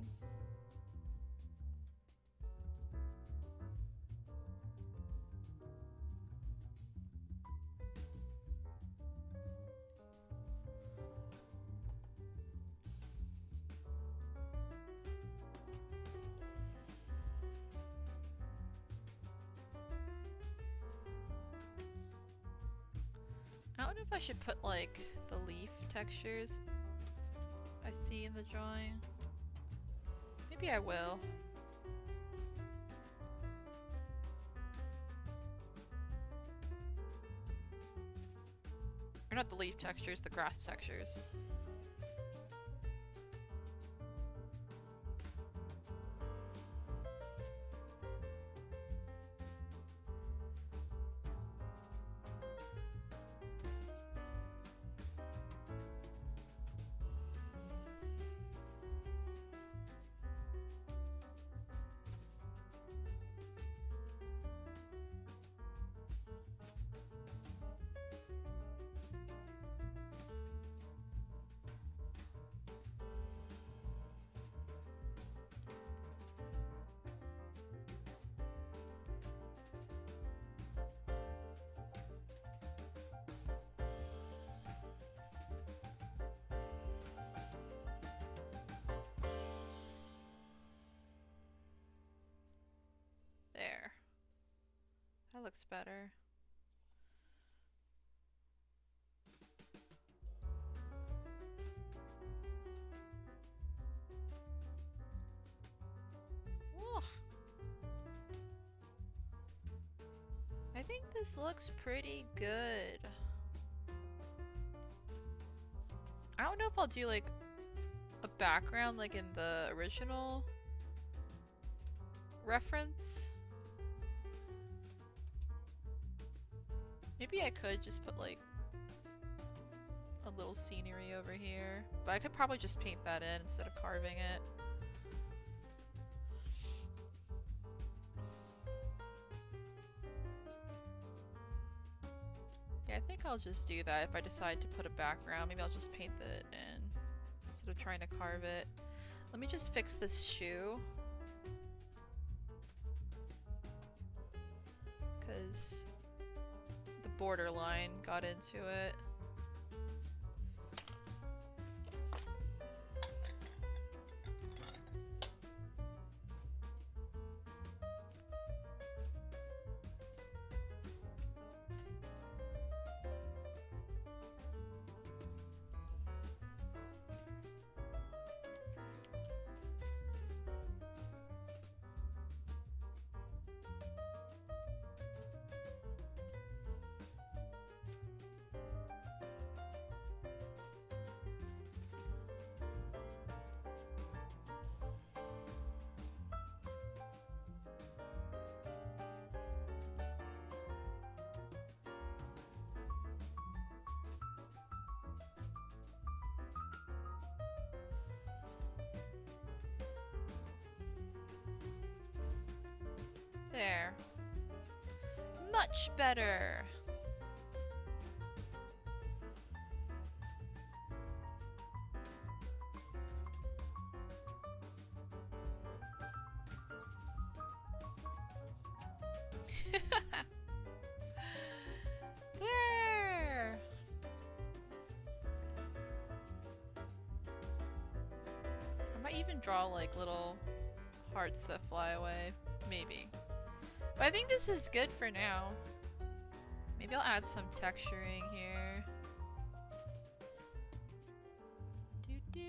I don't know if I should put like the leaf textures I see in the drawing. Maybe I will. Or not the leaf textures, the grass textures. looks better. Whoa. I think this looks pretty good. I don't know if I'll do like a background like in the original reference. Maybe I could just put like a little scenery over here, but I could probably just paint that in instead of carving it. Yeah, I think I'll just do that if I decide to put a background. Maybe I'll just paint it in instead of trying to carve it. Let me just fix this shoe. Because the borderline got into it. There. Much better. There. I might even draw like little hearts that fly away. Maybe. But I think this is good for now. Maybe I'll add some texturing here. Doo-doo.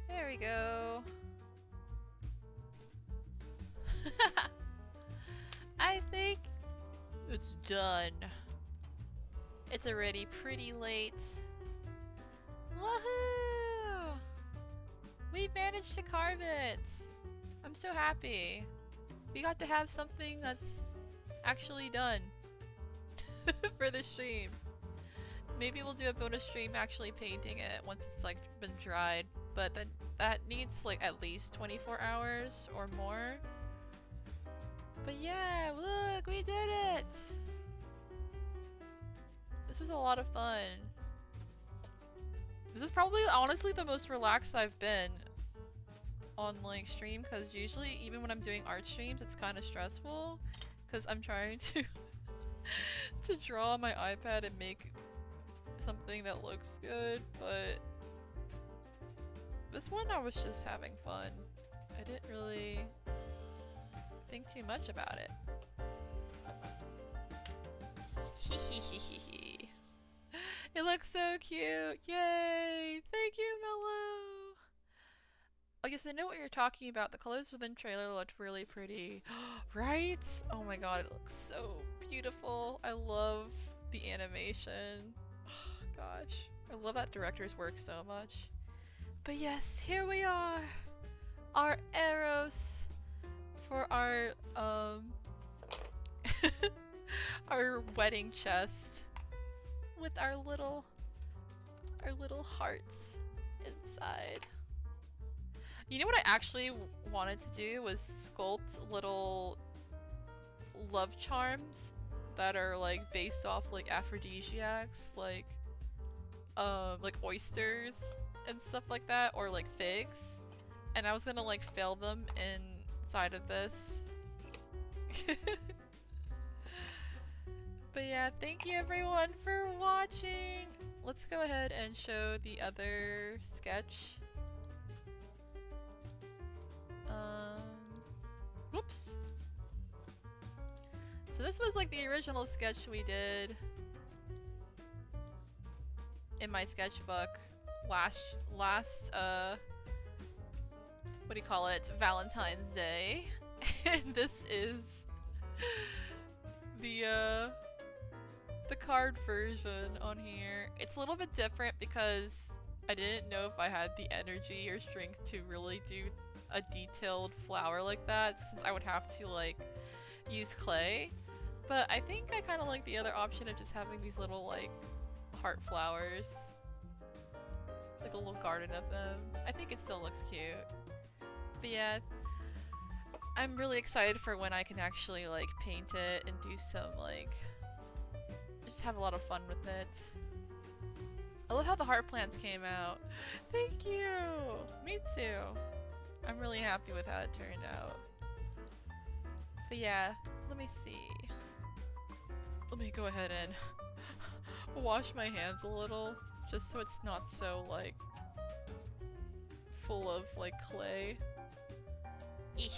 There we go. I think it's done. It's already pretty late. Woohoo! We managed to carve it. I'm so happy. We got to have something that's actually done for the stream. Maybe we'll do a bonus stream actually painting it once it's like been dried. But then that needs like at least 24 hours or more. But yeah, look, we did it! This was a lot of fun. This is probably honestly the most relaxed I've been on like stream, because usually even when I'm doing art streams it's kind of stressful because I'm trying to to draw on my iPad and make something that looks good, but this one I was just having fun. I didn't really think too much about it. It looks so cute! Yay! Thank you, Mello! I guess I know what you're talking about. The colors within trailer looked really pretty. Right? Oh my god, it looks so beautiful. I love the animation. Gosh. I love that director's work so much. But yes, here we are! Our arrows for our, our wedding chest with our little hearts inside. You know what I actually wanted to do was sculpt little love charms that are like based off like aphrodisiacs, like oysters and stuff like that, or like figs, and I was gonna like fill them inside of this. But yeah, thank you everyone for watching. Let's go ahead and show the other sketch. Whoops. So this was like the original sketch we did in my sketchbook last what do you call it? Valentine's Day. And this is the card version on here. It's a little bit different because I didn't know if I had the energy or strength to really do a detailed flower like that, since I would have to like use clay. But I think I kind of like the other option of just having these little like heart flowers, like a little garden of them. I think it still looks cute. But yeah, I'm really excited for when I can actually like paint it and do some like, just have a lot of fun with it. I love how the heart plants came out. Thank you! Me too! I'm really happy with how it turned out. But yeah, let me see. Let me go ahead and wash my hands a little, just so it's not so like full of like clay. Eek.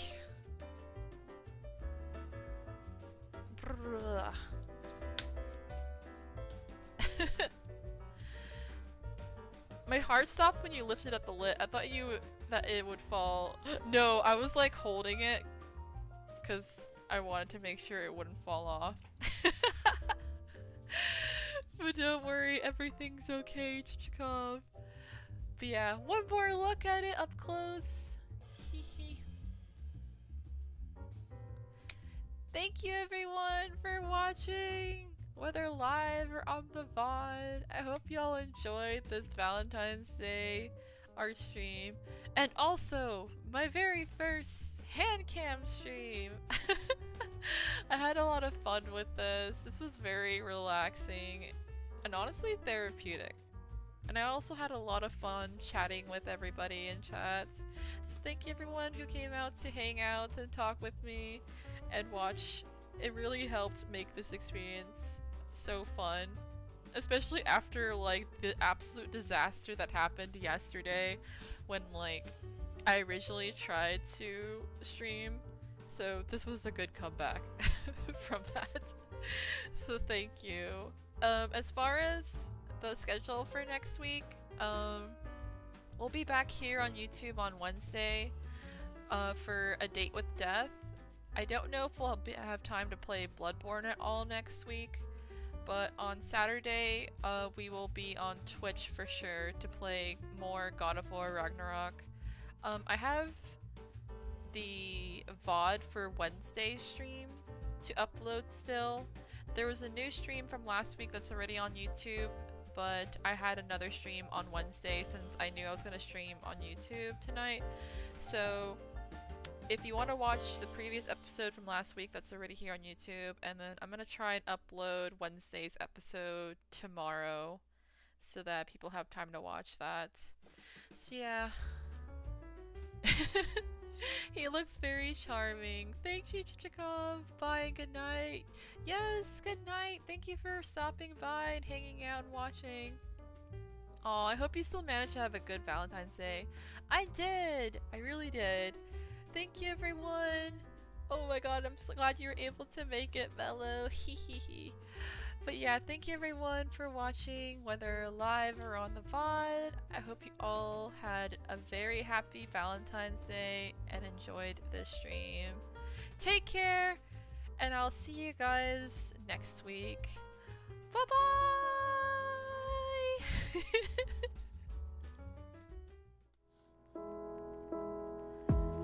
My heart stopped when you lifted up the lid. I thought that it would fall. No, I was like holding it because I wanted to make sure it wouldn't fall off. But don't worry, everything's okay, Chichikov. But yeah, one more look at it up close. Thank you everyone for watching, whether live or on the VOD. I hope y'all enjoyed this Valentine's Day art stream, and also my very first Handcam stream. I had a lot of fun with this. This was very relaxing and honestly therapeutic. And I also had a lot of fun chatting with everybody in chat. So thank you everyone who came out to hang out and talk with me and watch. It really helped make this experience so fun, especially after like the absolute disaster that happened yesterday when like I originally tried to stream. So this was a good comeback from that. So thank you. As far as the schedule for next week, we'll be back here on YouTube on Wednesday for A Date with Death. I don't know if we'll have time to play Bloodborne at all next week, but on Saturday we will be on Twitch for sure to play more God of War Ragnarok. I have the VOD for Wednesday's stream to upload still. There was a new stream from last week that's already on YouTube, but I had another stream on Wednesday since I knew I was going to stream on YouTube tonight. So if you want to watch the previous episode from last week, that's already here on YouTube, and then I'm going to try and upload Wednesday's episode tomorrow so that people have time to watch that. So yeah. He looks very charming. Thank you, Chichikov. Bye and good night. Yes, good night. Thank you for stopping by and hanging out and watching. Aw, I hope you still managed to have a good Valentine's Day. I did! I really did. Thank you, everyone. Oh my god, I'm so glad you were able to make it, Mello. Hehehe. But yeah, thank you everyone for watching, whether live or on the VOD. I hope you all had a very happy Valentine's Day and enjoyed this stream. Take care, and I'll see you guys next week. Bye-bye!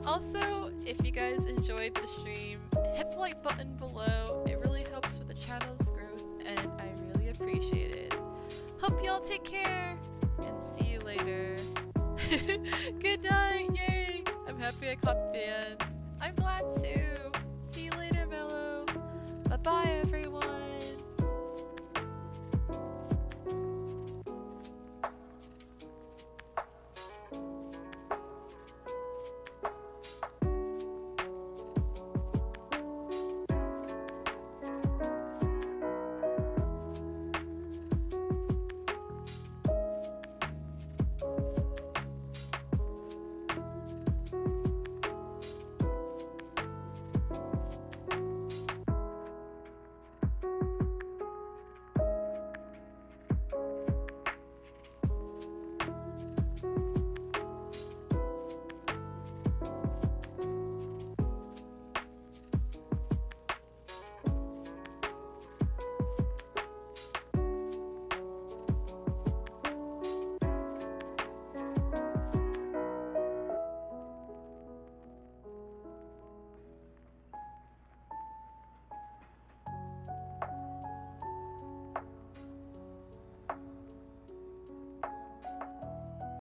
Also, if you guys enjoyed the stream, hit the like button below. It really helps with the channel's growth, and I really appreciate it. Hope y'all take care, and see you later. Good night, yay! I'm happy I caught the end. I'm glad too.